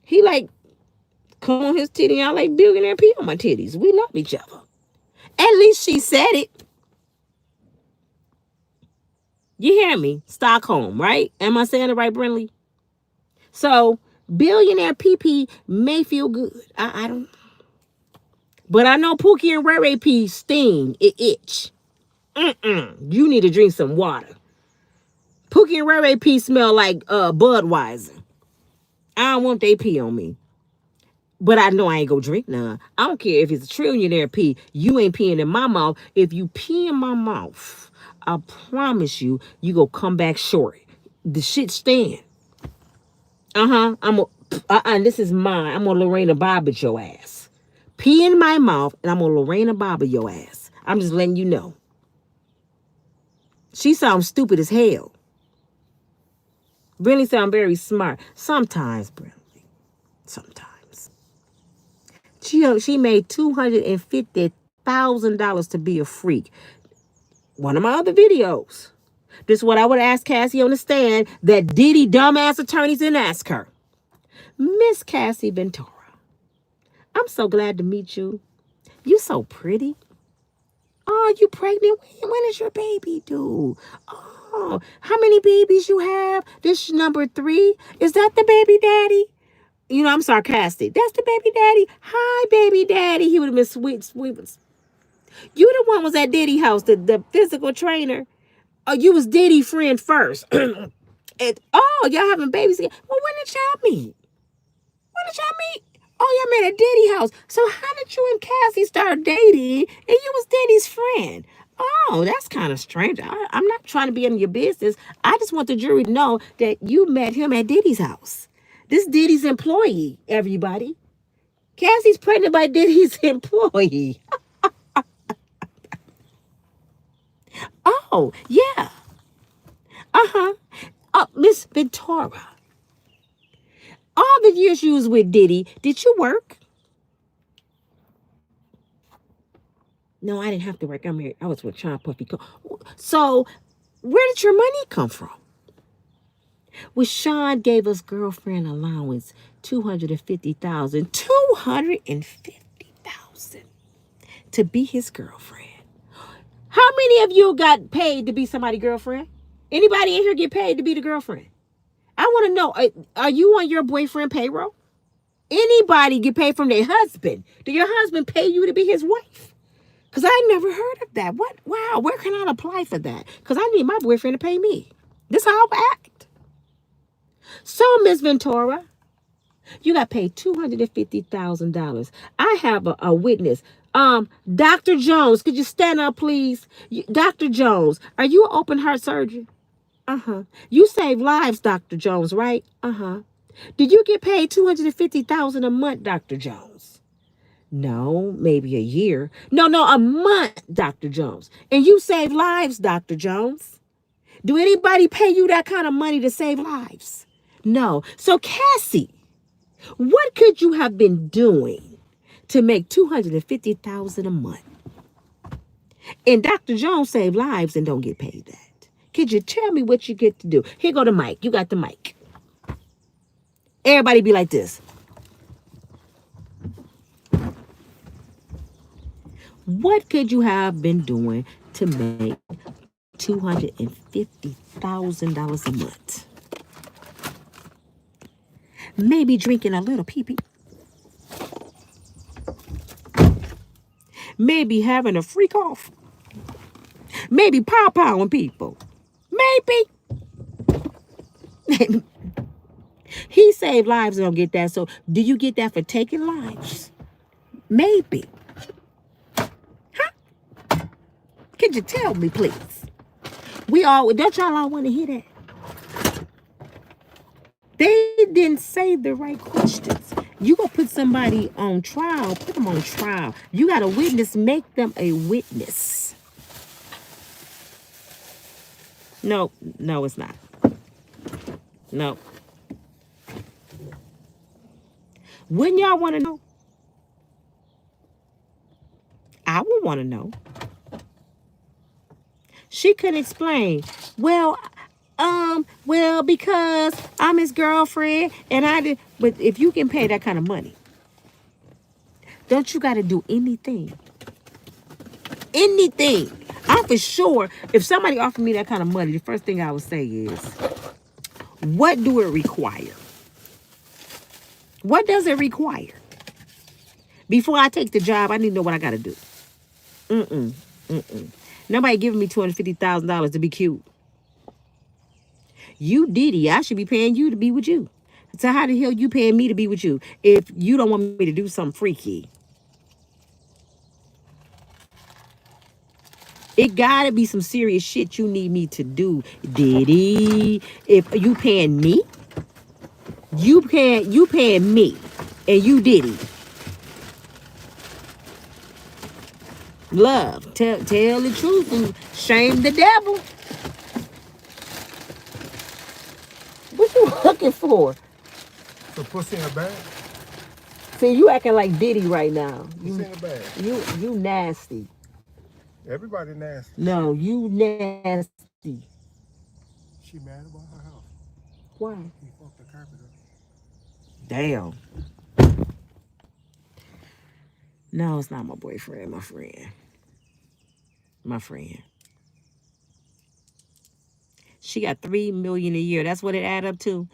He like, come on his titty, I like billionaire pee on my titties. We love each other. At least she said it. You hear me? Stockholm, right? Am I saying it right, Brinley? So, billionaire PP may feel good. I don't. But I know Pookie and Ray Ray P sting. It itch. You need to drink some water. Pookie and Ray Ray P smell like Budweiser. I don't want they pee on me. But I know I ain't gonna drink none. I don't care if it's a trillionaire pee. You ain't peeing in my mouth. If you pee in my mouth, I promise you, you go come back short. The shit stand. This is mine. I'm gonna Lorena Bobbitt your ass. Pee in my mouth, and I'm gonna Lorena Bobbitt your ass. I'm just letting you know. She sounds stupid as hell. Really sound very smart. Sometimes, Brinley. Sometimes. She made $250,000 to be a freak. One of my other videos. This is what I would ask Cassie on the stand that Diddy dumbass attorneys didn't ask her. Miss Cassie Ventura, I'm so glad to meet you. You so pretty. Oh, you pregnant? When is your baby due? Oh, how many babies you have? This is number 3. Is that the baby daddy? You know, I'm sarcastic. That's the baby daddy. Hi, baby daddy. He would have been sweet. You the one was at Diddy house, the physical trainer. Oh, you was Diddy friend first. Y'all having babies again. Well, when did y'all meet? Oh, y'all met at Diddy house. So how did you and Cassie start dating and you was Diddy's friend? Oh, that's kind of strange. I'm not trying to be in your business. I just want the jury to know that you met him at Diddy's house. This Diddy's employee, everybody. Cassie's pregnant by Diddy's employee. Oh, yeah. Oh, Miss Ventura. All the years you was with Diddy, did you work? No, I didn't have to work. I was with Sean Puffy. So, where did your money come from? Well, Sean gave us girlfriend allowance, $250,000. $250,000 to be his girlfriend. How many of you got paid to be somebody's girlfriend? Anybody in here get paid to be the girlfriend? I want to know, are you on your boyfriend payroll? Anybody get paid from their husband? Did your husband pay you to be his wife? Because I never heard of that. What? Wow, where can I apply for that? Because I need my boyfriend to pay me. This how I act. So, Miss Ventura, you got paid $250,000. I have a witness. Dr. Jones, could you stand up, please? Dr. Jones, are you an open heart surgeon? You save lives, Dr. Jones, right? Did you get paid $250,000 a month, Dr. Jones? No, maybe a year. No, a month, Dr. Jones. And you save lives, Dr. Jones. Do anybody pay you that kind of money to save lives? No. So, Cassie, what could you have been doing to make $250,000 a month? And Dr. Jones saved lives and don't get paid that. Could you tell me what you get to do? Here go the mic. You got the mic. Everybody be like this. What could you have been doing to make $250,000 a month? Maybe drinking a little pee-pee. Maybe having a freak off. Maybe pow-powing people. Maybe. He saved lives and don't get that. So do you get that for taking lives? Maybe. Huh? Could you tell me, please? Don't y'all all want to hear that? They didn't say the right questions. You gonna put somebody on trial, put them on trial. You got a witness, make them a witness. No, it's not. No. Wouldn't y'all want to know? I would want to know. She couldn't explain. Well, because I'm his girlfriend and I did. But if you can pay that kind of money, don't you got to do anything? Anything. I'm for sure. If somebody offered me that kind of money, the first thing I would say is, what do it require? What does it require? Before I take the job, I need to know what I got to do. Nobody giving me $250,000 to be cute. You Diddy, I should be paying you to be with you. So how the hell you paying me to be with you if you don't want me to do something freaky? It gotta be some serious shit you need me to do, Diddy. If you paying me, you paying me, and you Diddy. Love, tell the truth and shame the devil. What you looking for? The pussy in a bag? See, you acting like Diddy right now. Pussy in a bag. You nasty. Everybody nasty. No, you nasty. She mad about her house. Why? He fucked the carpet up. Damn. No, it's not my boyfriend, my friend. My friend. She got $3 million a year. That's what it add up to.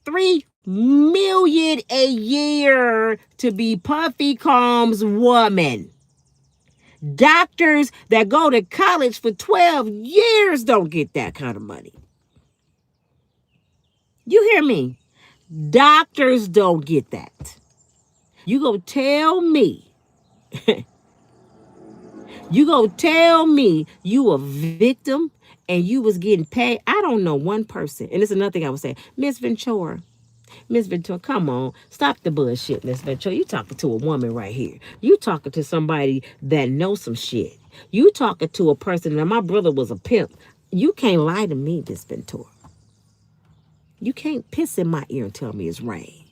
$3 million a year to be Puffy Combs' woman. Doctors that go to college for 12 years don't get that kind of money. You hear me? Doctors don't get that. You go tell me. You go tell me you a victim and you was getting paid. I don't know one person. And this is another thing I would say. Miss Ventura, come on. Stop the bullshit, Miss Ventura. You talking to a woman right here. You talking to somebody that knows some shit. You talking to a person. Now, my brother was a pimp. You can't lie to me, Miss Ventura. You can't piss in my ear and tell me it's rain.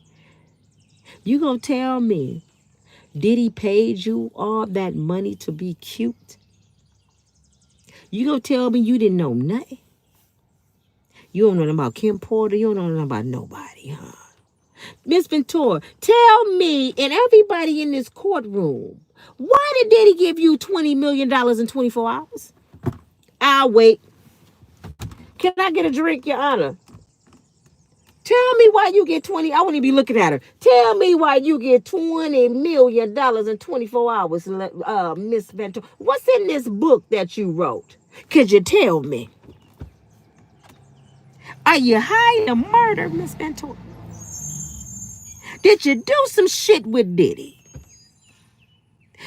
You gonna tell me Diddy paid you all that money to be cute? You gonna tell me you didn't know nothing? You don't know nothing about Kim Porter. You don't know nothing about nobody, huh? Miss Ventura, tell me and everybody in this courtroom, why did Diddy give you $20 million in 24 hours? I'll wait. Can I get a drink, Your Honor? Tell me why you get 20. I wouldn't even be looking at her. Tell me why you get $20 million in 24 hours, Miss Ventura. What's in this book that you wrote? Could you tell me? Are you high to murder, Miss Ventura? Did you do some shit with Diddy?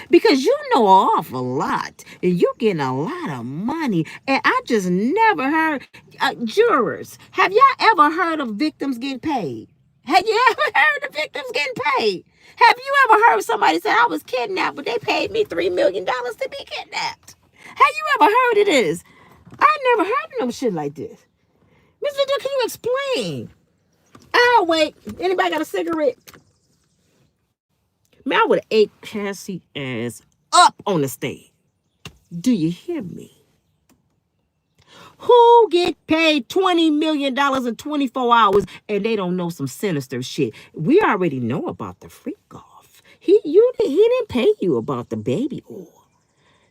Because you know an awful lot. And you getting a lot of money. And I just never heard, jurors, have y'all ever heard of victims getting paid? Have you ever heard of victims getting paid? Have you ever heard somebody say, I was kidnapped, but they paid me $3 million to be kidnapped? Have you ever heard of this? I never heard of no shit like this. Miss Ventura, can you explain? I'll wait. Anybody got a cigarette? Man, I would have ate Cassie ass up on the stage. Do you hear me? Who get paid $20 million in 24 hours and they don't know some sinister shit? We already know about the freak off. He didn't pay you about the baby oil.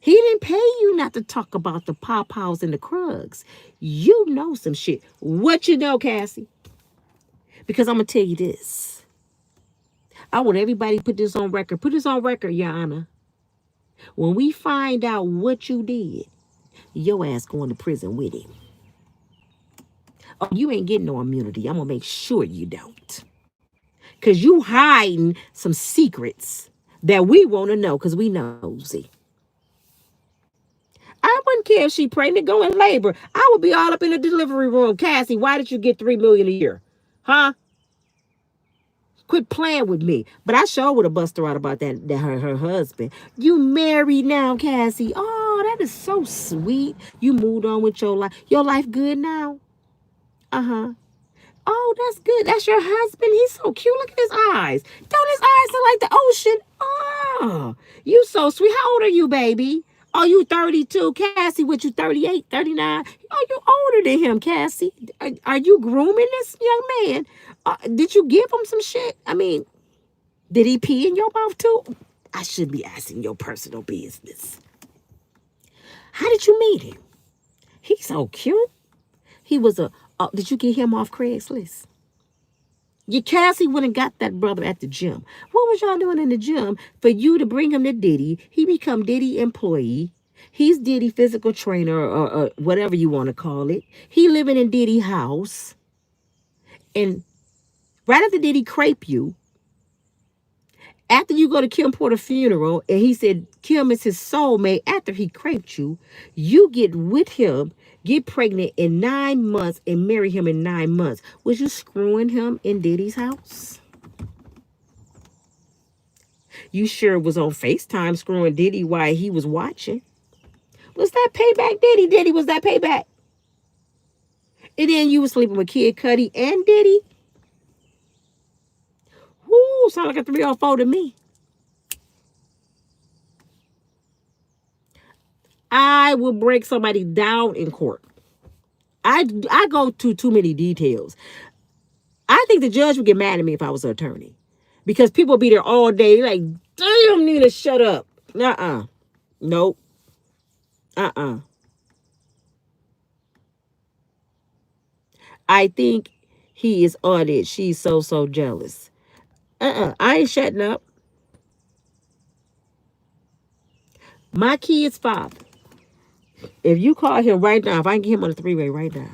He didn't pay you not to talk about the pawpaws and the Krugs. You know some shit. What you know, Cassie? Because I'm going to tell you this. I want everybody to put this on record. Put this on record, Your Honor. When we find out what you did, your ass going to prison with him. Oh, you ain't getting no immunity. I'm going to make sure you don't. Because you hiding some secrets that we want to know because we nosy. I I wouldn't care if she pregnant, go in labor. I would be all up in the delivery room. Cassie, why did you get $3 million a year? Huh? Quit playing with me. But I sure would have busted her out about that her husband. You married now, Cassie. Oh, that is so sweet. You moved on with your life. Your life good now? Uh-huh. Oh, that's good. That's your husband. He's so cute. Look at his eyes. Don't his eyes look like the ocean? Oh, you so sweet. How old are you, baby? Oh, you 32. Cassie, what, you 38, 39? Oh, you older than him, Cassie. Are you grooming this young man? Did you give him some shit? I mean, did he pee in your mouth too? I shouldn't be asking your personal business. How did you meet him? He's so cute. He was did you get him off Craigslist? Your Cassie went and got that brother at the gym. What was y'all doing in the gym for you to bring him to Diddy? He become Diddy employee. He's Diddy physical trainer or whatever you want to call it. He living in Diddy house. And right after Diddy crepe you, after you go to Kim Porter's funeral, and he said Kim is his soulmate after he craped you, you get with him, get pregnant in 9 months, and marry him in 9 months. Was you screwing him in Diddy's house? You sure was on FaceTime screwing Diddy while he was watching. Was that payback, Diddy? Diddy, was that payback? And then you was sleeping with Kid Cudi and Diddy? Whoo, sound like a 304 to me. I will break somebody down in court. I go to too many details. I think the judge would get mad at me if I was an attorney. Because people be there all day like, damn, Nina, shut up. Nuh-uh. Nope. I think he is on it. She's so jealous. I ain't shutting up. My kid's father. If you call him right now, if I can get him on the three-way right now,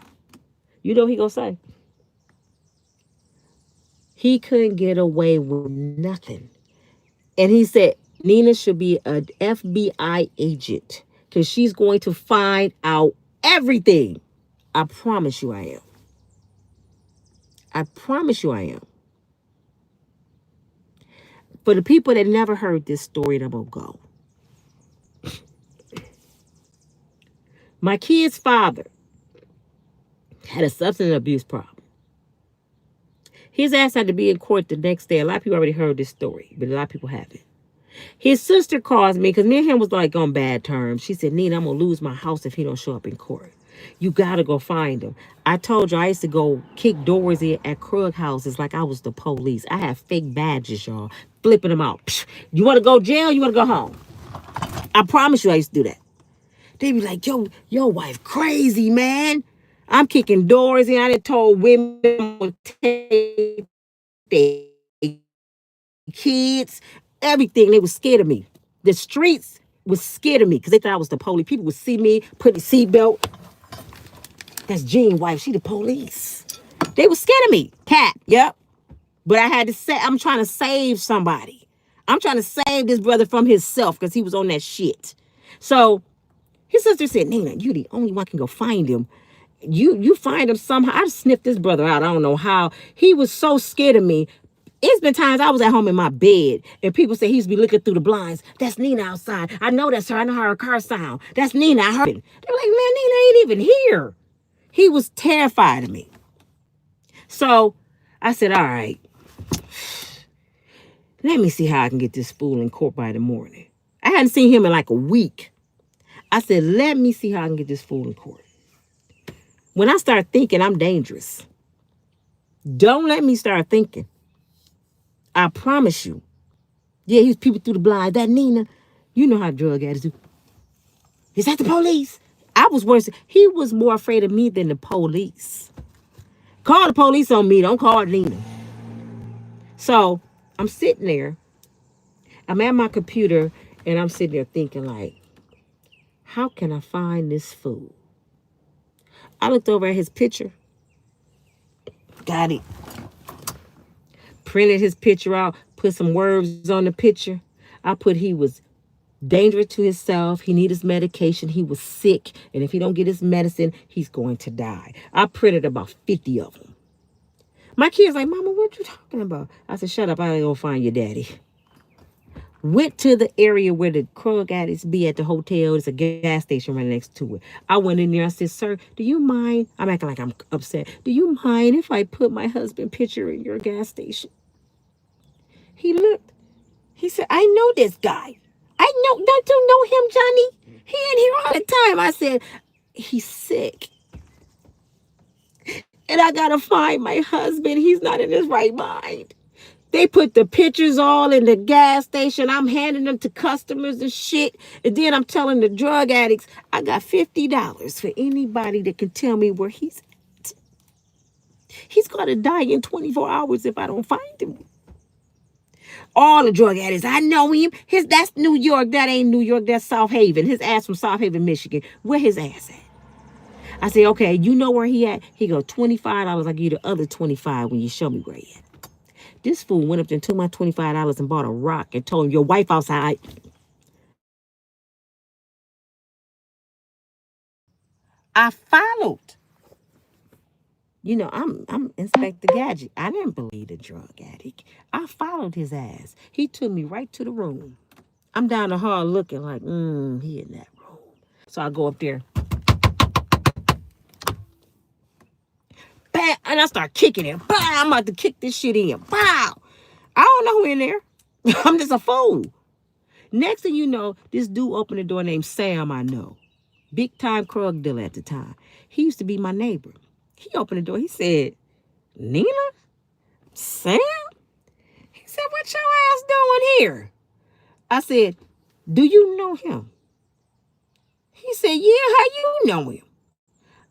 you know what he gonna say? He couldn't get away with nothing. And he said, Nina should be an FBI agent because she's going to find out everything. I promise you I am. I promise you I am. For the people that never heard this story, I'm going to go. My kid's father had a substance abuse problem. His ass had to be in court the next day. A lot of people already heard this story, but a lot of people haven't. His sister calls me because me and him was like on bad terms. She said, Nina, I'm going to lose my house if he don't show up in court. You got to go find him. I told you I used to go kick doors in at Krug houses like I was the police. I have fake badges, y'all, flipping them out. Psh, you want to go jail? You want to go home? I promise you I used to do that. They be like, yo, your wife crazy, man. I'm kicking doors in. I done told women to take their kids, everything. They was scared of me. The streets was scared of me because they thought I was the police. People would see me, put the seatbelt. That's Jean's wife. She the police. They were scared of me. Cat, yep. But I had to say, I'm trying to save somebody. I'm trying to save this brother from himself because he was on that shit. So his sister said, Nina, you the only one can go find him. You find him somehow. I sniffed this brother out. I don't know how. He was so scared of me. It's been times I was at home in my bed and people say he used to be looking through the blinds. That's Nina outside. I know that's her. I know how her car sound. That's Nina. I heard it. They're like, man, Nina ain't even here. He was terrified of me. So I said, all right, let me see how I can get this fool in court by the morning. I hadn't seen him in like a week. I said, let me see how I can get this fool in court. When I start thinking, I'm dangerous. Don't let me start thinking. I promise you. Yeah, he was peeping through the blinds. That Nina, you know how drug addicts do. Is that the police? I was worse. He was more afraid of me than the police. Call the police on me. Don't call Nina. So I'm sitting there. I'm at my computer and I'm sitting there thinking like, how can I find this fool? I looked over at his picture. Got it. Printed his picture out. Put some words on the picture. I put he was dangerous to himself. He need his medication. He was sick. And if he don't get his medicine, he's going to die. I printed about 50 of them. My kids like, Mama, what you talking about? I said, shut up. I gotta go find your daddy. Went to the area where the drug addicts be at the hotel. There's a gas station right next to it. I went in there. I said, sir, do you mind? I'm acting like I'm upset. Do you mind if I put my husband's picture in your gas station? He looked. He said, I know this guy. I know. Don't you know him, Johnny? He in here all the time. I said, he's sick. And I got to find my husband. He's not in his right mind. They put the pictures all in the gas station. I'm handing them to customers and shit. And then I'm telling the drug addicts, I got $50 for anybody that can tell me where he's at. He's going to die in 24 hours if I don't find him. All the drug addicts, I know him. That's New York. That ain't New York. That's South Haven. His ass from South Haven, Michigan. Where his ass at? I say, okay, you know where he at? He go, $25. I'll give you the other 25 when you show me where he at. This fool went up there and took my $25 and bought a rock and told him, your wife outside. I followed. You know, I'm Inspector Gadget. I didn't believe the drug addict. I followed his ass. He took me right to the room. I'm down the hall looking like, he in that room. So I go up there. Bam, and I start kicking him. Bam, I'm about to kick this shit in. Pow. I don't know who in there. I'm just a fool. Next thing you know, this dude opened the door named Sam I know. Big time drug dealer at the time. He used to be my neighbor. He opened the door. He said, Nina? Sam? He said, what your ass doing here? I said, do you know him? He said, yeah, how you know him?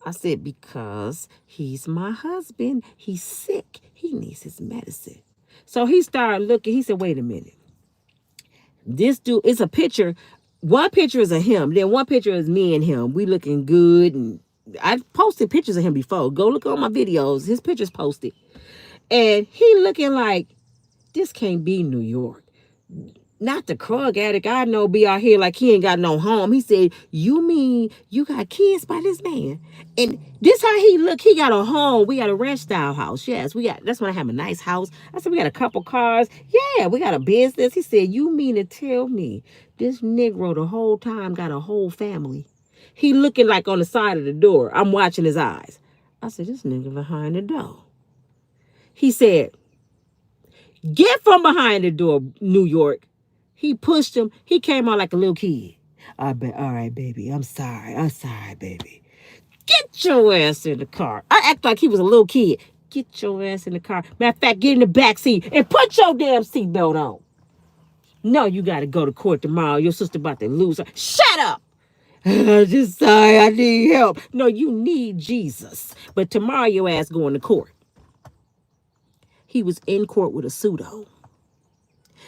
I said, because he's my husband. He's sick. He needs his medicine. So he started looking. He said, wait a minute. This dude, it's a picture. One picture is of him. Then one picture is me and him. We looking good. And I've posted pictures of him before. Go look on my videos. His picture's posted. And he looking like, this can't be New York. Not the drug addict I know be out here like he ain't got no home. He said, you mean you got kids by this man? And this how he look. He got a home. We got a ranch style house. Yes, that's when I have a nice house. I said, we got a couple cars. Yeah, we got a business. He said, you mean to tell me this Negro the whole time got a whole family? He looking like on the side of the door. I'm watching his eyes. I said, this nigga behind the door. He said, get from behind the door, New York. He pushed him. He came out like a little kid. All right, baby. I'm sorry. Baby. Get your ass in the car. I act like he was a little kid. Get your ass in the car. Matter of fact, get in the back seat and put your damn seatbelt on. No, you got to go to court tomorrow. Your sister about to lose her. Shut up. I'm just sorry. I need help. No, you need Jesus. But tomorrow your ass going to court. He was in court with a suit on.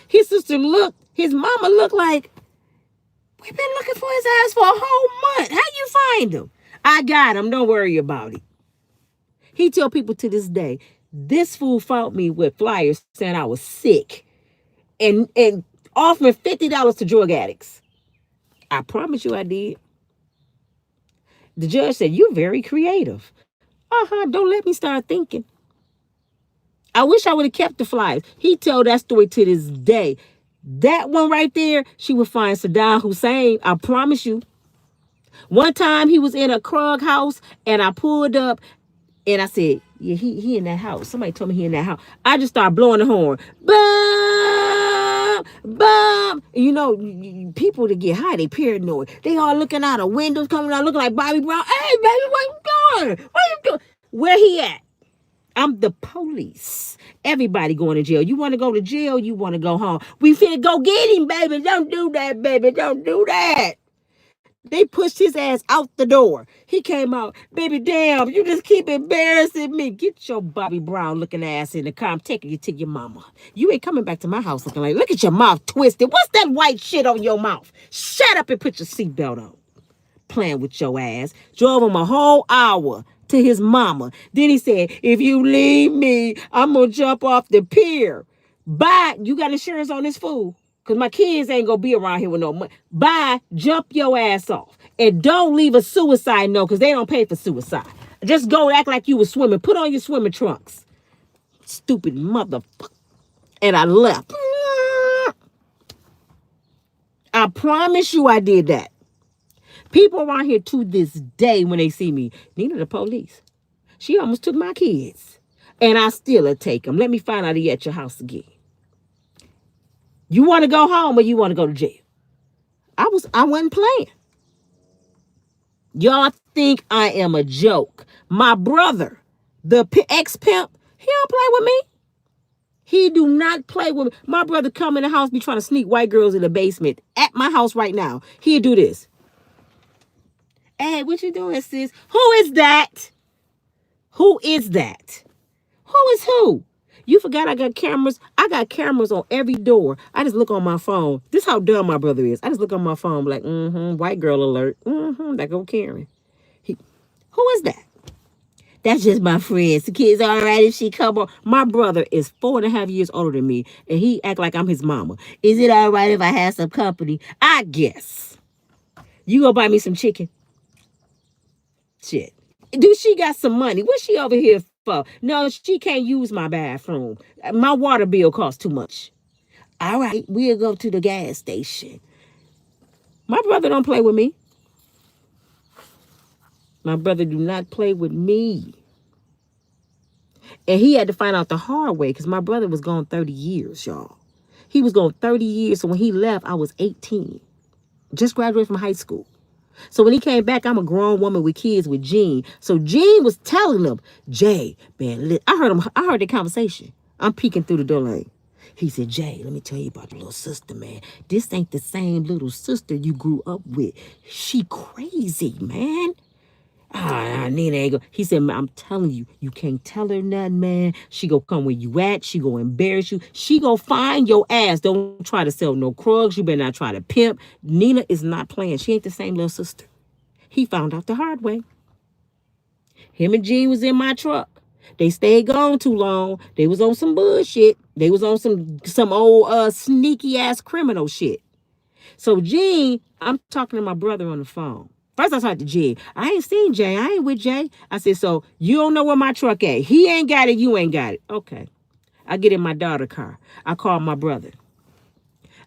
His sister looked, his mama looked like, we've been looking for his ass for a whole month. How you find him? I got him. Don't worry about it. He tell people to this day, this fool fought me with flyers saying I was sick and offering $50 to drug addicts. I promise you I did. The judge said, you're very creative. Don't let me start thinking. I wish I would have kept the flyers. He told that story to this day. That one right there, she would find Saddam Hussein. I promise you. One time he was in a Krug house and I pulled up and I said, yeah, he in that house. Somebody told me he in that house. I just started blowing the horn. Bum, bum. You know, people that get high, they paranoid. They all looking out of windows, coming out looking like Bobby Brown. Hey, baby, where you going? Where you going? Where he at? I'm the police. Everybody going to jail. You want to go to jail? You want to go home? We finna go get him, baby. Don't do that, baby. Don't do that. They pushed his ass out the door. He came out. Baby, damn, you just keep embarrassing me. Get your Bobby Brown looking ass in the car. I'm taking you to your mama. You ain't coming back to my house looking like, look at your mouth twisted. What's that white shit on your mouth? Shut up and put your seatbelt on. Playing with your ass. Drove him a whole hour to his mama. Then he said, if you leave me, I'm going to jump off the pier. Bye. You got insurance on this fool? Because my kids ain't going to be around here with no money. Bye. Jump your ass off. And don't leave a suicide note because they don't pay for suicide. Just go act like you were swimming. Put on your swimming trunks. Stupid motherfucker. And I left. I promise you I did that. People around here to this day when they see me, Nina the police. She almost took my kids. And I still take them. Let me find out he at your house again. You want to go home or you want to go to jail? I wasn't playing. Y'all think I am a joke. My brother, the ex-pimp, he don't play with me. He do not play with me. My brother come in the house, be trying to sneak white girls in the basement at my house right now. He'll do this. Hey, what you doing, sis? Who is that? Who is that? Who is who? You forgot I got cameras? I got cameras on every door. I just look on my phone. This is how dumb my brother is. I just look on my phone like, white girl alert. That go Karen. Who is that? That's just my friends. The kids all right if she come on. My brother is 4.5 years older than me, and he act like I'm his mama. Is it all right if I have some company? I guess. You go buy me some chicken? Shit. Do she got some money? What's she over here for? No, she can't use my bathroom. My water bill costs too much. All right, we'll go to the gas station. My brother don't play with me. My brother do not play with me. And he had to find out the hard way because my brother was gone 30 years, y'all. He was gone 30 years. So when he left, I was 18. Just graduated from high school. So when he came back, I'm a grown woman with kids with Gene. So Gene was telling him, Jay, man, I heard the conversation. I'm peeking through the door lane. He said, Jay, let me tell you about your little sister, man. This ain't the same little sister you grew up with. She crazy, man. Nina ain't go. He said, I'm telling you, you can't tell her nothing, man. She go come where you at. She go embarrass you. She go find your ass. Don't try to sell no drugs. You better not try to pimp. Nina is not playing. She ain't the same little sister. He found out the hard way. Him and Gene was in my truck. They stayed gone too long. They was on some bullshit. They was on some old sneaky ass criminal shit. So Gene, I'm talking to my brother on the phone. First I talked to Jay. I ain't seen Jay. I ain't with Jay. I said, so you don't know where my truck at. He ain't got it. You ain't got it. Okay. I get in my daughter's car. I call my brother.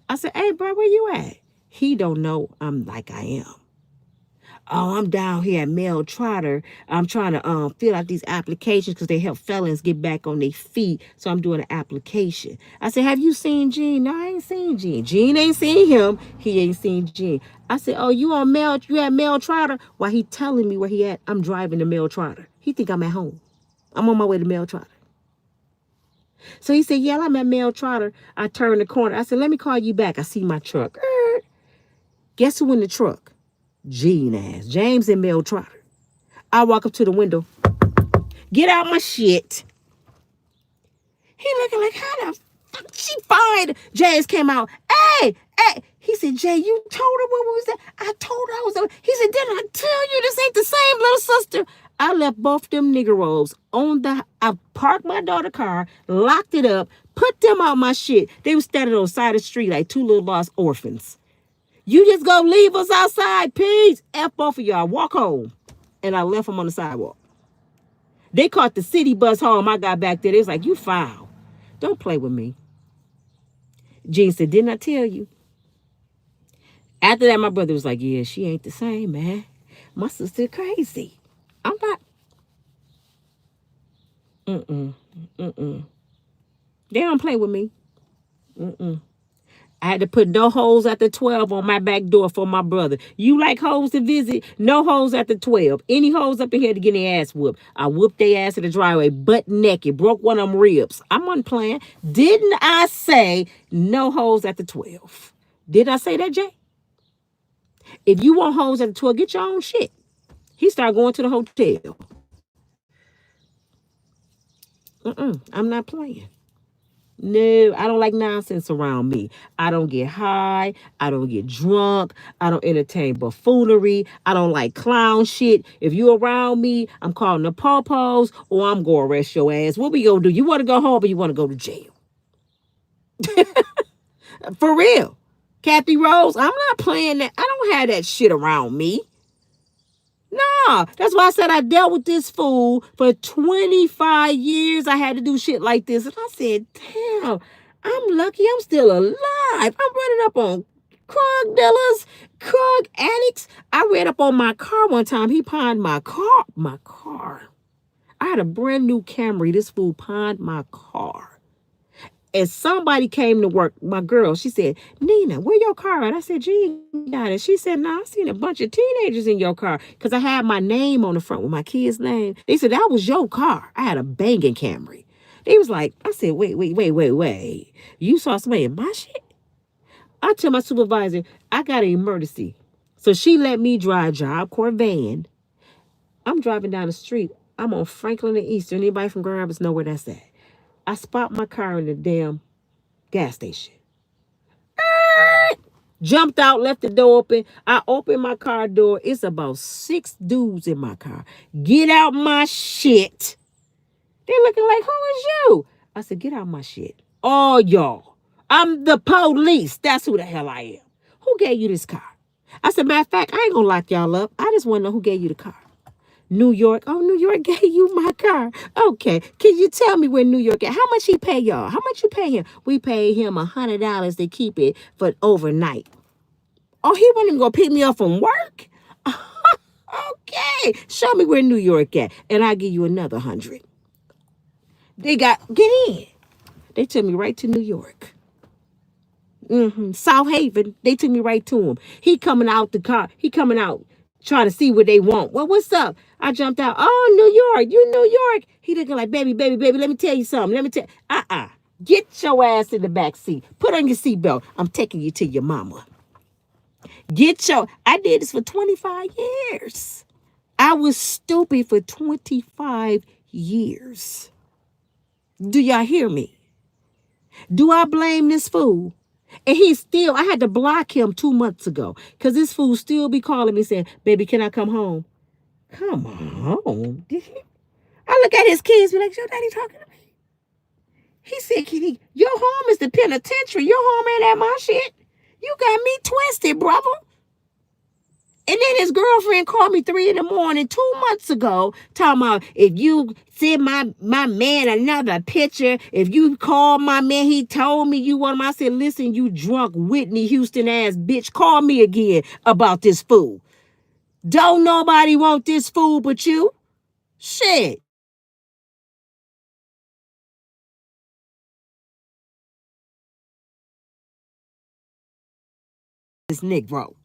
I said, hey, bro, where you at? He don't know I'm like I am. Oh, I'm down here at Mel Trotter. I'm trying to fill out these applications because they help felons get back on their feet. So I'm doing an application. I said, have you seen Gene? No, I ain't seen Gene. Gene ain't seen him. He ain't seen Gene. I said, oh, you at Mel Trotter? While he telling me where he at, I'm driving to Mel Trotter. He think I'm at home. I'm on my way to Mel Trotter. So he said, yeah, I'm at Mel Trotter. I turned the corner. I said, let me call you back. I see my truck. Guess who in the truck? Gene ass. James and Mel Trotter. I walk up to the window. Get out my shit. He looking like, how the fuck she find? James came out. Hey. He said, Jay, you told her what was that? I told her I was. He said, didn't I tell you this ain't the same little sister? I left both them niggeros I parked my daughter's car, locked it up, put them out my shit. They was standing on the side of the street like two little lost orphans. You just gonna leave us outside, peace. F both of y'all. Walk home. And I left them on the sidewalk. They caught the city bus home. I got back there. They was like, you foul. Don't play with me. Gene said, didn't I tell you? After that, my brother was like, yeah, she ain't the same, man. My sister crazy. I'm not. They don't play with me. I had to put no holes after 12 on my back door for my brother. You like hoes to visit? No holes after 12. Any hoes up in here to get their ass whooped. I whooped their ass in the driveway, butt naked, broke one of them ribs. I'm unplaying. Didn't I say no holes after 12? Did I say that, Jay? If you want hoes after 12, get your own shit. He started going to the hotel. I'm not playing. No, I don't like nonsense around me. I don't get high. I don't get drunk. I don't entertain buffoonery. I don't like clown shit. If you around me, I'm calling the popos or I'm going to arrest your ass. What we going to do? You want to go home or you want to go to jail? For real. Kathy Rose, I'm not playing that. I don't have that shit around me. No, that's why I said I dealt with this fool for 25 years. I had to do shit like this. And I said, damn, I'm lucky I'm still alive. I'm running up on drug dealers, drug addicts. I ran up on my car one time. He pawned my car. My car. I had a brand new Camry. This fool pawned my car. And somebody came to work, my girl, she said, Nina, where your car at? I said, Gee, got it. She said, no, I seen a bunch of teenagers in your car because I had my name on the front with my kid's name. They said, that was your car. I had a banging Camry. They was like, I said, wait. You saw somebody in my shit? I tell my supervisor, I got an emergency. So she let me drive Job Corps van. I'm driving down the street. I'm on Franklin and Eastern. Anybody from Grand Rapids know where that's at? I spot my car in the damn gas station. Jumped out, left the door open. I opened my car door. It's about 6 dudes in my car. Get out my shit. They looking like, who is you? I said, get out my shit. All y'all. I'm the police. That's who the hell I am. Who gave you this car? I said, matter of fact, I ain't gonna lock y'all up. I just want to know who gave you the car. New York. Oh, New York gave you my car. Okay. Can you tell me where New York at? How much he pay y'all? How much you pay him? We paid him $100 to keep it for overnight. Oh, he wasn't even gonna pick me up from work? Okay. Show me where New York at. And I'll give you another 100. They got, get in. They took me right to New York. South Haven. They took me right to him. He coming out the car. He coming out trying to see what they want. Well, what's up? I jumped out. Oh, New York. You New York. He looking like, baby. Let me tell you something. Let me tell. Get your ass in the back seat. Put on your seatbelt. I'm taking you to your mama. I did this for 25 years. I was stupid for 25 years. Do y'all hear me? Do I blame this fool? And I had to block him 2 months ago because this fool still be calling me saying, baby, can I come home? Come on. I look at his kids, be like, your daddy talking to me? He said, your home is the penitentiary. Your home ain't at my shit. You got me twisted, brother. And then his girlfriend called me 3 a.m. 2 months ago, talking about if you send my man another picture, if you call my man, he told me you want him. I said, listen, you drunk Whitney Houston ass bitch, call me again about this fool. Don't nobody want this fool but you. Shit. This Negro.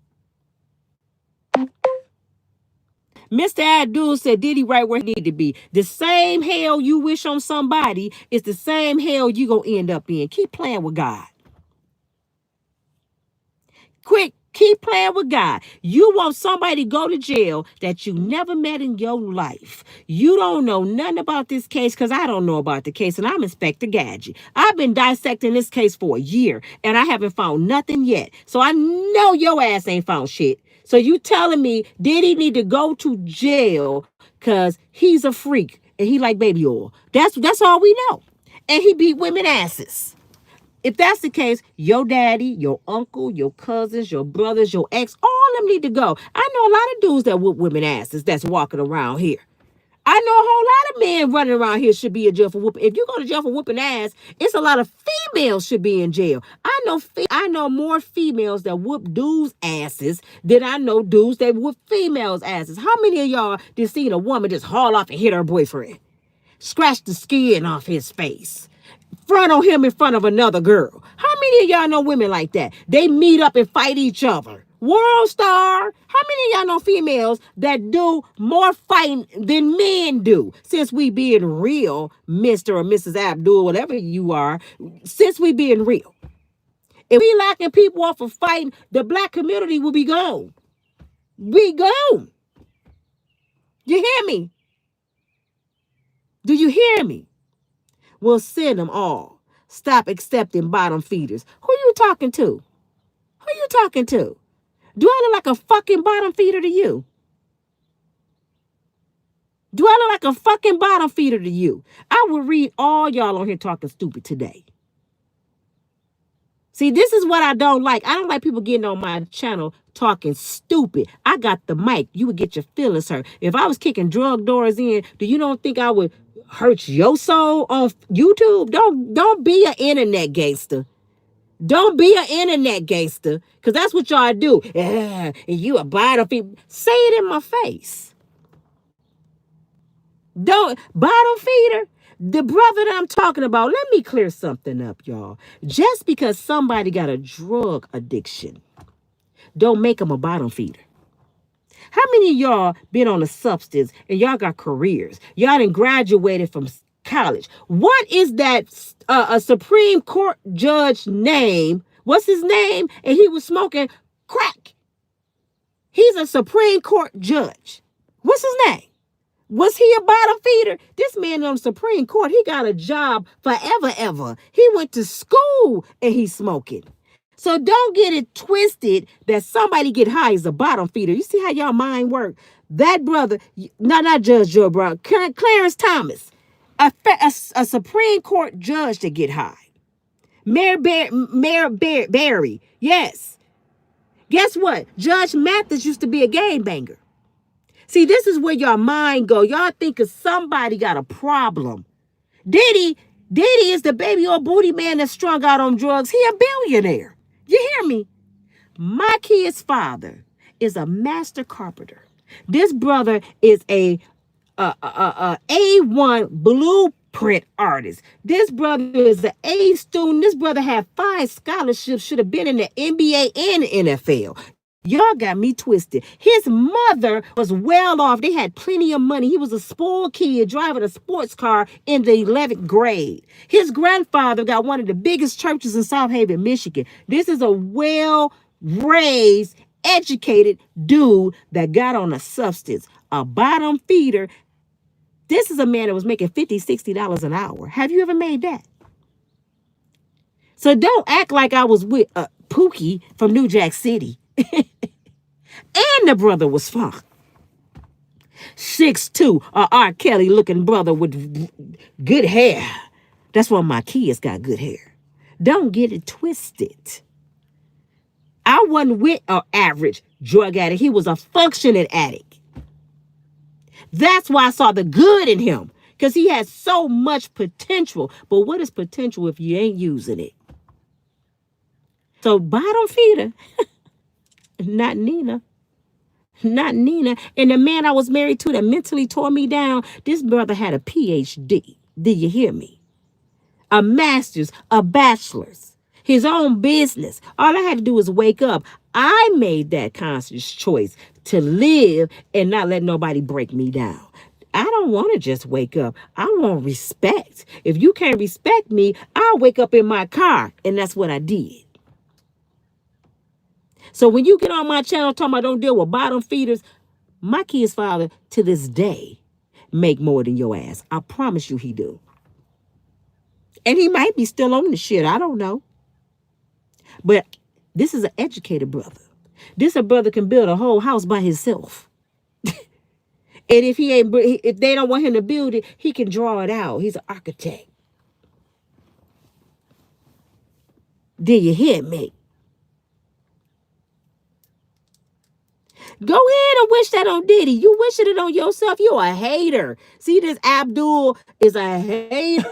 Mr. Abdul said, Diddy right where he need to be. The same hell you wish on somebody is the same hell you gonna end up in. Keep playing with God. Keep playing with God. You want somebody to go to jail that you never met in your life. You don't know nothing about this case because I don't know about the case, and I'm Inspector Gadget. I've been dissecting this case for a year, and I haven't found nothing yet. So I know your ass ain't found shit. So you telling me Diddy need to go to jail because he's a freak and he like baby oil. That's all we know. And he beat women asses. If that's the case, your daddy, your uncle, your cousins, your brothers, your ex, all of them need to go. I know a lot of dudes that whoop women asses that's walking around here. I know a whole lot of men running around here should be in jail for whooping. If you go to jail for whooping ass, it's a lot of females should be in jail. I know more females that whoop dudes' asses than I know dudes that whoop females' asses. How many of y'all just seen a woman just haul off and hit her boyfriend? Scratch the skin off his face. Front on him in front of another girl. How many of y'all know women like that? They meet up and fight each other. World star. How many of y'all know females that do more fighting than men do? Since we being real, Mr. or Mrs. Abdul, whatever you are, since we being real. If we locking people off of fighting, the black community will be gone. Be gone. You hear me? Do you hear me? We'll send them all. Stop accepting bottom feeders. Who you talking to? Who you talking to? Do I look like a fucking bottom feeder to you? Do I look like a fucking bottom feeder to you? I will read all y'all on here talking stupid today. See, this is what I don't like. I don't like people getting on my channel talking stupid. I got the mic. You would get your feelings hurt. If I was kicking drug doors in, do you don't think I would hurt your soul on YouTube? Don't be an internet gangster. Don't be an internet gangster, because that's what y'all do. And you a bottom feeder. Say it in my face. Don't bottom feeder. The brother that I'm talking about, let me clear something up, y'all. Just because somebody got a drug addiction, don't make them a bottom feeder. How many of y'all been on a substance and y'all got careers? Y'all done graduated from college. What is that a Supreme Court judge name? What's his name? And he was smoking crack. He's a Supreme Court judge. What's his name? Was he a bottom feeder? This man on the Supreme Court, he got a job forever, ever. He went to school and he's smoking. So don't get it twisted that somebody get high is a bottom feeder. You see how y'all mind work? That brother, not Judge Joe Brown, Clarence Thomas, a Supreme Court judge to get high. Mayberry, yes. Guess what? Judge Mathis used to be a gangbanger. See, this is where your mind go. Y'all think of somebody got a problem. Diddy is the baby old booty man that's strung out on drugs. He a billionaire. You hear me? My kid's father is a master carpenter. This brother is a A1 blueprint artist. This brother is an A student. This brother had 5 scholarships, should have been in the NBA and the NFL. Y'all got me twisted. His mother was well off. They had plenty of money. He was a spoiled kid driving a sports car in the 11th grade. His grandfather got one of the biggest churches in South Haven, Michigan. This is a well-raised, educated dude that got on a substance, a bottom feeder. This is a man that was making $50, $60 an hour. Have you ever made that? So don't act like I was with Pookie from New Jack City. And the brother was fine. 6'2", a R. Kelly looking brother with good hair. That's why my kids got good hair. Don't get it twisted. I wasn't with an average drug addict. He was a functioning addict. That's why I saw the good in him, because he had so much potential. But what is potential if you ain't using it? So bottom feeder. Not Nina. Not Nina. And the man I was married to that mentally tore me down, this brother had a PhD. Did you hear me? A master's, a bachelor's, his own business. All I had to do was wake up. I made that conscious choice to live and not let nobody break me down. I don't want to just wake up. I want respect. If you can't respect me, I'll wake up in my car. And that's what I did. So when you get on my channel talking about don't deal with bottom feeders, my kid's father to this day make more than your ass. I promise you he do. And he might be still on the shit. I don't know. But this is an educated brother. This a brother can build a whole house by himself. And if they don't want him to build it, he can draw it out. He's an architect. Do you hear me? Go ahead and wish that on Diddy. You wishing it on yourself. You a hater. See, this Abdul is a hater.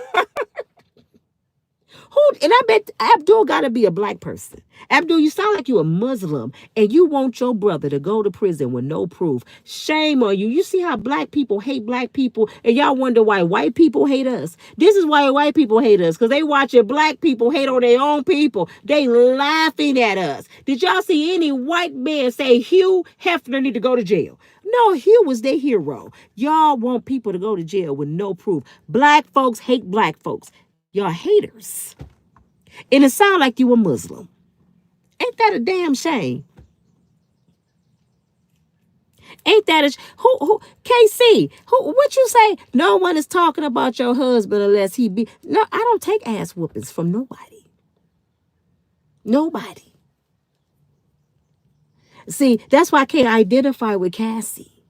And I bet Abdul got to be a black person. Abdul, you sound like you a Muslim and you want your brother to go to prison with no proof. Shame on you. You see how black people hate black people and y'all wonder why white people hate us. This is why white people hate us, because they watching black people hate on their own people. They laughing at us. Did y'all see any white man say Hugh Hefner need to go to jail? No, Hugh was their hero. Y'all want people to go to jail with no proof. Black folks hate black folks. Y'all haters. And it sound like you a Muslim. Ain't that a damn shame? Ain't that a who KC? What you say? No one is talking about your husband unless he be. No, I don't take ass whoopings from nobody. Nobody. See, that's why I can't identify with Cassie.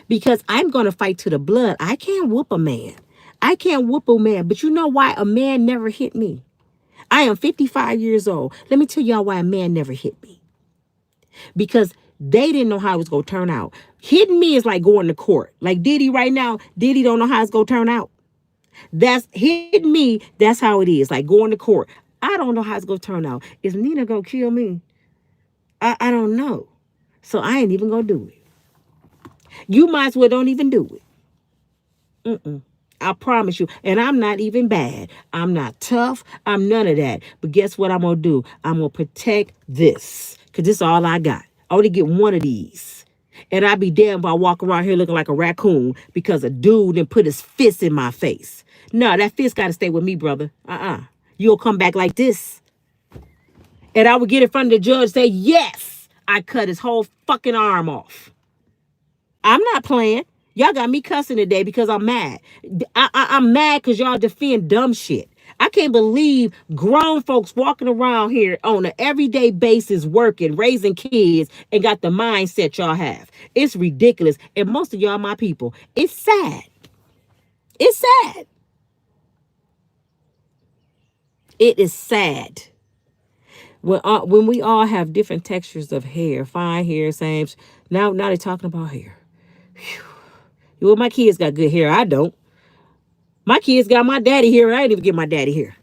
Because I'm gonna fight to the blood. I can't whoop a man. I can't whoop a man. But you know why a man never hit me? I am 55 years old. Let me tell y'all why a man never hit me. Because they didn't know how it was going to turn out. Hitting me is like going to court. Like Diddy right now, Diddy don't know how it's going to turn out. That's hitting me. That's how it is. Like going to court. I don't know how it's going to turn out. Is Nina going to kill me? I don't know. So I ain't even going to do it. You might as well don't even do it. I promise you. And I'm not even bad. I'm not tough. I'm none of that. But guess what I'm going to do? I'm going to protect this. Because this is all I got. I only get one of these. And I'd be damned if I walk around here looking like a raccoon because a dude done put his fist in my face. No, that fist got to stay with me, brother. You'll come back like this. And I would get in front of the judge and say, yes, I cut his whole fucking arm off. I'm not playing. Y'all got me cussing today because I'm mad. I'm mad because y'all defend dumb shit. I can't believe grown folks walking around here on an everyday basis working, raising kids, and got the mindset y'all have. It's ridiculous. And most of y'all my people. It's sad. It's sad. It is sad. When we all have different textures of hair, fine hair, same. Now they're talking about hair. Whew. Well, my kids got good hair. I don't. My kids got my daddy hair, and I didn't even get my daddy hair.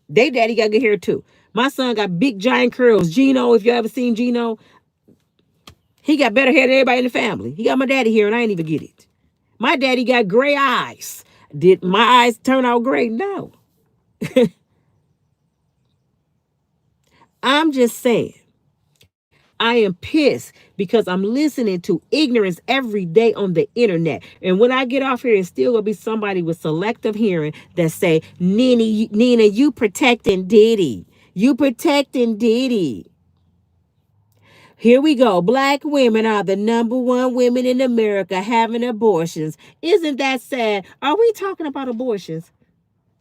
They daddy got good hair too. My son got big giant curls. Gino, if you ever seen Gino, he got better hair than everybody in the family. He got my daddy hair, and I didn't even get it. My daddy got gray eyes. Did my eyes turn out gray? No. I'm just saying, I am pissed because I'm listening to ignorance every day on the internet. And when I get off here, it's still going to be somebody with selective hearing that say, Nina, you protecting Diddy. You protecting Diddy. Here we go. Black women are the #1 women in America having abortions. Isn't that sad? Are we talking about abortions?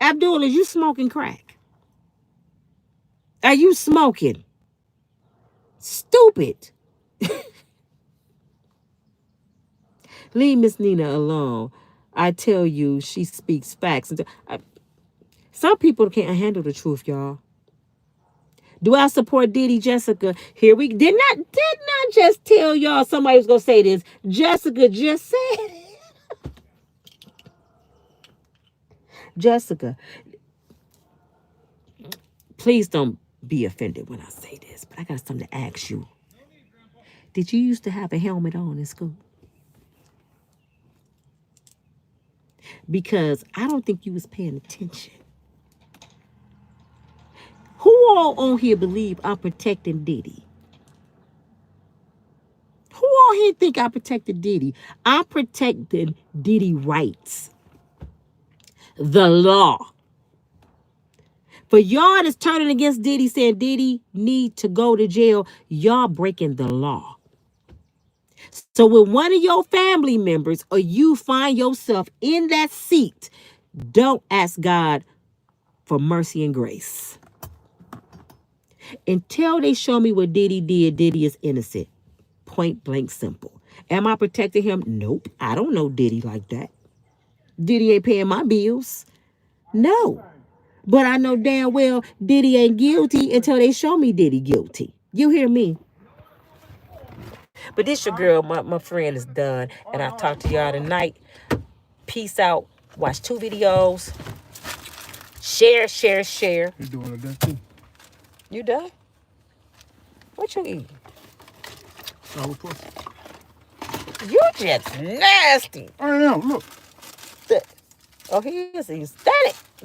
Abdul, is you smoking crack? Are you smoking? Stupid. Leave Miss Nina alone. I tell you, she speaks facts. Some people can't handle the truth, y'all. Do I support Diddy, Jessica? Here we did not just tell y'all somebody was gonna say this. Jessica just said it. Jessica, please don't be offended when I say this, but I got something to ask you. Did you used to have a helmet on in school? Because I don't think you was paying attention. Who all on here believe I'm protecting Diddy? Who all here think I protected Diddy? I'm protecting Diddy rights. The law. For y'all that's turning against Diddy, saying Diddy need to go to jail, y'all breaking the law. So when one of your family members or you find yourself in that seat, don't ask God for mercy and grace. Until they show me what Diddy did, Diddy is innocent. Point blank simple. Am I protecting him? Nope. I don't know Diddy like that. Diddy ain't paying my bills. No. But I know damn well Diddy ain't guilty until they show me Diddy guilty. You hear me? But this your girl, my friend is done. And I'll talk to y'all tonight. Peace out. Watch 2 videos. Share. You doing that too? You done? What you eating? Sour pussy. You just nasty. I am. Look. Oh, he is.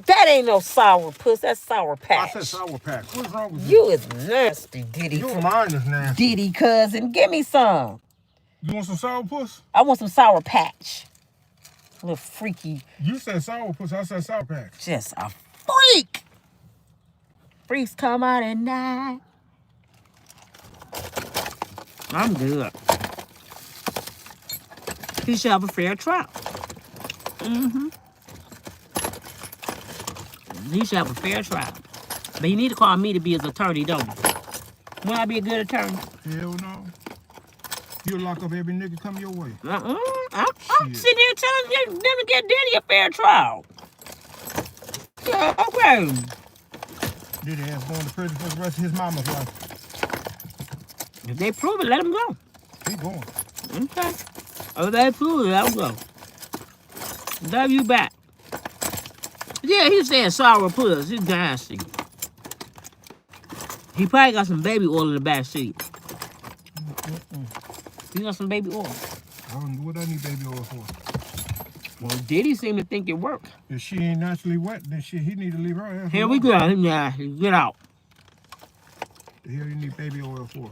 That ain't no sour puss. That's sour patch. I said sour patch. What's wrong with you? You is nasty, Diddy. Your mind is nasty. Diddy cousin, give me some. You want some sour puss? I want some sour patch. Little freaky. You said sour puss. I said sour patch. Just a freak. Freaks come out at night. I'm good. He should have a fair trial. He should have a fair trial. But he need to call me to be his attorney, don't he? Will I be a good attorney? Hell no. You'll lock up every nigga come your way. I'm sitting here telling them to get Diddy a fair trial. Yeah, okay. Diddy ass going to prison for the rest of his mama's life. If they prove it, let him go. He going. Okay. If they prove it, let him go. Love you back. Yeah, he's saying sour puss. He's nasty. He probably got some baby oil in the back seat. You got some baby oil. I don't know what I need baby oil for. Well, Diddy seemed to think it worked. If she ain't naturally wet, then shit, he need to leave her ass Here alone. we go. Yeah, get out. The hell you need baby oil for?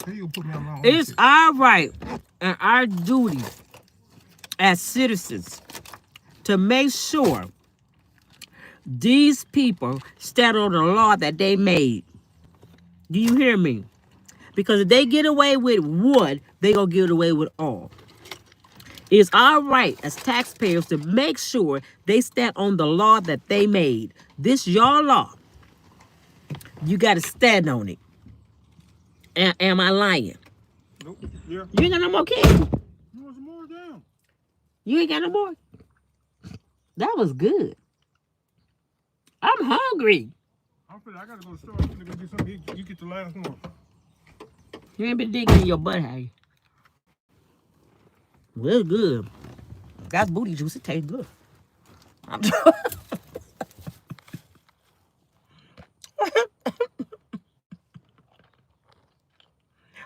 How you put me on my own It's shit? our right and our duty as citizens to make sure these people stand on the law that they made. Do you hear me? Because if they get away with one, they gonna get away with all. It's our right as taxpayers to make sure they stand on the law that they made. This your law. You got to stand on it. Am I lying? Nope. Yeah. You ain't got no more kids. You want some more? Damn. You ain't got no more. That was good. I'm hungry. I gotta go to the store. I'm gonna go get something. You get the last one. You ain't been digging in your butt, have you? Well, it's good. That's booty juice. It tastes good. I'm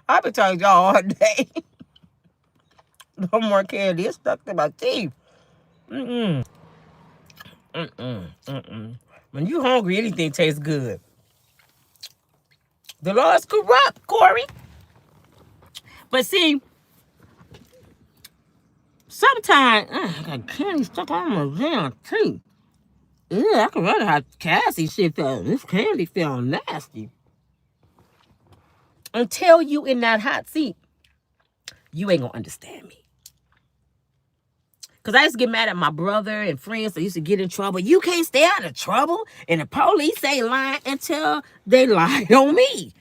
I've been telling y'all all day. No more candy. It's stuck to my teeth. When you hungry, anything tastes good. The law is corrupt, Corey. But see, sometimes I got candy stuck on my damn teeth. Yeah, I can rather have Cassie shit feel. This candy feel nasty. Until you in that hot seat, you ain't gonna understand me. Because I used to get mad at my brother and friends that used to get in trouble. You can't stay out of trouble. And the police ain't lying until they lied on me.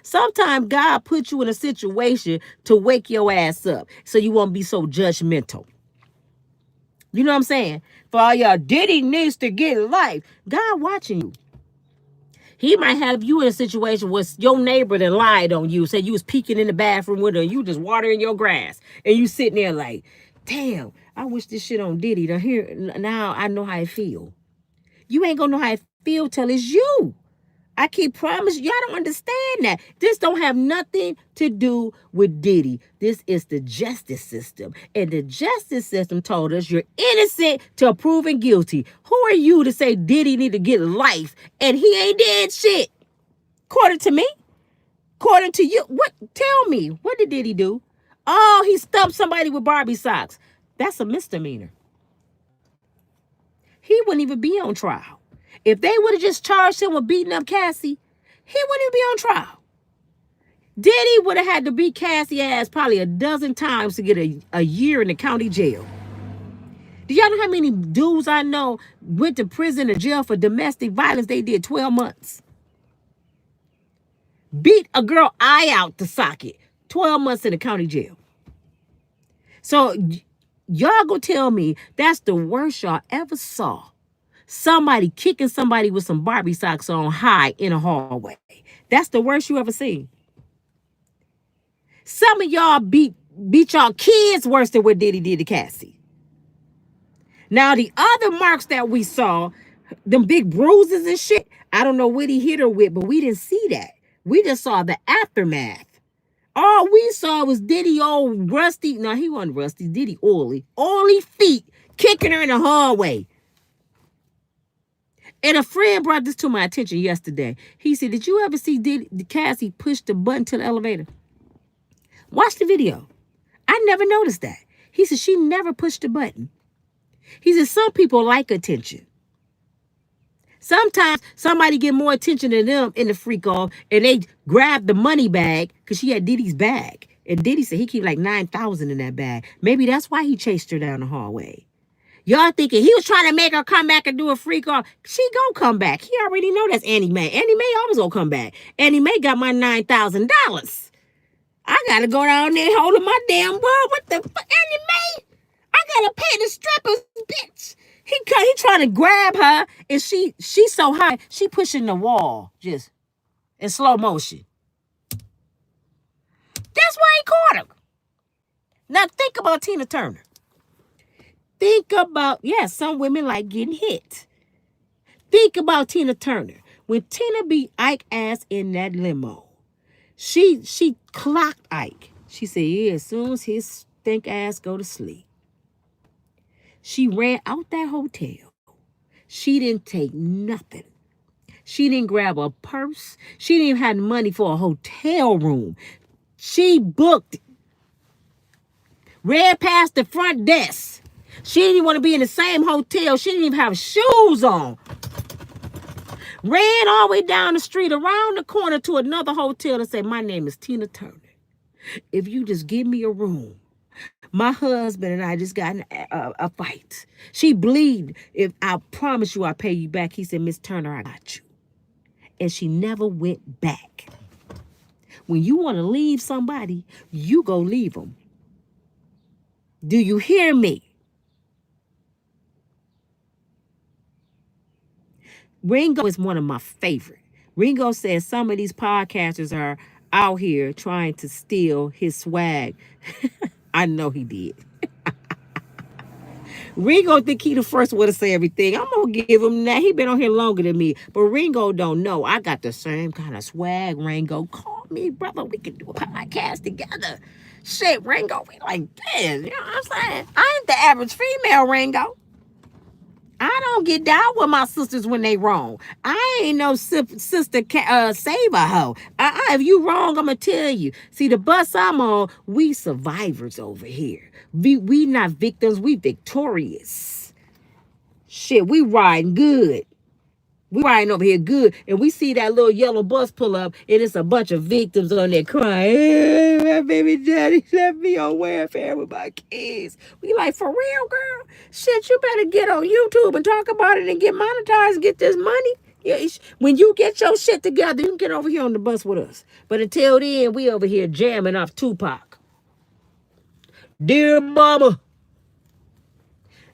Sometimes God puts you in a situation to wake your ass up so you won't be so judgmental. You know what I'm saying? For all y'all, Diddy needs to get life. God watching you. He might have you in a situation where your neighbor that lied on you, said you was peeking in the bathroom window and you just watering your grass. And you sitting there like, damn, I wish this shit on Diddy. Now I know how it feel. You ain't gonna know how it feel till it's you. I keep promising. Y'all don't understand that. This don't have nothing to do with Diddy. This is the justice system. And the justice system told us you're innocent till proven guilty. Who are you to say Diddy need to get life and he ain't dead shit? According to me? According to you? What? Tell me. What did Diddy do? Oh, he stumped somebody with Barbie socks. That's a misdemeanor. He wouldn't even be on trial. If they would have just charged him with beating up Cassie, he wouldn't be on trial. Diddy would have had to beat Cassie ass probably a dozen times to get a year in the county jail. Do y'all know how many dudes I know went to prison or jail for domestic violence? They did 12 months. Beat a girl eye out the socket. 12 months in the county jail. So y'all go tell me that's the worst y'all ever saw. Somebody kicking somebody with some Barbie socks on high in a hallway. That's the worst you ever seen. Some of y'all beat y'all kids worse than what Diddy did to Cassie. Now, the other marks that we saw, them big bruises and shit, I don't know what he hit her with, but we didn't see that. We just saw the aftermath. All we saw was Diddy old rusty. No, he wasn't rusty. Diddy oily feet kicking her in the hallway. And a friend brought this to my attention yesterday. He said, did you ever see Cassie push the button to the elevator? Watch the video. I never noticed that. He said, she never pushed the button. He said, some people like attention. Sometimes somebody get more attention than them in the freak off and they grab the money bag because she had Diddy's bag. And Diddy said he keep like 9,000 in that bag. Maybe that's why he chased her down the hallway. Y'all thinking he was trying to make her come back and do a freak off. She gonna come back. He already know that's Annie Mae. Annie Mae always gonna come back. Annie Mae got my $9,000. I gotta go down there holding my damn ball. What the fuck, Annie Mae? I gotta pay the strippers, bitch. He trying to grab her, and she's so high, she pushing the wall just in slow motion. That's why he caught her. Now think about Tina Turner. Think about, some women like getting hit. Think about Tina Turner. When Tina beat Ike ass in that limo, she clocked Ike. She said, yeah, as soon as his stink ass go to sleep. She ran out that hotel. She didn't take nothing. She didn't grab a purse. She didn't even have money for a hotel room. She booked, ran past the front desk. She didn't even want to be in the same hotel. She didn't even have shoes on. Ran all the way down the street, around the corner to another hotel and said, my name is Tina Turner. If you just give me a room. My husband and I just got in a fight. She bleed. If I promise you I'll pay you back. He said, Miss Turner, I got you. And she never went back. When you want to leave somebody, you go leave them. Do you hear me? Ringo is one of my favorite. Ringo says some of these podcasters are out here trying to steal his swag. I know he did. Ringo think he the first one to say everything. I'm going to give him that. He been on here longer than me. But Ringo don't know. I got the same kind of swag, Ringo. Call me, brother. We can do a podcast together. Shit, Ringo, we like this. You know what I'm saying? I ain't the average female, Ringo. I don't get down with my sisters when they wrong. I ain't no sister save a hoe. If you wrong, I'm going to tell you. See, the bus I'm on, we survivors over here. We not victims, we victorious. Shit, we riding good. We riding over here good, and we see that little yellow bus pull up, and it's a bunch of victims on there crying. Hey, my baby daddy left me on welfare with my kids. We like, for real, girl? Shit, you better get on YouTube and talk about it and get monetized and get this money. Yeah, when you get your shit together, you can get over here on the bus with us. But until then, we over here jamming off Tupac. Dear mama.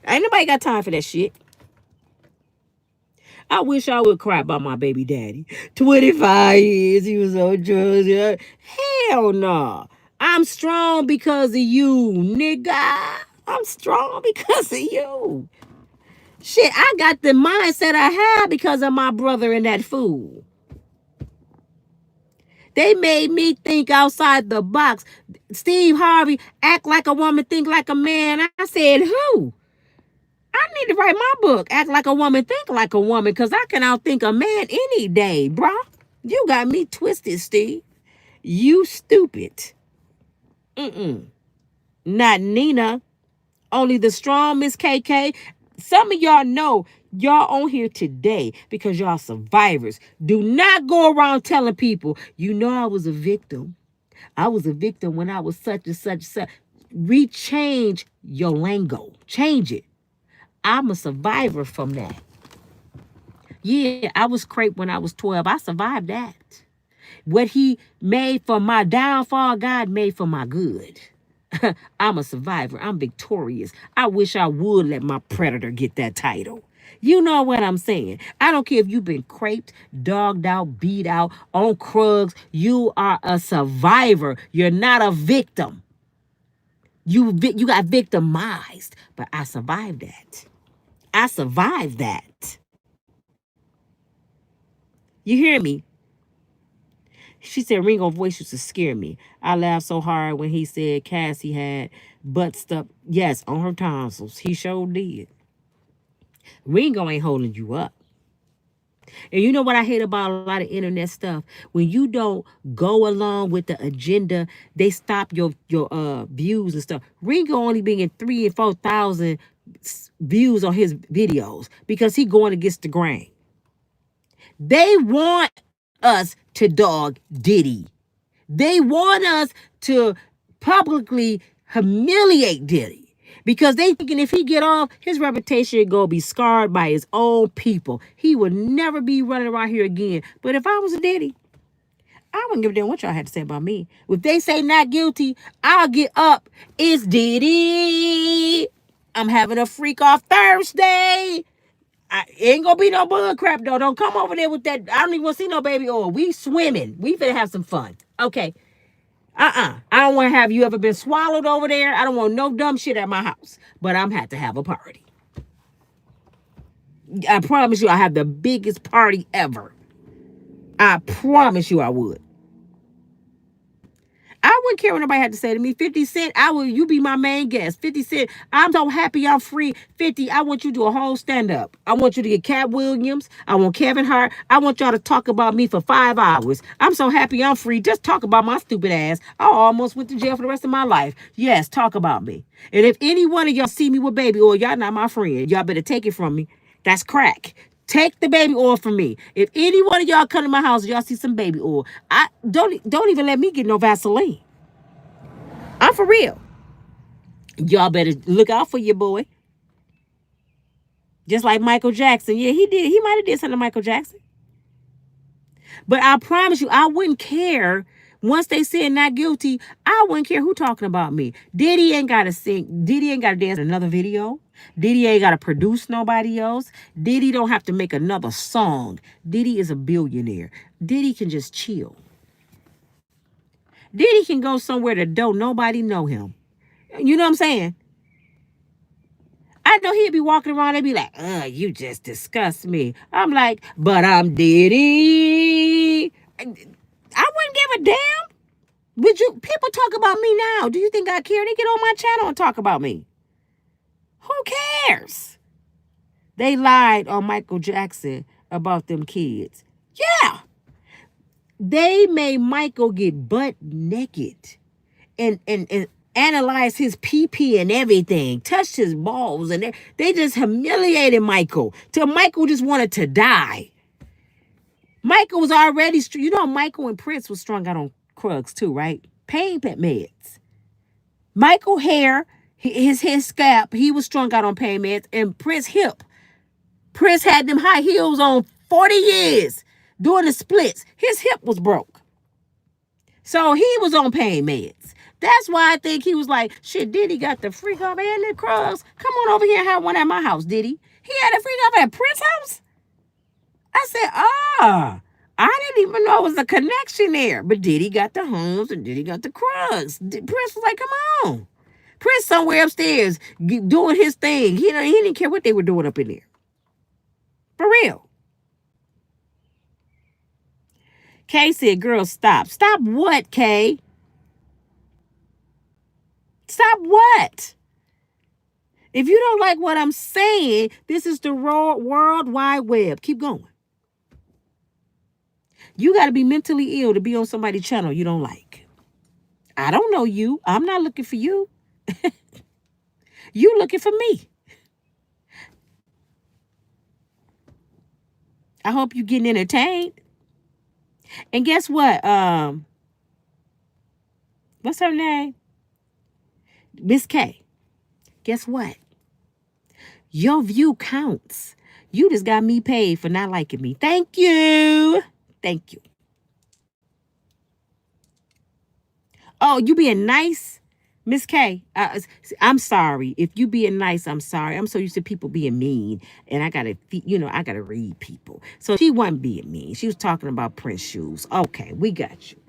Ain't nobody got time for that shit. I wish I would cry about my baby daddy. 25 years, he was on drugs. Hell no. I'm strong because of you, nigga. I'm strong because of you. Shit, I got the mindset I had because of my brother and that fool. They made me think outside the box. Steve Harvey, act like a woman, think like a man. I said, who? I need to write my book, Act Like a Woman, Think Like a Woman, because I can outthink a man any day, bro. You got me twisted, Steve. You stupid. Not Nina. Only the strong Miss KK. Some of y'all know y'all on here today because y'all survivors. Do not go around telling people, you know I was a victim. I was a victim when I was such and such. Rechange your lingo. Change it. I'm a survivor from that. Yeah, I was craped when I was 12. I survived that. What he made for my downfall, God made for my good. I'm a survivor. I'm victorious. I wish I would let my predator get that title. You know what I'm saying? I don't care if you've been craped, dogged out, beat out, on crugs. You are a survivor. You're not a victim. You got victimized, but I survived that. I survived that. You hear me? She said Ringo voice used to scare me. I laughed so hard when he said Cassie had butt stuff. Yes, on her tonsils. He sure did. Ringo ain't holding you up. And you know what I hate about a lot of internet stuff? When you don't go along with the agenda, they stop your views and stuff. Ringo only being 3,000 and 4,000 views on his videos because he going against the grain. They want us to dog Diddy. They want us to publicly humiliate Diddy. Because they thinking if he get off, his reputation gonna be scarred by his own people. He would never be running around here again. But if I was a Diddy, I wouldn't give a damn what y'all had to say about me. If they say not guilty, I'll get up. It's Diddy. I'm having a freak off Thursday. Ain't gonna be no bug crap though. Don't come over there with that. I don't even want to see no baby oil. We swimming. We finna have some fun. Okay. I don't want to have you ever been swallowed over there. I don't want no dumb shit at my house. But I'm had to have a party. I promise you, I have the biggest party ever. I promise you I would. I wouldn't care what nobody had to say to me. 50 Cent, you be my main guest. 50 Cent, I'm so happy I'm free. 50, I want you to do a whole stand-up. I want you to get Cat Williams. I want Kevin Hart. I want y'all to talk about me for 5 hours. I'm so happy I'm free. Just talk about my stupid ass. I almost went to jail for the rest of my life. Yes, talk about me. And if any one of y'all see me with baby oil, y'all not my friend. Y'all better take it from me. That's crack. Take the baby oil from me. If any one of y'all come to my house, y'all see some baby oil, I don't even let me get no Vaseline. I'm for real. Y'all better look out for your boy. Just like Michael Jackson. Yeah, he did. He might have did something to Michael Jackson. But I promise you, I wouldn't care. Once they said not guilty, I wouldn't care who talking about me. Diddy ain't got to sing. Diddy ain't got to dance in another video. Diddy ain't got to produce nobody else. Diddy don't have to make another song. Diddy is a billionaire. Diddy can just chill. Diddy can go somewhere that don't nobody know him. You know what I'm saying? I know he'd be walking around and be like, you just disgust me. I'm like, but I'm Diddy. I wouldn't give a damn. People talk about me now. Do you think I care? They get on my channel and talk about me. Who cares? They lied on Michael Jackson about them kids. Yeah. They made Michael get butt naked and analyze his pee-pee and everything, touched his balls, and they just humiliated Michael till Michael just wanted to die. Michael was already, Michael and Prince was strung out on drugs too, right? Pain meds. Michael hair, his scalp, he was strung out on pain meds, and Prince hip. Prince had them high heels on 40 years doing the splits. His hip was broke. So he was on pain meds. That's why I think he was like, shit, Diddy got the freak off and the drugs. Come on over here and have one at my house, Diddy. He had a freak off at Prince's house? I said, I didn't even know it was a connection there. But Diddy got the homes and Diddy got the drugs. Prince was like, come on. Prince somewhere upstairs doing his thing. He didn't care what they were doing up in there. For real. Kay said, girl, stop. Stop what, Kay? Stop what? If you don't like what I'm saying, this is the World Wide Web. Keep going. You got to be mentally ill to be on somebody's channel you don't like. I don't know you. I'm not looking for you. You looking for me. I hope you getting entertained. And guess what? What's her name? Miss K. Guess what? Your view counts. You just got me paid for not liking me. Thank you. Thank you. Oh, you being nice? Miss K, I'm sorry. If you being nice, I'm sorry. I'm so used to people being mean. And I got to read people. So she wasn't being mean. She was talking about Prince shoes. Okay, we got you.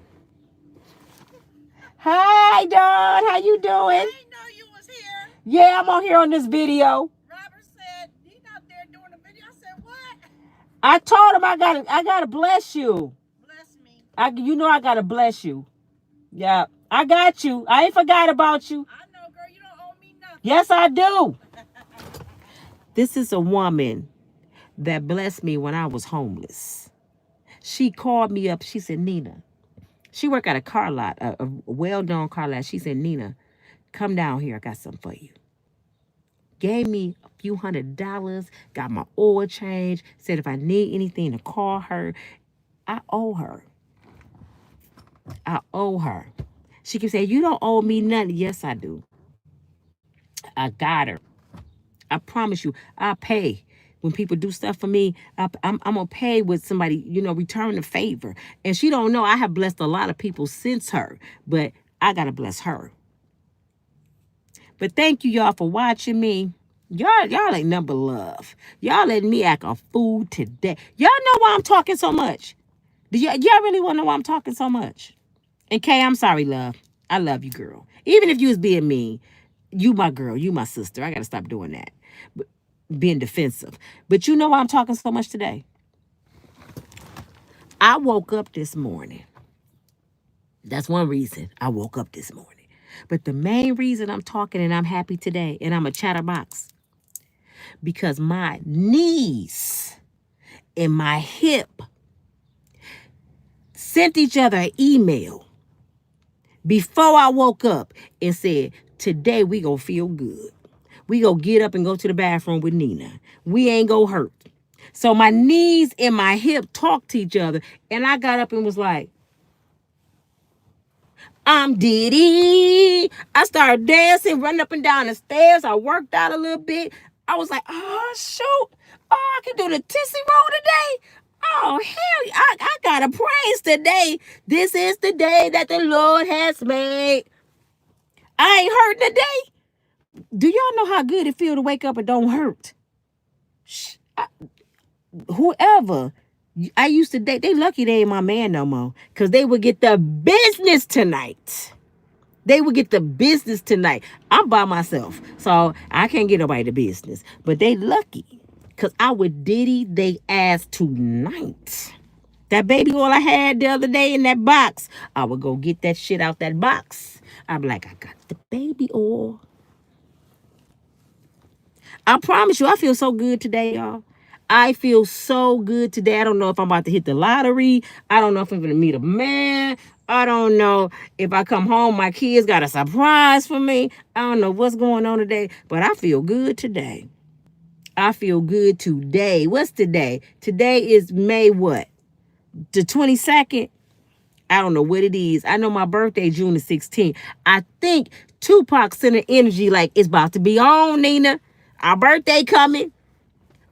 Hi, Dawn. How you doing? I didn't know you was here. Yeah, I'm on here on this video. Robert said, he's not there doing the video. I said, what? I told him I gotta bless you. Bless me. I gotta bless you. Yeah, I got you. I ain't forgot about you. I know, girl. You don't owe me nothing. Yes, I do. This is a woman that blessed me when I was homeless. She called me up. She said, Nina, she worked at a car lot, a well-known car lot. She said, Nina, come down here. I got something for you. Gave me a few $100, got my oil change, said if I need anything to call her. I owe her. I owe her. She can say, you don't owe me nothing. Yes, I do. I got her. I promise you, I pay. When people do stuff for me, I'm going to pay with somebody, return the favor. And she don't know I have blessed a lot of people since her, but I got to bless her. But thank you, y'all, for watching me. Y'all ain't number love. Y'all letting me act a fool today. Y'all know why I'm talking so much. Do y'all really want to know why I'm talking so much? And Kay, I'm sorry, love. I love you, girl. Even if you was being mean, you my girl, you my sister. I gotta stop doing that. But being defensive. But you know why I'm talking so much today? I woke up this morning. That's one reason I woke up this morning. But the main reason I'm talking and I'm happy today, and I'm a chatterbox, because my knees and my hip sent each other an email before I woke up and said, today we gonna feel good. We gonna get up and go to the bathroom with Nina. We ain't gonna hurt. So my knees and my hip talked to each other, and I got up and was like, I'm Diddy. I started dancing, running up and down the stairs. I worked out a little bit. I was like, oh, shoot. Oh, I can do the Tissy Roll today. Oh, hell, I got to praise today. This is the day that the Lord has made. I ain't hurting today. Do y'all know how good it feel to wake up and don't hurt? Whoever I used to date, they lucky they ain't my man no more, because they would get the business tonight. They would get the business tonight. I'm by myself, so I can't get nobody the business. But they lucky, because I would Diddy they ass tonight. That baby oil I had the other day in that box, I would go get that shit out that box. I'd be like, I got the baby oil. I promise you, I feel so good today, y'all. I feel so good today. I don't know if I'm about to hit the lottery. I don't know if I'm going to meet a man. I don't know if I come home, my kids got a surprise for me. I don't know what's going on today, but I feel good today. I feel good today. What's today? Today is May what? The 22nd? I don't know what it is. I know my birthday, June the 16th. I think Tupac sent an energy like it's about to be on, Nina. Our birthday coming.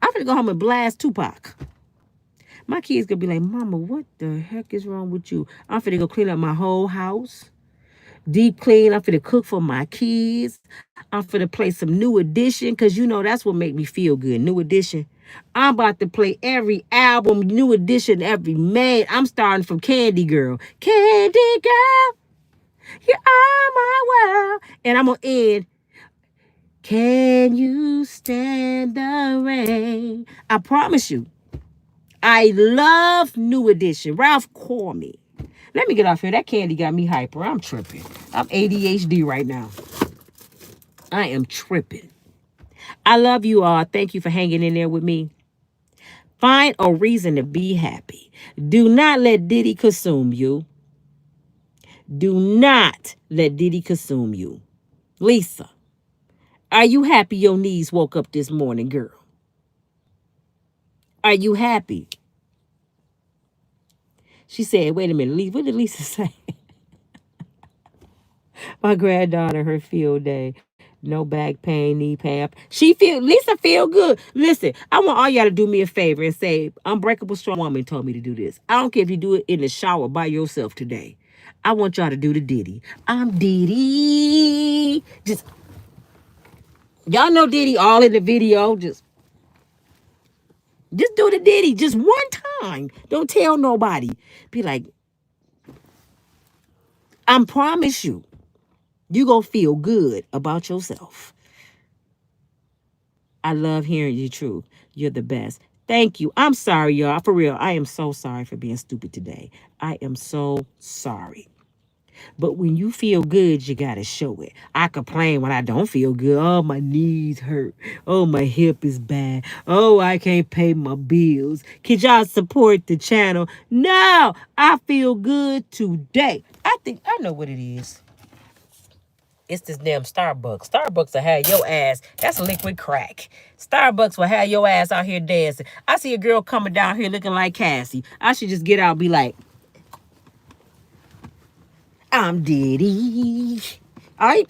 I'm gonna go home and blast Tupac. My kids gonna be like, Mama, what the heck is wrong with you? I'm finna go clean up my whole house. Deep clean. I'm finna cook for my kids. I'm finna play some New Edition, because you know that's what make me feel good. New Edition. I'm about to play every album, New Edition, every made. I'm starting from Candy Girl. Candy Girl, you are my world. And I'm gonna end, can you stand the rain? I promise you, I love New Edition. Ralph, call me. Let me get off here. That candy got me hyper. I'm tripping. I'm ADHD right now. I am tripping. I love you all. Thank you for hanging in there with me. Find a reason to be happy. Do not let Diddy consume you. Do not let Diddy consume you. Lisa, are you happy your knees woke up this morning, girl? Are you happy? She said, wait a minute, what did Lisa say? My granddaughter, her field day. No back pain, knee pain. Lisa feel good. Listen, I want all y'all to do me a favor and say, Unbreakable Strong Woman told me to do this. I don't care if you do it in the shower by yourself today. I want y'all to do the Diddy. I'm Diddy. Just, y'all know Diddy all in the video. Just do the Diddy just one time. Don't tell nobody. Be like, I promise you, you gonna feel good about yourself. I love hearing you truth. You're the best. Thank you. I'm sorry, y'all. For real, I am so sorry for being stupid today. I am so sorry. But when you feel good, you got to show it. I complain when I don't feel good. Oh, my knees hurt. Oh, my hip is bad. Oh, I can't pay my bills. Can y'all support the channel? No, I feel good today. I think I know what it is. It's this damn Starbucks. Starbucks will have your ass. That's liquid crack. Starbucks will have your ass out here dancing. I see a girl coming down here looking like Cassie. I should just get out and be like, I'm Diddy. All right.